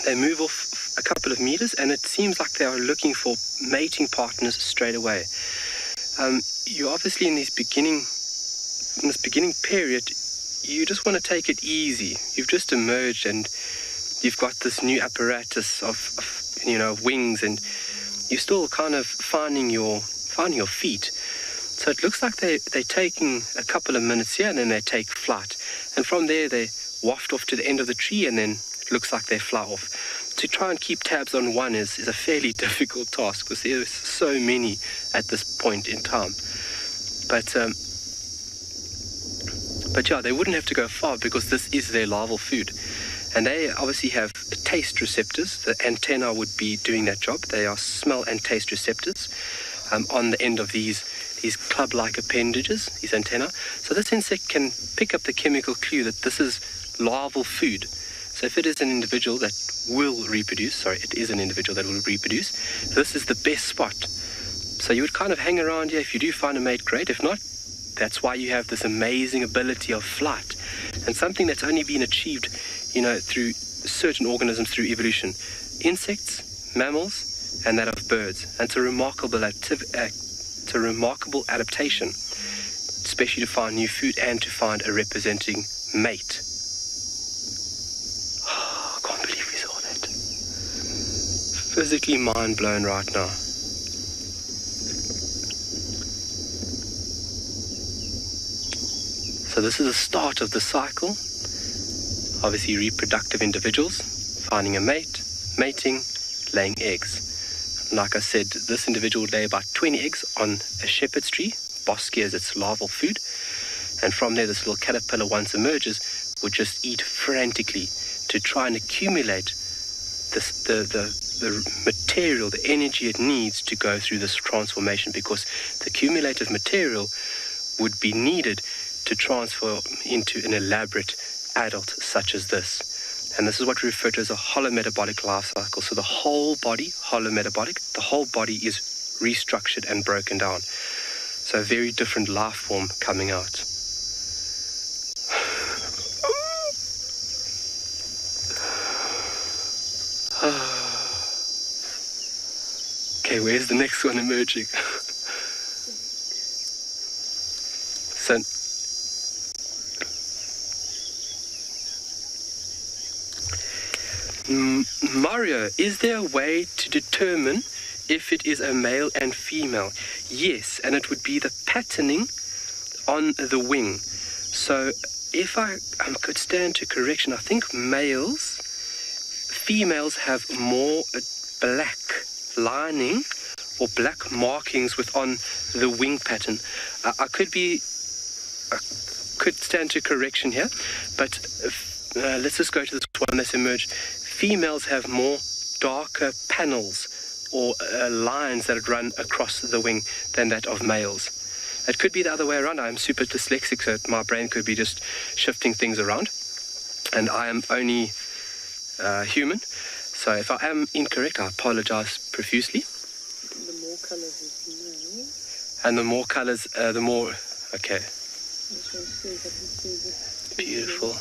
They move off a couple of meters, and it seems like they are looking for mating partners straight away. You obviously in this beginning period, you just want to take it easy. You've just emerged and you've got this new apparatus of wings, and you're still kind of finding your feet. So it looks like they're taking a couple of minutes here, and then they take flight. And from there, they waft off to the end of the tree, and then it looks like they fly off. To try and keep tabs on one is a fairly difficult task because there's so many at this point in time. But yeah, they wouldn't have to go far because this is their larval food. And they obviously have taste receptors. The antenna would be doing that job. They are smell and taste receptors on the end of these club-like appendages, these antennae. So this insect can pick up the chemical clue that this is larval food. So if it is an individual that will reproduce, this is the best spot. So you would kind of hang around here. If you do find a mate, great. If not, that's why you have this amazing ability of flight, and something that's only been achieved, through certain organisms through evolution, insects, mammals, and that of birds. And it's a remarkable adaptation, especially to find new food and to find a representing mate. Oh, I can't believe we saw that. Physically mind blown right now. So this is the start of the cycle. Obviously reproductive individuals, finding a mate, mating, laying eggs. Like I said, this individual would lay about 20 eggs on a shepherd's tree. Boskia is its larval food. And from there, this little caterpillar, once emerges, would just eat frantically to try and accumulate the material, the energy it needs to go through this transformation, because the cumulative material would be needed to transfer into an elaborate adult such as this. And this is what we refer to as a holometabolic life cycle. So the whole body, holometabolic, the whole body is restructured and broken down. So a very different life form coming out. Okay, where's the next one emerging? So, Mario, is there a way to determine if it is a male and female? Yes, and it would be the patterning on the wing. So if I could stand to correction, I think females have more black lining or black markings on the wing pattern. I could stand to correction here, but let's just go to this one that's emerged. Females have more darker panels or lines that run across the wing than that of males. It could be the other way around. I'm super dyslexic, so my brain could be just shifting things around. And I am only human. So if I am incorrect, I apologize profusely. The more colours is male. And the more colours, the more... Okay. I just want to see if I can see this. Beautiful.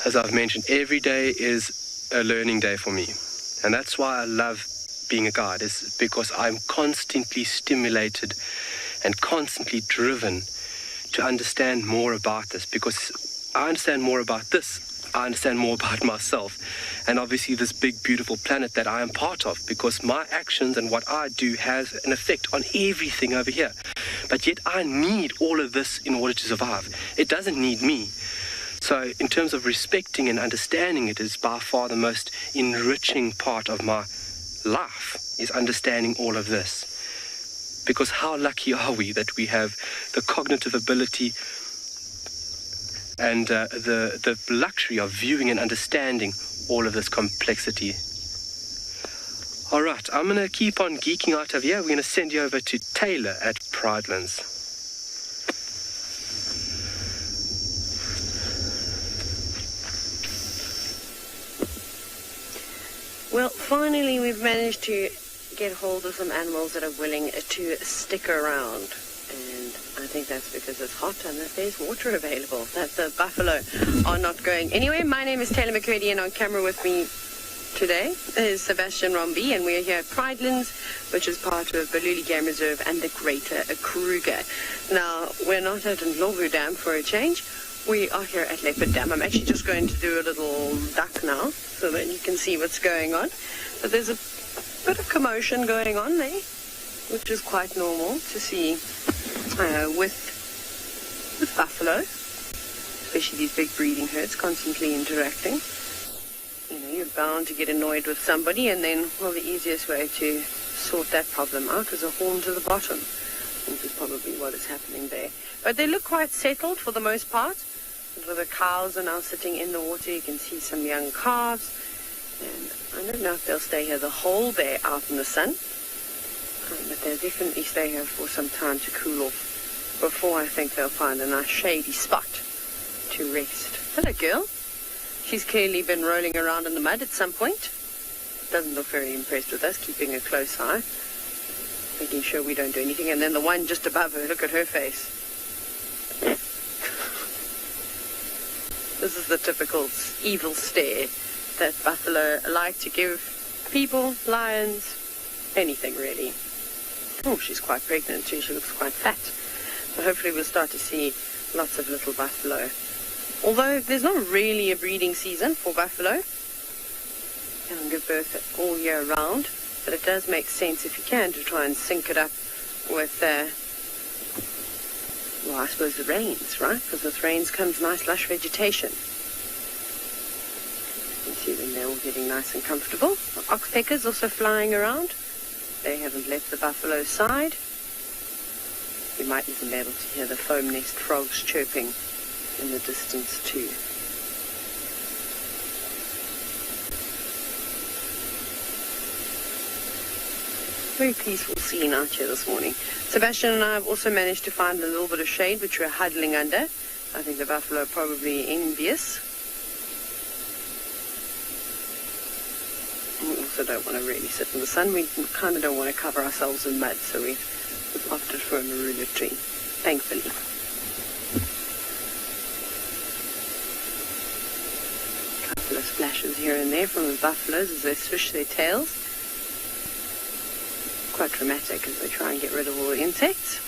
As I've mentioned, every day is a learning day for me. And that's why I love being a guide, is because I'm constantly stimulated and constantly driven to understand more about this. Because I understand more about this, I understand more about myself. And obviously this big, beautiful planet that I am part of, because my actions and what I do has an effect on everything over here. But yet I need all of this in order to survive. It doesn't need me. So in terms of respecting and understanding it is by far the most enriching part of my life, is understanding all of this. Because how lucky are we that we have the cognitive ability and the luxury of viewing and understanding all of this complexity. All right, I'm going to keep on geeking out of here. We're going to send you over to Taylor at Pridelands. Well, finally we've managed to get hold of some animals that are willing to stick around. And I think that's because it's hot and that there's water available, that the buffalo are not going anywhere. My name is Taylor McCurdy, and on camera with me today is Sebastian Rombi, and we're here at Pridelands, which is part of Baluli Game Reserve and the Greater Kruger. Now, we're not at Ndlovu Dam for a change. We are here at Leopard Dam. I'm actually just going to do a little duck now so that you can see what's going on. But there's a bit of commotion going on there, which is quite normal to see with buffalo, especially these big breeding herds constantly interacting. You know, you're bound to get annoyed with somebody, and then, well, the easiest way to sort that problem out is a horn to the bottom, which is probably what is happening there. But they look quite settled for the most part. The cows are now sitting in the water. You can see some young calves, and I don't know if they'll stay here the whole day out in the sun, but they'll definitely stay here for some time to cool off before I think they'll find a nice shady spot to rest. Hello, girl. She's clearly been rolling around in the mud at some point. Doesn't look very impressed with us, keeping a close eye, making sure we don't do anything. And then the one just above her, look at her face. This is the typical evil stare that buffalo like to give people, lions, anything really. Oh, she's quite pregnant too. She looks quite fat. So hopefully we'll start to see lots of little buffalo. Although there's not really a breeding season for buffalo. They can give birth all year round. But it does make sense, if you can, to try and sync it up with, well, I suppose the rains, right? Because with rains comes nice lush vegetation. You can see them, they're all getting nice and comfortable. The oxpeckers also flying around. They haven't left the buffalo's side. You might even be able to hear the foam nest frogs chirping in the distance too. Very peaceful scene out here this morning. Sebastian and I have also managed to find a little bit of shade which we're huddling under. I think the buffalo are probably envious. And we also also don't want to really sit in the sun. We kind of don't want to cover ourselves in mud, so we've opted for a marula tree, thankfully. A couple of splashes here and there from the buffaloes as they swish their tails. Quite dramatic as they try and get rid of all the insects.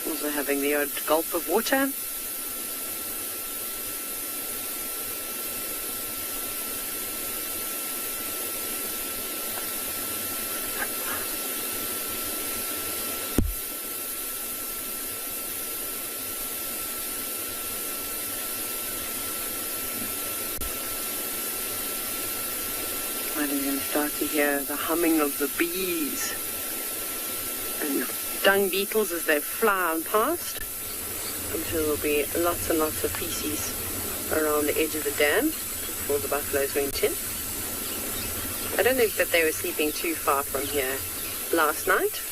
Also having the odd gulp of water. And you're going to start to hear the humming of the bees and dung beetles as they fly past, until there'll be lots and lots of feces around the edge of the dam before the buffaloes went in. I don't think that they were sleeping too far from here last night.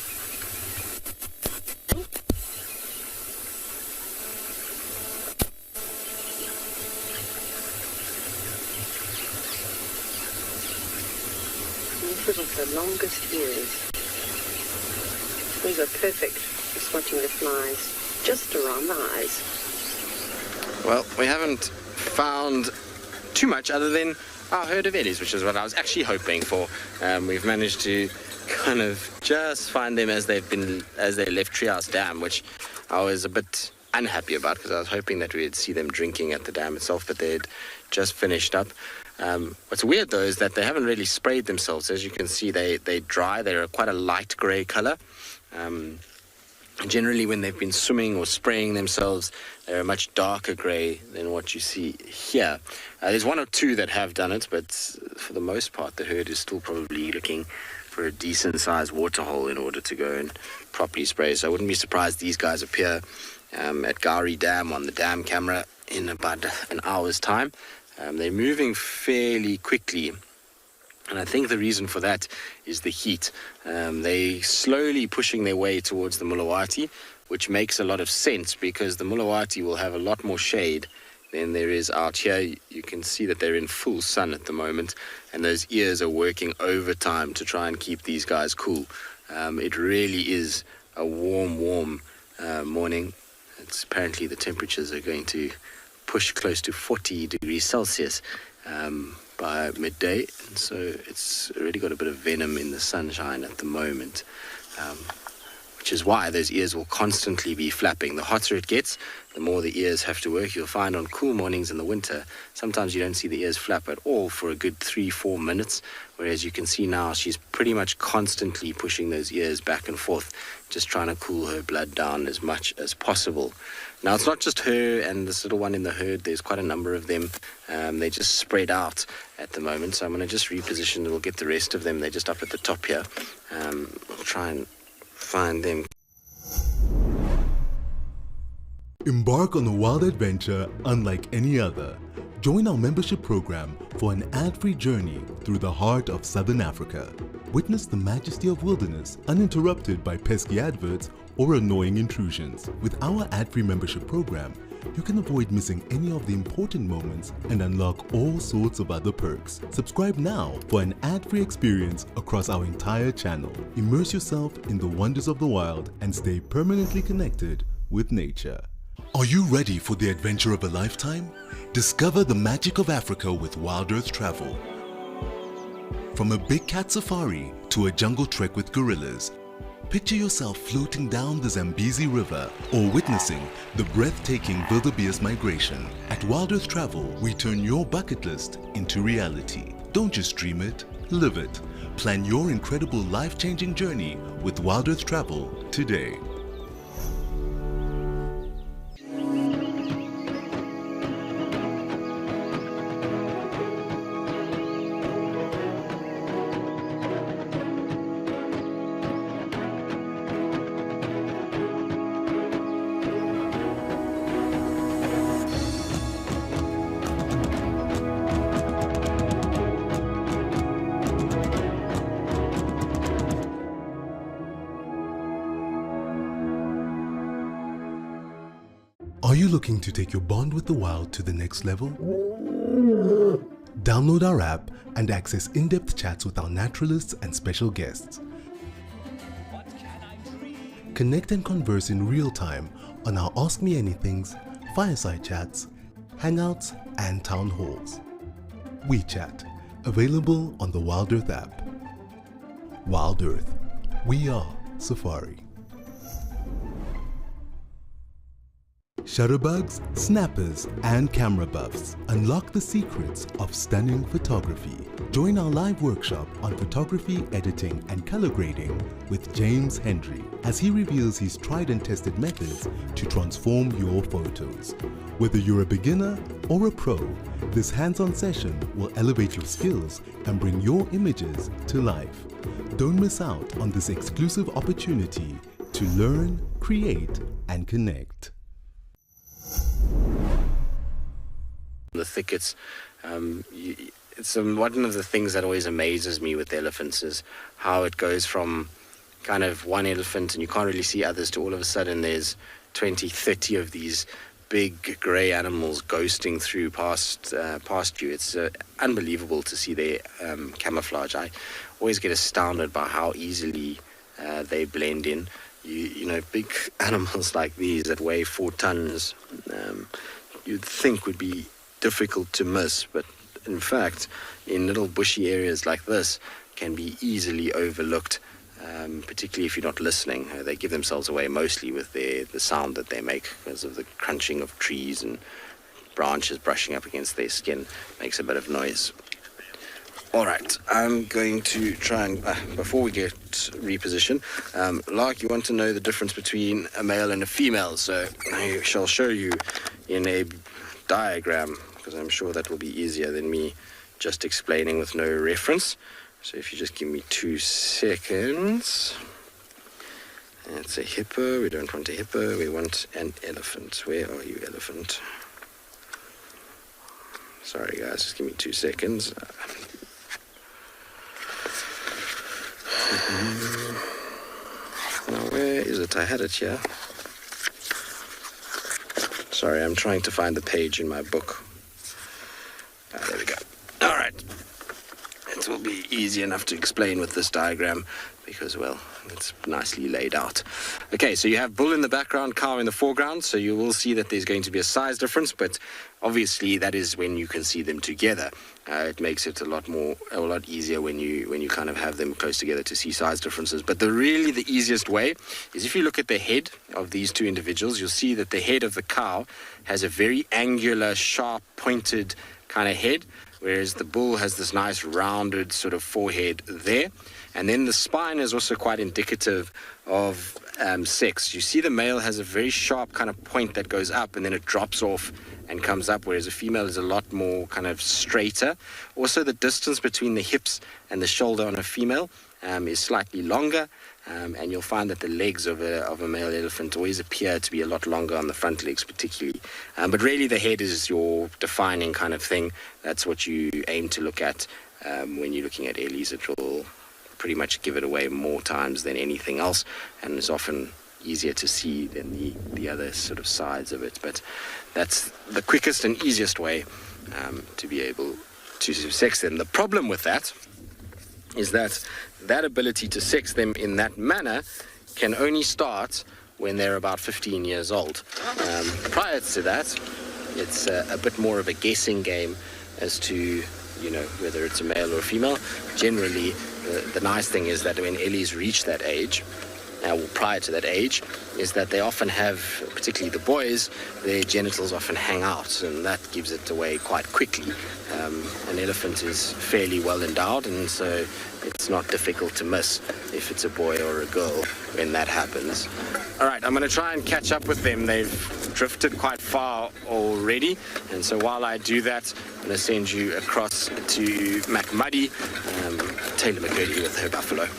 These are the longest ears. These are perfect for spotting the flies just around the eyes. Well, we haven't found too much other than our herd of ellies, which is what I was actually hoping for. We've managed to kind of just find them as they left Treehouse Dam, which I was a bit unhappy about because I was hoping that we'd see them drinking at the dam itself, but they'd just finished up. What's weird though is that they haven't really sprayed themselves. As you can see, they dry. They're quite a light grey colour. Generally, when they've been swimming or spraying themselves, they're a much darker grey than what you see here. There's one or two that have done it, but for the most part, the herd is still probably looking for a decent-sized waterhole in order to go and properly spray. So I wouldn't be surprised these guys appear at Gowrie Dam on the dam camera in about an hour's time. They're moving fairly quickly, and I think the reason for that is the heat. They're slowly pushing their way towards the Mulawati, which makes a lot of sense because the Mulawati will have a lot more shade than there is out here. You can see that they're in full sun at the moment, and those ears are working overtime to try and keep these guys cool. It really is a warm morning. It's apparently the temperatures are going to push close to 40 degrees Celsius by midday, and so it's really got a bit of venom in the sunshine at the moment, which is why those ears will constantly be flapping. The hotter it gets, the more the ears have to work. You'll find on cool mornings in the winter, sometimes you don't see the ears flap at all for a good 3-4 minutes, whereas you can see now she's pretty much constantly pushing those ears back and forth, just trying to cool her blood down as much as possible. Now, it's not just her and this little one in the herd. There's quite a number of them. They're just spread out at the moment, so I'm going to just reposition and we'll get the rest of them. They're just up at the top here. We'll try and find them. Embark on a wild adventure unlike any other. Join our membership program for an ad-free journey through the heart of Southern Africa. Witness the majesty of wilderness uninterrupted by pesky adverts or annoying intrusions. With our ad-free membership program, you can avoid missing any of the important moments and unlock all sorts of other perks. Subscribe now for an ad-free experience across our entire channel. Immerse yourself in the wonders of the wild and stay permanently connected with nature. Are you ready for the adventure of a lifetime? Discover the magic of Africa with Wild Earth Travel. From a big cat safari to a jungle trek with gorillas, picture yourself floating down the Zambezi River or witnessing the breathtaking wildebeest migration. At Wild Earth Travel, we turn your bucket list into reality. Don't just dream it, live it. Plan your incredible life-changing journey with Wild Earth Travel today. Are you looking to take your bond with the wild to the next level? Download our app and access in-depth chats with our naturalists and special guests. Connect and converse in real time on our Ask Me Anythings, fireside chats, hangouts and town halls. WeChat, available on the Wild Earth app. Wild Earth, we are Safari. Shutterbugs, snappers, and camera buffs, unlock the secrets of stunning photography. Join our live workshop on photography, editing, and color grading with James Hendry as he reveals his tried and tested methods to transform your photos. Whether you're a beginner or a pro, this hands-on session will elevate your skills and bring your images to life. Don't miss out on this exclusive opportunity to learn, create, and connect. The thickets, it's one of the things that always amazes me with elephants is how it goes from kind of one elephant and you can't really see others to all of a sudden there's 20, 30 of these big grey animals ghosting through past you. It's unbelievable to see their camouflage. I always get astounded by how easily they blend in. You know, big animals like these that weigh 4 tons, you'd think would be difficult to miss, but in fact, in little bushy areas like this, can be easily overlooked, particularly if you're not listening. They give themselves away mostly with the sound that they make because of the crunching of trees and branches brushing up against their skin. Makes a bit of noise. All right, I'm going to try and, before we get reposition, Lark, you want to know the difference between a male and a female, so I shall show you in a diagram, because I'm sure that will be easier than me just explaining with no reference. So if you just give me 2 seconds. That's a hippo. We don't want a hippo. We want an elephant. Where are you, elephant? Sorry, guys. Just give me 2 seconds. Now, where is it? I had it here. Sorry, I'm trying to find the page in my book. There we go. All right. It will be easy enough to explain with this diagram because, well, it's nicely laid out. Okay, so you have bull in the background, cow in the foreground, so you will see that there's going to be a size difference, but obviously that is when you can see them together. It makes it a lot easier when you kind of have them close together to see size differences. But the easiest way is if you look at the head of these two individuals, you'll see that the head of the cow has a very angular, sharp, pointed kind of head, whereas the bull has this nice rounded sort of forehead there. And then the spine is also quite indicative of sex. You see the male has a very sharp kind of point that goes up and then it drops off and comes up, whereas a female is a lot more kind of straighter. Also, the distance between the hips and the shoulder on a female is slightly longer, and you'll find that the legs of a male elephant always appear to be a lot longer on the front legs particularly. But really the head is your defining kind of thing. That's what you aim to look at when you're looking at Ellies. It will pretty much give it away more times than anything else, and is often easier to see than the other sort of sides of it. But that's the quickest and easiest way to be able to sex them. The problem with that is that ability to sex them in that manner can only start when they're about 15 years old. Prior to that, it's a bit more of a guessing game as to whether it's a male or a female. Generally, the nice thing is that when Ellies reach that age, prior to that age, is that they often have, particularly the boys, their genitals often hang out, and that gives it away quite quickly. An elephant is fairly well endowed, and so it's not difficult to miss if it's a boy or a girl when that happens. All right, I'm going to try and catch up with them. They've drifted quite far already, and so while I do that, I'm going to send you across to McMuddy, Taylor McCurdy with her buffalo.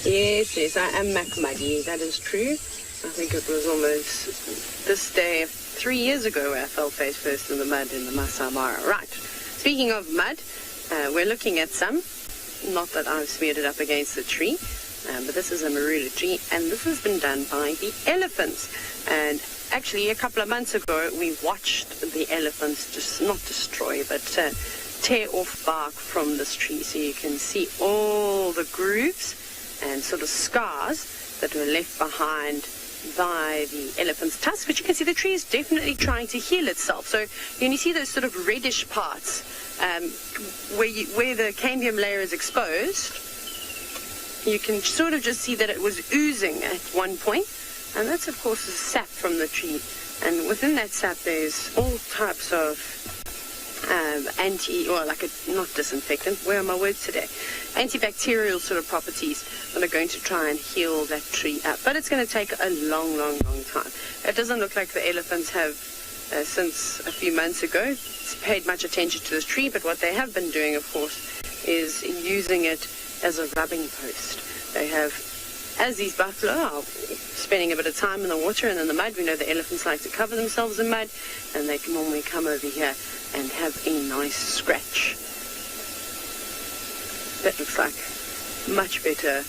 Yes, I am McMuddy. That is true. I think it was almost this day 3 years ago where I fell face first in the mud in the Masai Mara. Right. Speaking of mud, we're looking at some. Not that I've smeared it up against the tree. But this is a marula tree, and this has been done by the elephants. And actually, a couple of months ago, we watched the elephants just not destroy, but tear off bark from this tree. So you can see all the grooves and sort of scars that were left behind by the elephant's tusk. But you can see the tree is definitely trying to heal itself. So you see those sort of reddish parts where the cambium layer is exposed. You can sort of just see that it was oozing at one point, and that's of course the sap from the tree. And within that sap there's all types of not disinfectant, where are my words today? Antibacterial sort of properties that are going to try and heal that tree up. But it's going to take a long, long, long time. It doesn't look like the elephants have, since a few months ago, paid much attention to this tree, but what they have been doing, of course, is using it as a rubbing post. They have, as these buffalo are spending a bit of time in the water and in the mud, we know the elephants like to cover themselves in mud, and they can normally come over here and have a nice scratch. That looks like much better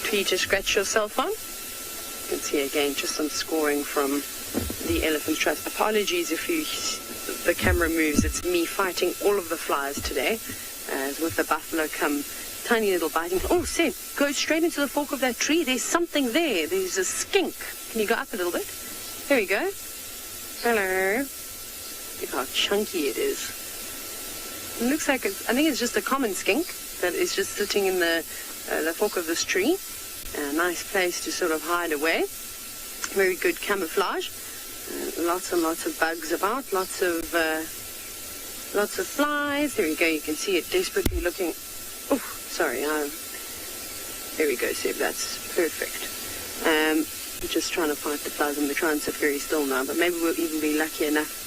tree to scratch yourself on. You can see again just some scoring from the elephant's trust. Apologies if the camera moves. It's me fighting all of the flies today. With the buffalo come tiny little biting. Oh, Seb, go straight into the fork of that tree. There's something there. There's a skink. Can you go up a little bit? There we go. Hello. Look how chunky it is. It looks like I think it's just a common skink that is just sitting in the fork of this tree. A nice place to sort of hide away. Very good camouflage. Lots and lots of bugs about. Lots of flies. There we go. You can see it desperately looking. Oh, sorry. There we go, Seb. That's perfect. I'm just trying to fight the flies, and we're trying to sit very still now. But maybe we'll even be lucky enough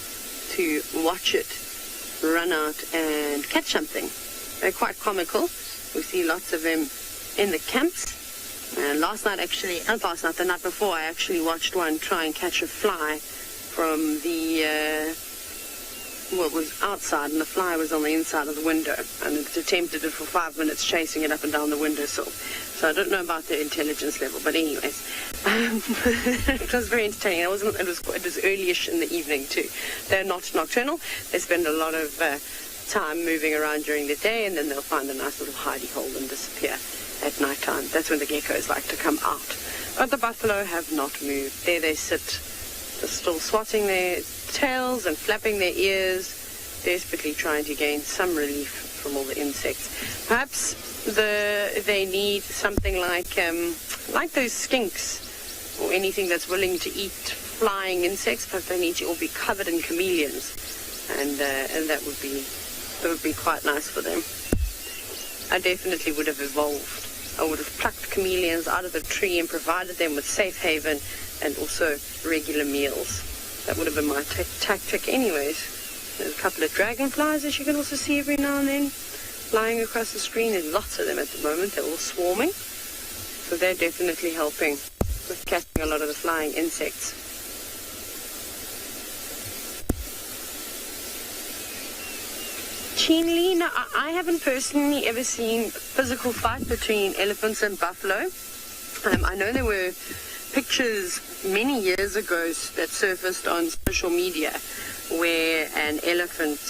to watch it run out and catch something. They're quite comical. We see lots of them in the camps. And the night before, I actually watched one try and catch a fly from the, it was outside, and the fly was on the inside of the window, and it attempted it for 5 minutes, chasing it up and down the windowsill. So I don't know about their intelligence level, but anyways, it was very entertaining. It was early-ish in the evening too. They're not nocturnal. They spend a lot of time moving around during the day, and then they'll find a nice little hidey hole and disappear at night time. That's when the geckos like to come out. But the buffalo have not moved. There they sit, just still swatting their tails and flapping their ears, desperately trying to gain some relief from all the insects. Perhaps they need something like those skinks or anything that's willing to eat flying insects. Perhaps they need to all be covered in chameleons, and that would be quite nice for them. I definitely would have evolved. I would have plucked chameleons out of the tree and provided them with safe haven and also regular meals. That would have been my tactic anyways. There's a couple of dragonflies, as you can also see every now and then, flying across the screen. There's lots of them at the moment. They're all swarming. So they're definitely helping with catching a lot of the flying insects. Keenly, now I haven't personally ever seen a physical fight between elephants and buffalo. I know there were pictures many years ago that surfaced on social media where an elephant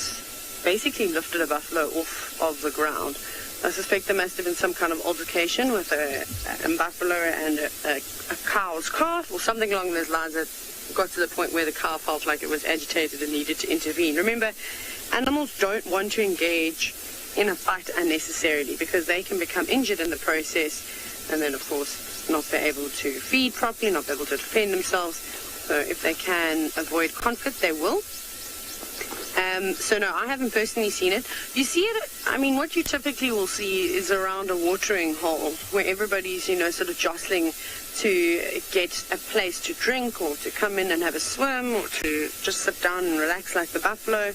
basically lifted a buffalo off of the ground. I suspect there must have been some kind of altercation with a buffalo and a cow's calf or something along those lines that got to the point where the cow felt like it was agitated and needed to intervene. Remember, animals don't want to engage in a fight unnecessarily because they can become injured in the process and then, of course, not be able to feed properly, not be able to defend themselves. So if they can avoid conflict, they will. So no, I haven't personally seen it. You see it, I mean, what you typically will see is around a watering hole where everybody's, sort of jostling to get a place to drink or to come in and have a swim or to just sit down and relax like the buffalo.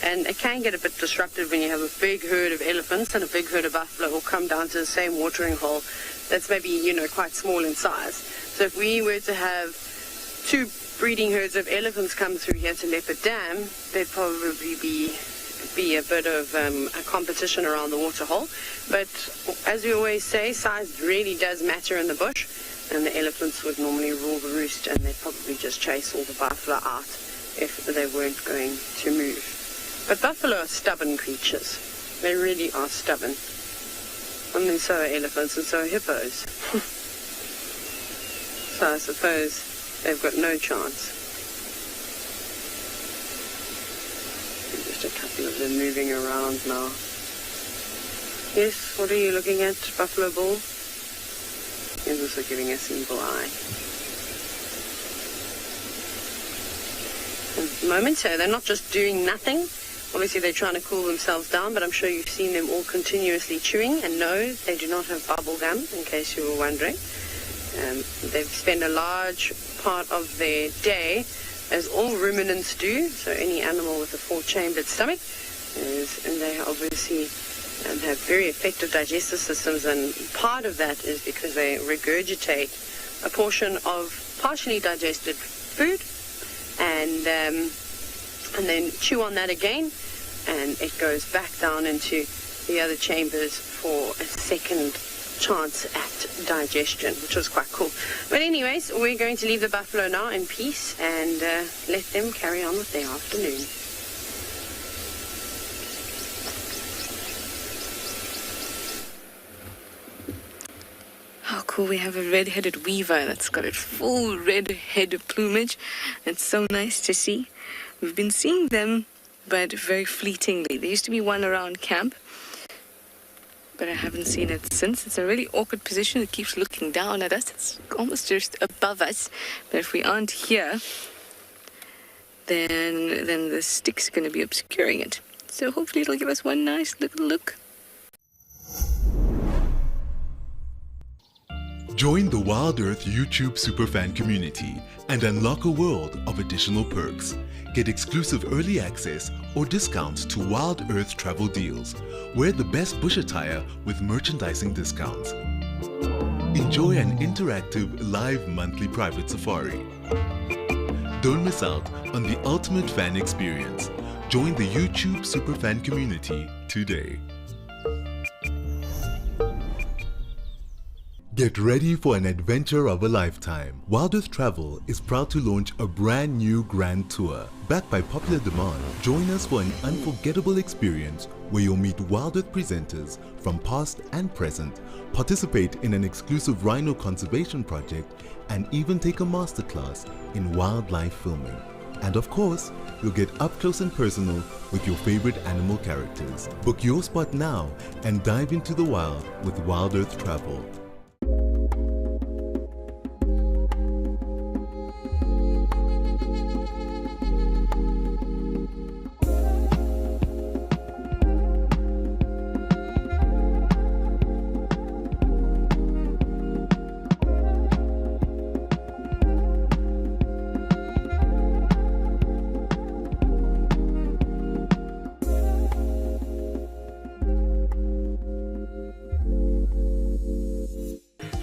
And it can get a bit disruptive when you have a big herd of elephants and a big herd of buffalo all come down to the same watering hole that's maybe, quite small in size. So if we were to have two breeding herds of elephants come through here to Leopard Dam, there'd probably be be a bit of a competition around the waterhole. But as we always say, size really does matter in the bush, and the elephants would normally rule the roost, and they'd probably just chase all the buffalo out if they weren't going to move. But buffalo are stubborn creatures. They really are stubborn. And then so are elephants and so are hippos. So I suppose they've got no chance. Just a couple of them moving around now. Yes, what are you looking at, Buffalo Bull? He's also giving us evil eye. At the moment, so they're not just doing nothing. Obviously, they're trying to cool themselves down, but I'm sure you've seen them all continuously chewing. And no, they do not have bubble gum, in case you were wondering. They spend a large part of their day, as all ruminants do, so any animal with a four-chambered stomach, and they obviously have very effective digestive systems, and part of that is because they regurgitate a portion of partially digested food and then chew on that again, and it goes back down into the other chambers for a second chance at digestion, which was quite cool. But anyways, we're going to leave the buffalo now in peace and let them carry on with their afternoon. How cool, we have a red-headed weaver that's got a full red head of plumage. It's so nice to see. We've been seeing them, but very fleetingly. There used to be one around camp, but I haven't seen it since. It's a really awkward position. It keeps looking down at us. It's almost just above us. But if we aren't here, then the stick's going to be obscuring it. So hopefully it'll give us one nice little look. Join the Wild Earth YouTube superfan community and unlock a world of additional perks. Get exclusive early access or discounts to Wild Earth travel deals. Wear the best bush attire with merchandising discounts. Enjoy an interactive live monthly private safari. Don't miss out on the ultimate fan experience. Join the YouTube superfan community today. Get ready for an adventure of a lifetime. Wild Earth Travel is proud to launch a brand new grand tour. Backed by popular demand, join us for an unforgettable experience where you'll meet Wild Earth presenters from past and present, participate in an exclusive rhino conservation project, and even take a masterclass in wildlife filming. And of course, you'll get up close and personal with your favorite animal characters. Book your spot now and dive into the wild with Wild Earth Travel.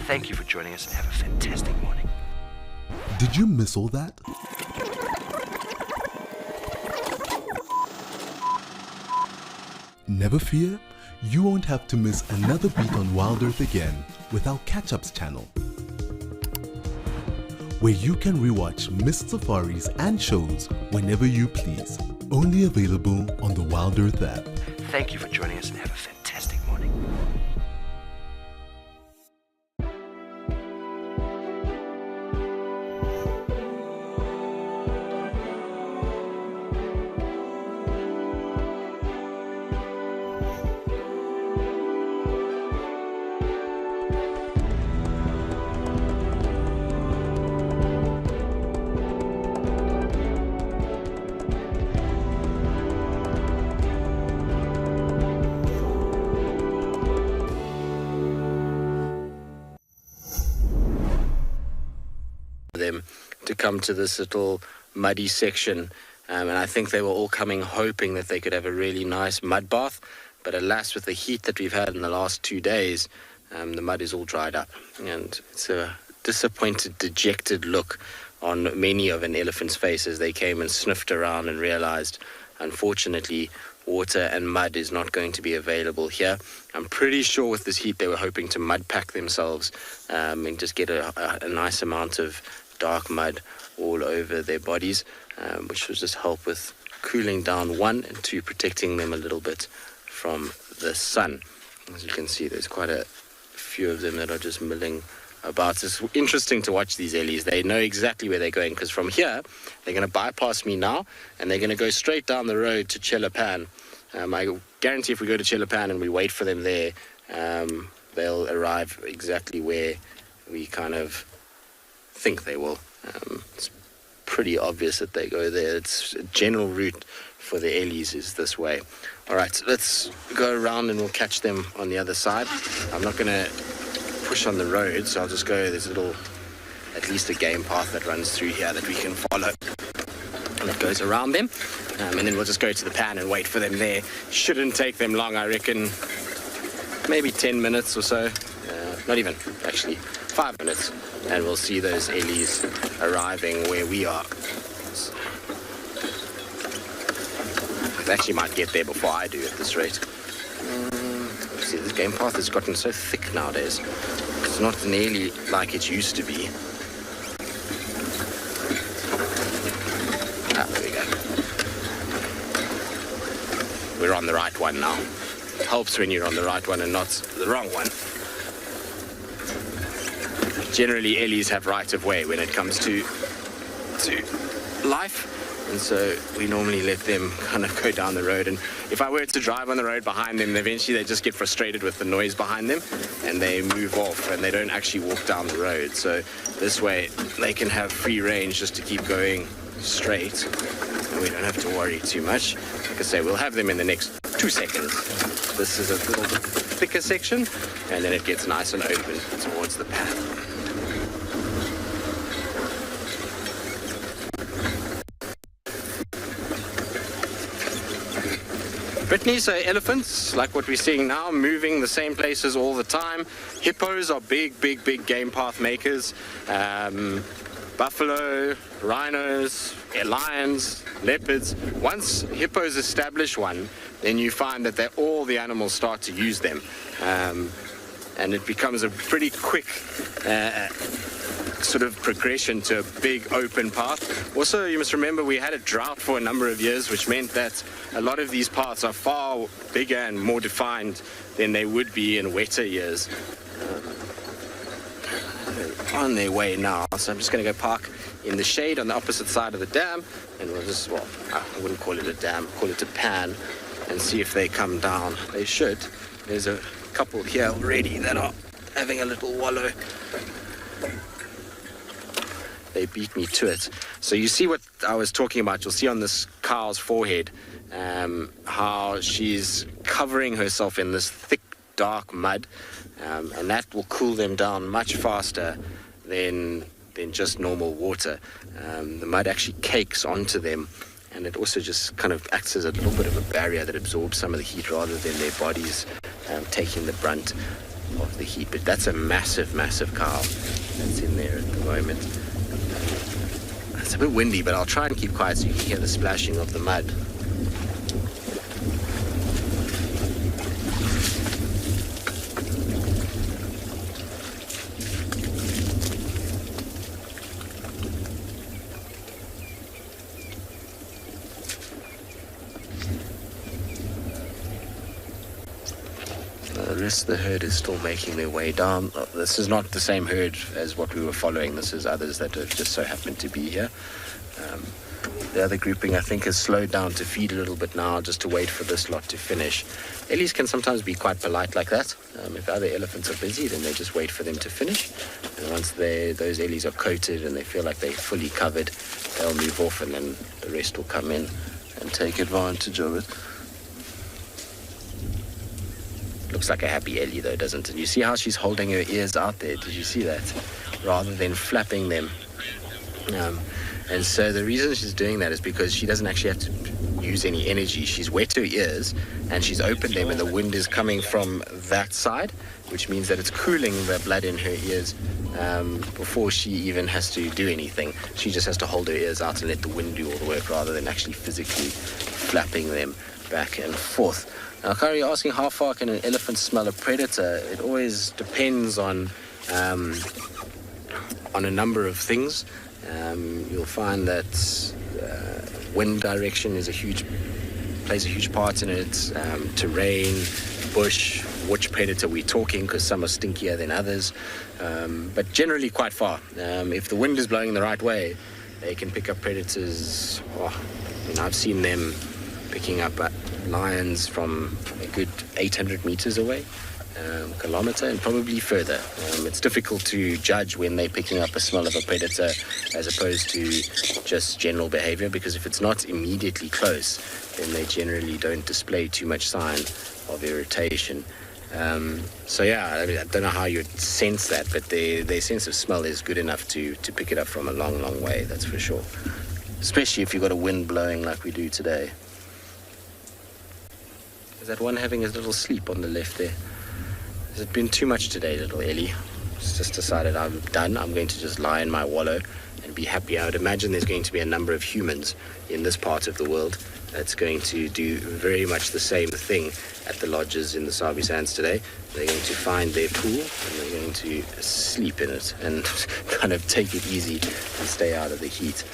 Thank you for joining us and have a fantastic morning. Did you miss all that? Never fear, you won't have to miss another beat on Wild Earth again with our Catch-Ups channel, where you can rewatch missed safaris and shows whenever you please. Only available on the Wild Earth app. Thank you for joining us and have a fantastic morning. Them to come to this little muddy section, and I think they were all coming hoping that they could have a really nice mud bath, but alas, with the heat that we've had in the last 2 days, the mud is all dried up, and it's a disappointed, dejected look on many of an elephant's face as they came and sniffed around and realized, unfortunately, water and mud is not going to be available here. I'm pretty sure with this heat they were hoping to mud pack themselves and just get a nice amount of dark mud all over their bodies, which will just help with cooling down, 1, and 2, protecting them a little bit from the sun. As you can see, there's quite a few of them that are just milling about. It's interesting to watch these ellies. They know exactly where they're going, because from here they're going to bypass me now and they're going to go straight down the road to Chelapan. I guarantee if we go to Chelapan and we wait for them there, they'll arrive exactly where we kind of think they will. It's pretty obvious that they go there. It's a general route for the ellies is this way. All right, so let's go around and we'll catch them on the other side. I'm not going to push on the road, so I'll just go, there's at least a game path that runs through here that we can follow, and it goes around them, and then we'll just go to the pan and wait for them there. Shouldn't take them long, I reckon, maybe 10 minutes or so, not even, actually 5 minutes, and we'll see those ellies arriving where we are. They actually might get there before I do at this rate. See, this game path has gotten so thick nowadays. It's not nearly like it used to be. There we go. We're on the right one now. It helps when you're on the right one and not the wrong one. Generally, ellies have right of way when it comes to life. And so we normally let them kind of go down the road. And if I were to drive on the road behind them, eventually they just get frustrated with the noise behind them and they move off and they don't actually walk down the road. So this way they can have free range just to keep going straight. And we don't have to worry too much. Like I say, we'll have them in the next 2 seconds. This is a little thicker section and then it gets nice and open towards the path. Brittany, so elephants, like what we're seeing now, moving the same places all the time. Hippos are big game path makers. Buffalo, rhinos, lions, leopards. Once hippos establish one, then you find that all the animals start to use them. And it becomes a pretty quick sort of progression to a big open path. Also, you must remember we had a drought for a number of years, which meant that a lot of these paths are far bigger and more defined than they would be in wetter years. On their way now, so I'm just going to go park in the shade on the opposite side of the dam, and we'll just, well, I wouldn't call it a dam, call it a pan, and see if they come down. They should. There's a couple here already that are having a little wallow. They beat me to it. So you see what I was talking about. You'll see on this cow's forehead how she's covering herself in this thick, dark mud, and that will cool them down much faster than just normal water. The mud actually cakes onto them, and it also just kind of acts as a little bit of a barrier that absorbs some of the heat rather than their bodies taking the brunt of the heat. But that's a massive cow that's in there at the moment. It's a bit windy, but I'll try and keep quiet so you can hear the splashing of the mud. The rest of the herd is still making their way down. This is not the same herd as what we were following. This is others that have just so happened to be here. The other grouping, I think, has slowed down to feed a little bit now, just to wait for this lot to finish. Ellies can sometimes be quite polite like that. If other elephants are busy, then they just wait for them to finish. And once those ellies are coated and they feel like they're fully covered, they'll move off, and then the rest will come in and take advantage of it. Looks like a happy ellie though, doesn't it? You see how she's holding her ears out there? Did you see that? Rather than flapping them. And so the reason she's doing that is because she doesn't actually have to use any energy. She's wet her ears and she's opened them, and the wind is coming from that side, which means that it's cooling the blood in her ears before she even has to do anything. She just has to hold her ears out and let the wind do all the work rather than actually physically flapping them. back and forth. Now, Kari, you're asking how far can an elephant smell a predator? It always depends on a number of things. You'll find that wind direction plays a huge part in it. Terrain, bush, which predator we're talking, because some are stinkier than others. But generally quite far. If the wind is blowing the right way, they can pick up predators. I've seen them picking up lions from a good 800 meters away, kilometer, and probably further. It's difficult to judge when they're picking up a smell of a predator as opposed to just general behavior, because if it's not immediately close, then they generally don't display too much sign of irritation. I don't know how you'd sense that, but their sense of smell is good enough to pick it up from a long, long way, that's for sure. Especially if you've got a wind blowing like we do today. Is that one having a little sleep on the left there? Has it been too much today, little Ellie? It's just decided I'm done. I'm going to just lie in my wallow and be happy. I would imagine there's going to be a number of humans in this part of the world that's going to do very much the same thing at the lodges in the Sabi Sands today. They're going to find their pool and they're going to sleep in it and kind of take it easy and stay out of the heat.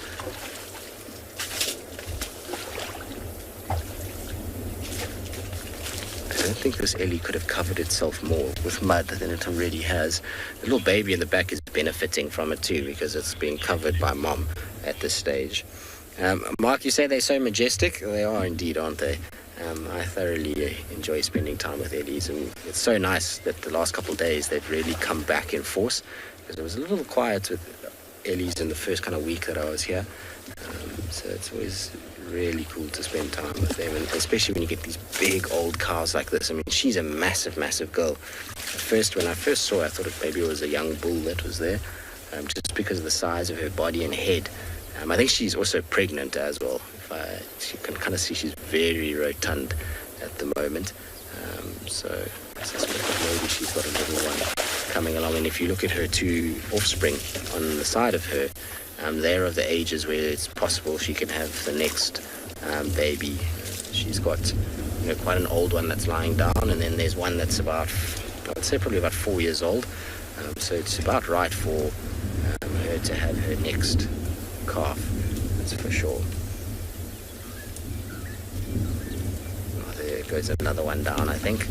I don't think this Ellie could have covered itself more with mud than it already has. The little baby in the back is benefiting from it too, because it's being covered by mom at this stage. Mark, you say they're so majestic? They are indeed, aren't they? I thoroughly enjoy spending time with Ellies, and it's so nice that the last couple of days they've really come back in force, because it was a little quiet with Ellies in the first kind of week that I was here. So it's always really cool to spend time with them, and especially when you get these big old cows like this. I mean, she's a massive, massive girl. When I first saw her, I thought maybe it was a young bull that was there, just because of the size of her body and head. I think she's also pregnant as well. You can kind of see she's very rotund at the moment. So I suspect that maybe she's got a little one coming along. And if you look at her two offspring on the side of her, they're of the ages where it's possible she can have the next baby. She's got quite an old one that's lying down, and then there's one that's about, I'd say probably about 4 years old. So it's about right for her to have her next calf, that's for sure. There goes another one down, I think.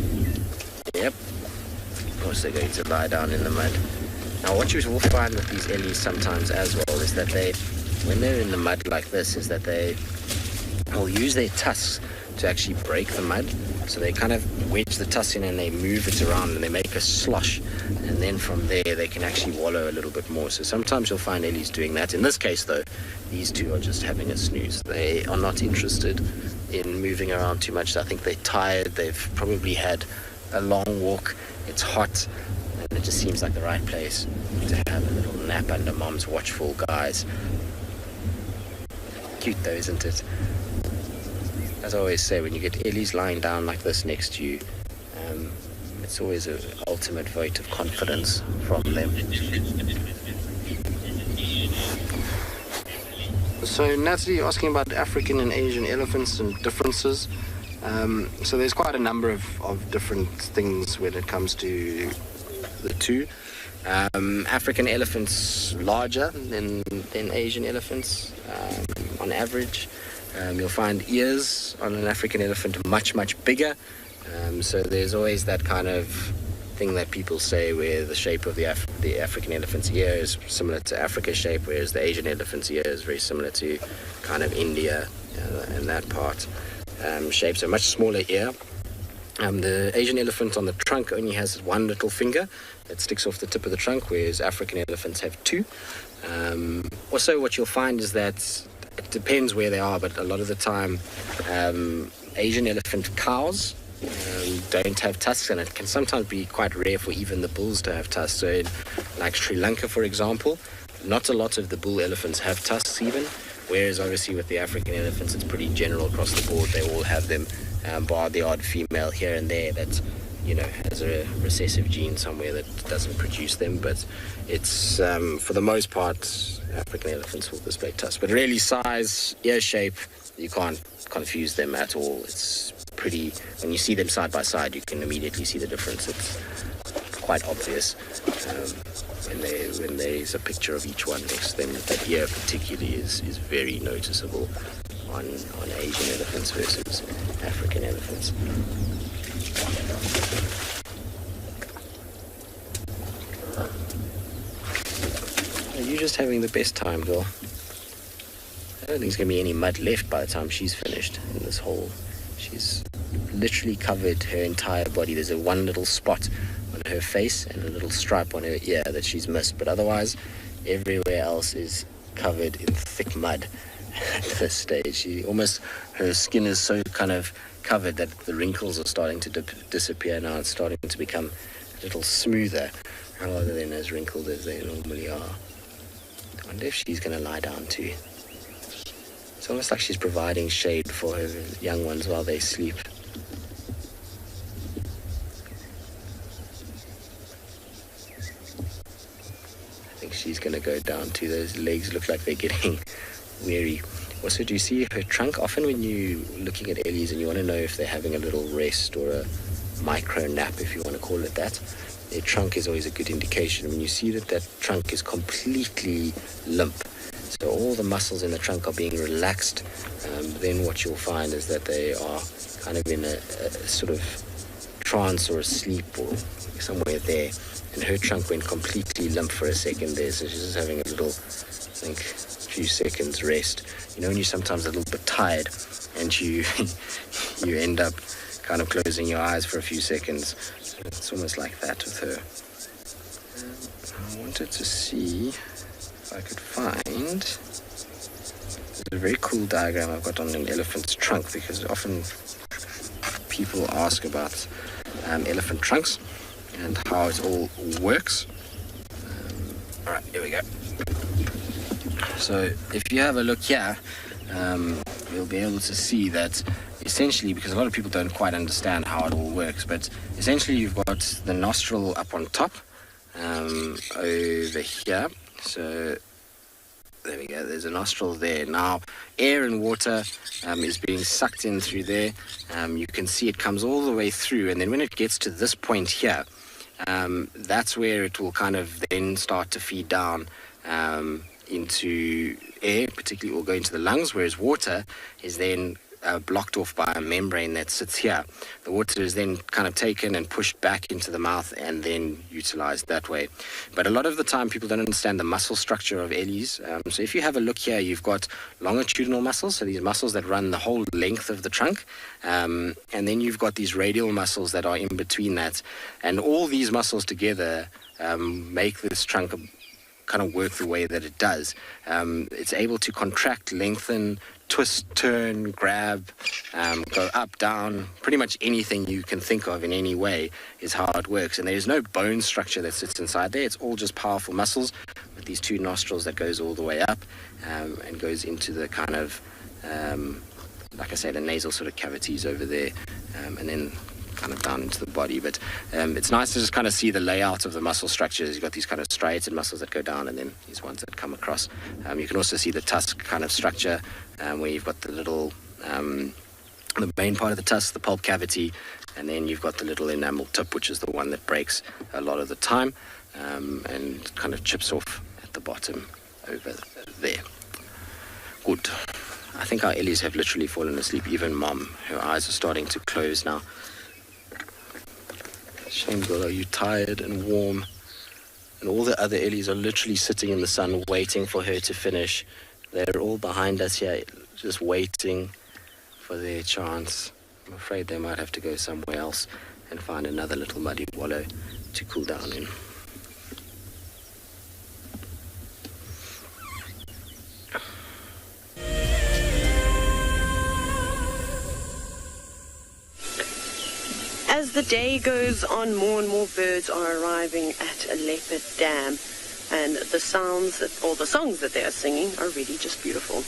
Yep. Of course they're going to lie down in the mud. Now what you will find with these Ellies sometimes as well is that when they're in the mud like this, is that they will use their tusks to actually break the mud. So they kind of wedge the tusks in and they move it around and they make a slosh. And then from there they can actually wallow a little bit more. So sometimes you'll find Ellies doing that. In this case though, these two are just having a snooze. They are not interested in moving around too much. I think they're tired. They've probably had a long walk. It's hot. And it just seems like the right place to have a little nap under mom's watchful guys. Cute though, isn't it? As I always say, when you get Ellies lying down like this next to you, it's always an ultimate vote of confidence from them. So Natalie, you're asking about African and Asian elephants and differences. So there's quite a number of different things when it comes to the two. African elephants larger than Asian elephants on average. You'll find ears on an African elephant much, much bigger. So there's always that kind of thing that people say where the shape of the African elephant's ear is similar to Africa's shape, whereas the Asian elephant's ear is very similar to kind of India and that part shape. So much smaller ear. The Asian elephant on the trunk only has one little finger that sticks off the tip of the trunk, whereas African elephants have two. Also, what you'll find is that it depends where they are, but a lot of the time Asian elephant cows don't have tusks, and it can sometimes be quite rare for even the bulls to have tusks. So in like Sri Lanka, for example, not a lot of the bull elephants have tusks even, whereas obviously with the African elephants it's pretty general across the board. They all have them, bar the odd female here and there that has a recessive gene somewhere that doesn't produce them, but it's for the most part African elephants will display tusks. But really size, ear shape, you can't confuse them at all. It's pretty, when you see them side by side, you can immediately see the difference. It's quite obvious when there's a picture of each one next to them. That ear particularly is very noticeable on Asian elephants versus African elephants. You're just having the best time, girl. I don't think there's going to be any mud left by the time she's finished in this hole. She's literally covered her entire body. There's one little spot on her face and a little stripe on her ear that she's missed, but otherwise everywhere else is covered in thick mud at this stage. Her skin is so kind of covered that the wrinkles are starting to disappear now. It's starting to become a little smoother rather than as wrinkled as they normally are. I wonder if she's going to lie down too. It's almost like she's providing shade for her young ones while they sleep. I think she's going to go down too. Those legs look like they're getting weary. Also, do you see her trunk? Often when you're looking at Ellies and you want to know if they're having a little rest or a micro nap, if you want to call it that, their trunk is always a good indication. When you see that trunk is completely limp, so all the muscles in the trunk are being relaxed, then what you'll find is that they are kind of in a sort of trance or a sleep or somewhere there. And her trunk went completely limp for a second there, so she's just having a little, I think, few seconds rest. You know, when you're sometimes a little bit tired and you end up kind of closing your eyes for a few seconds. It's almost like that with her. I wanted to see if I could find... There's a very cool diagram I've got on an elephant's trunk, because often people ask about elephant trunks and how it all works. Alright, here we go. So if you have a look here, you'll be able to see that essentially, because a lot of people don't quite understand how it all works, but essentially you've got the nostril up on top over here. So there we go, there's a nostril there. Now air and water is being sucked in through there. You can see it comes all the way through, and then when it gets to this point here, that's where it will kind of then start to feed down into air, particularly will go into the lungs, whereas water is then blocked off by a membrane that sits here. The water is then kind of taken and pushed back into the mouth and then utilized that way. But a lot of the time people don't understand the muscle structure of Ellies. So if you have a look here, you've got longitudinal muscles, so these muscles that run the whole length of the trunk, and then you've got these radial muscles that are in between that, and all these muscles together make this trunk kind of work the way that it does. It's able to contract, lengthen, twist, turn, grab, go up, down, pretty much anything you can think of in any way is how it works. And there's no bone structure that sits inside there. It's all just powerful muscles with these two nostrils that goes all the way up and goes into the kind of, like I say, the nasal sort of cavities over there, and then kind of down into the body. But it's nice to just kind of see the layout of the muscle structures. You've got these kind of striated muscles that go down, and then these ones that come across. You can also see the tusk kind of structure, where you've got the little, the main part of the tusk, the pulp cavity, and then you've got the little enamel tip, which is the one that breaks a lot of the time, and kind of chips off at the bottom over there. Good. I think our Ellies have literally fallen asleep. Even Mom, her eyes are starting to close now. Shame, girl, are you tired and warm? And all the other Ellies are literally sitting in the sun waiting for her to finish. They're all behind us here, just waiting for their chance. I'm afraid they might have to go somewhere else and find another little muddy wallow to cool down in. As the day goes on, more and more birds are arriving at Leopard Dam, and the songs that they are singing are really just beautiful.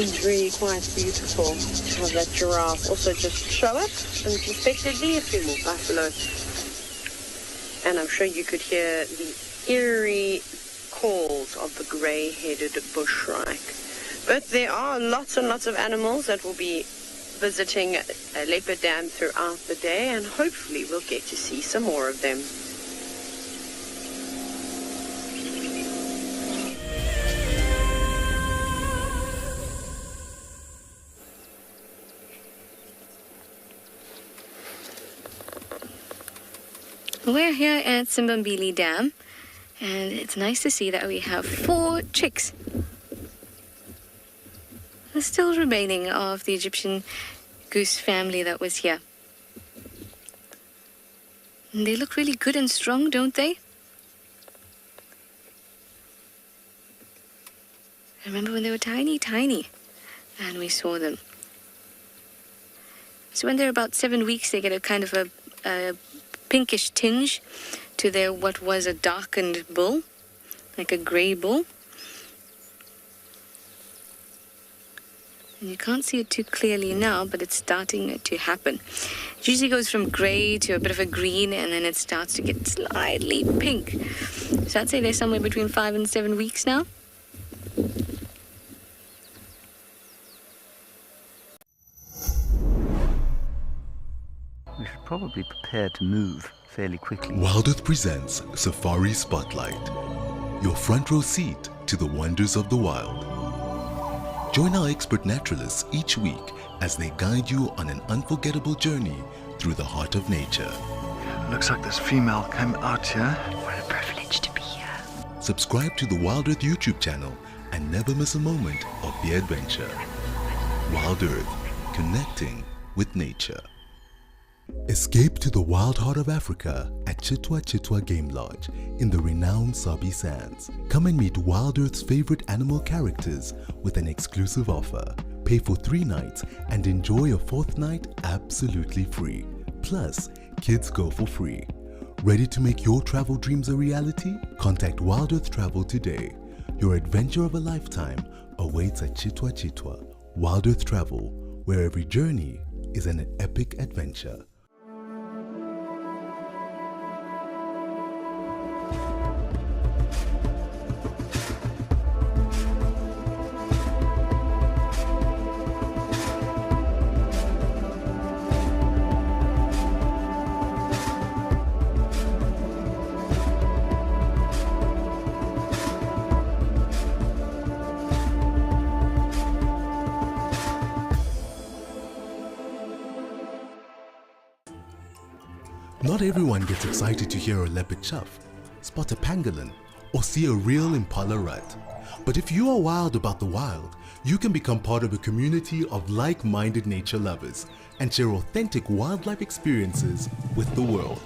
It's really quite beautiful to have that giraffe also just show up unexpectedly. A few more buffalo. And I'm sure you could hear the eerie calls of the grey-headed bushshrike. But there are lots and lots of animals that will be visiting Leopard Dam throughout the day, and hopefully we'll get to see some more of them. We're here at Simbambili Dam, and it's nice to see that we have 4 chicks. They're still remaining of the Egyptian goose family that was here. And they look really good and strong, don't they? I remember when they were tiny, tiny, and we saw them. So when they're about 7 weeks, they get a kind of a pinkish tinge to their what was a darkened bull, like a grey bull. And you can't see it too clearly now, but it's starting to happen. It usually goes from grey to a bit of a green, and then it starts to get slightly pink. So I'd say they're somewhere between 5 and 7 weeks now. We should probably prepare to move fairly quickly. Wild Earth presents Safari Spotlight, your front row seat to the wonders of the wild. Join our expert naturalists each week as they guide you on an unforgettable journey through the heart of nature. Looks like this female came out here. What a privilege to be here. Subscribe to the Wild Earth YouTube channel and never miss a moment of the adventure. Wild Earth, connecting with nature. Escape to the wild heart of Africa at Chitwa Chitwa Game Lodge in the renowned Sabi Sands. Come and meet Wild Earth's favorite animal characters with an exclusive offer. Pay for 3 nights and enjoy a 4th night absolutely free. Plus, kids go for free. Ready to make your travel dreams a reality? Contact Wild Earth Travel today. Your adventure of a lifetime awaits at Chitwa Chitwa. Wild Earth Travel, where every journey is an epic adventure. Not everyone gets excited to hear a leopard chuff, spot a pangolin, or see a real impala rut. But if you are wild about the wild, you can become part of a community of like-minded nature lovers and share authentic wildlife experiences with the world.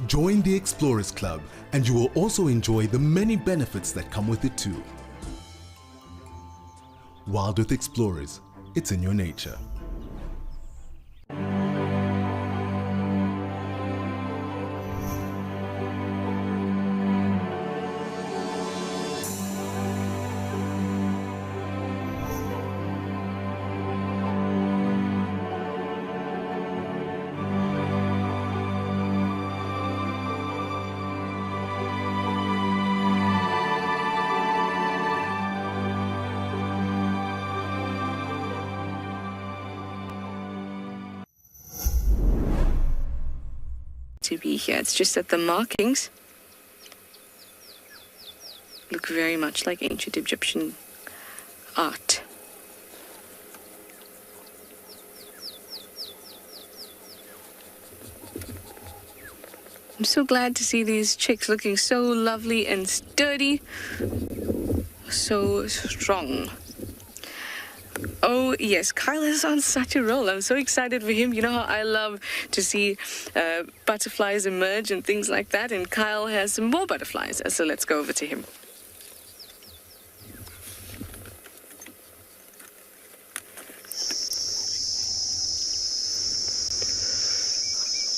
Join the Explorers Club and you will also enjoy the many benefits that come with it too. Wild Earth Explorers, it's in your nature. To be here. It's just that the markings look very much like ancient Egyptian art. I'm so glad to see these chicks looking so lovely and sturdy, so strong. Oh yes, Kyle is on such a roll. I'm so excited for him. You know how I love to see butterflies emerge and things like that, and Kyle has some more butterflies, so let's go over to him.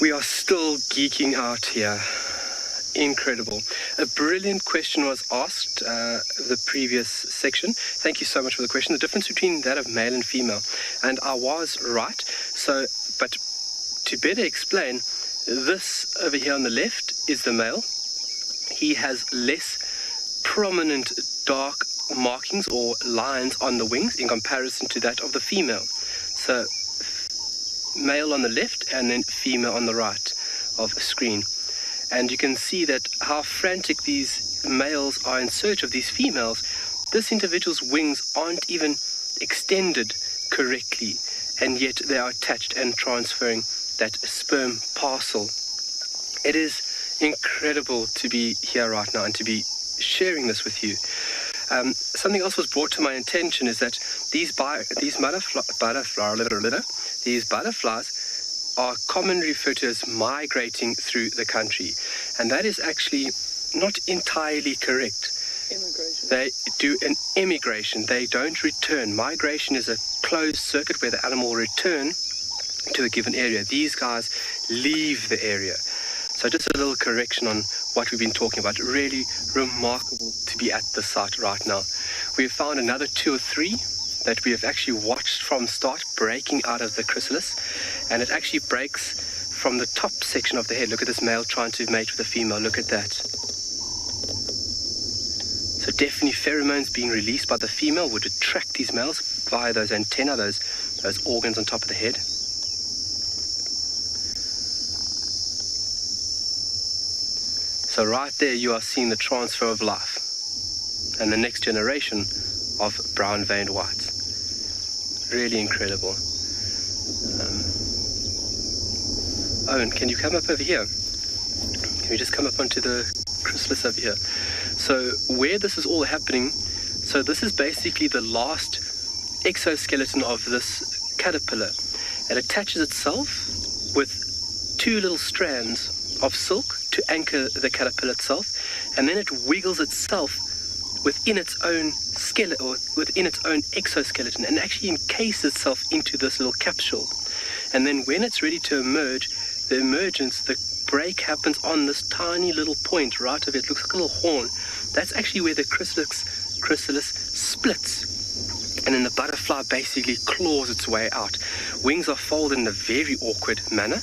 We are still geeking out here incredible. A brilliant question was asked, the previous section. Thank you so much for the question. The difference between that of male and female. And I was right. So, but to better explain, this over here on the left is the male. He has less prominent dark markings or lines on the wings in comparison to that of the female. So, male on the left and then female on the right of the screen. And you can see that how frantic these males are in search of these females. This individual's wings aren't even extended correctly, and yet they are attached and transferring that sperm parcel. It is incredible to be here right now and to be sharing this with you. Something else was brought to my attention is that these butterflies are commonly referred to as migrating through the country, and that is actually not entirely correct. Immigration. They do an emigration. They don't return. Migration is a closed circuit where the animal will return to a given area. These guys leave the area. So just a little correction on what we've been talking about. Really remarkable to be at the site right now. We've found another 2 or 3 that we have actually watched from start breaking out of the chrysalis, and it actually breaks from the top section of the head. Look at this male trying to mate with a female. Look at that. So definitely pheromones being released by the female would attract these males via those antennae, those organs on top of the head. So right there you are seeing the transfer of life and the next generation of brown-veined whites. Really incredible. Owen, can you come up over here? Can we just come up onto the chrysalis over here? So where this is all happening, so this is basically the last exoskeleton of this caterpillar. It attaches itself with 2 little strands of silk to anchor the caterpillar itself, and then it wiggles itself within its own skeleton, or within its own exoskeleton, and actually encases itself into this little capsule. And then when it's ready to emerge, the break happens on this tiny little point right of it. It looks like a little horn. That's actually where the chrysalis splits. And then the butterfly basically claws its way out. Wings are folded in a very awkward manner.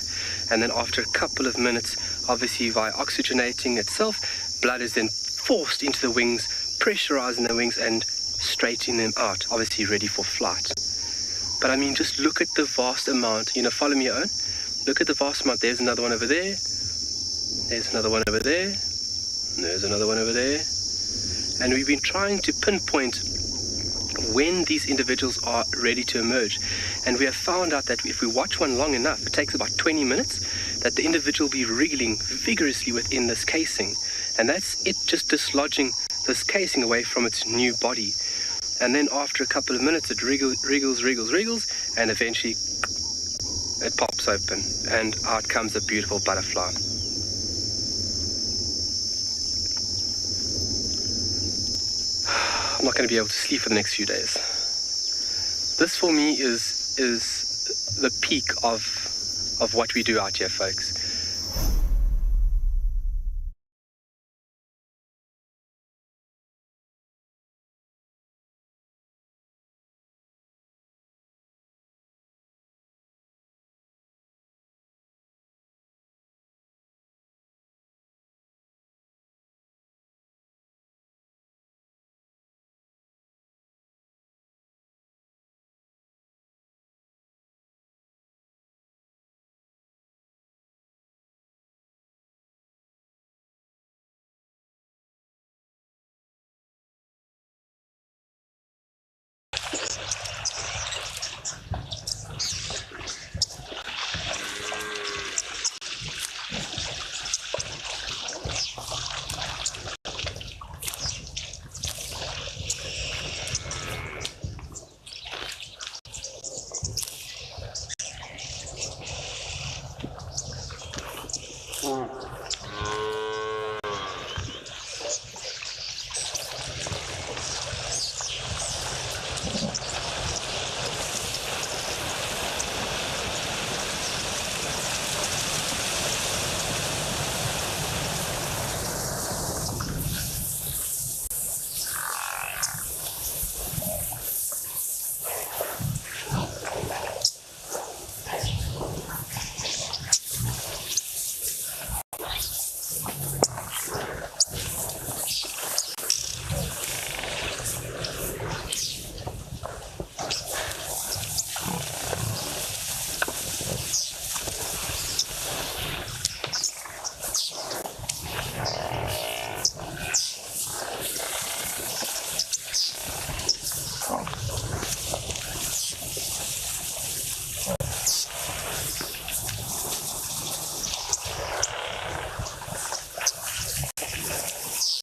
And then after a couple of minutes, obviously by oxygenating itself, blood is then forced into the wings, pressurizing the wings and straightening them out, obviously ready for flight. But I mean, just look at the vast amount. Follow me, Owen. Look at the vast amount. There's another one over there. There's another one over there. There's another one over there. And we've been trying to pinpoint when these individuals are ready to emerge. And we have found out that if we watch one long enough, it takes about 20 minutes, that the individual will be wriggling vigorously within this casing. And that's it just dislodging this casing away from its new body. And then after a couple of minutes, it wriggles, and eventually it pops open, and out comes a beautiful butterfly. I'm not going to be able to sleep for the next few days. This for me is the peak of what we do out here, folks.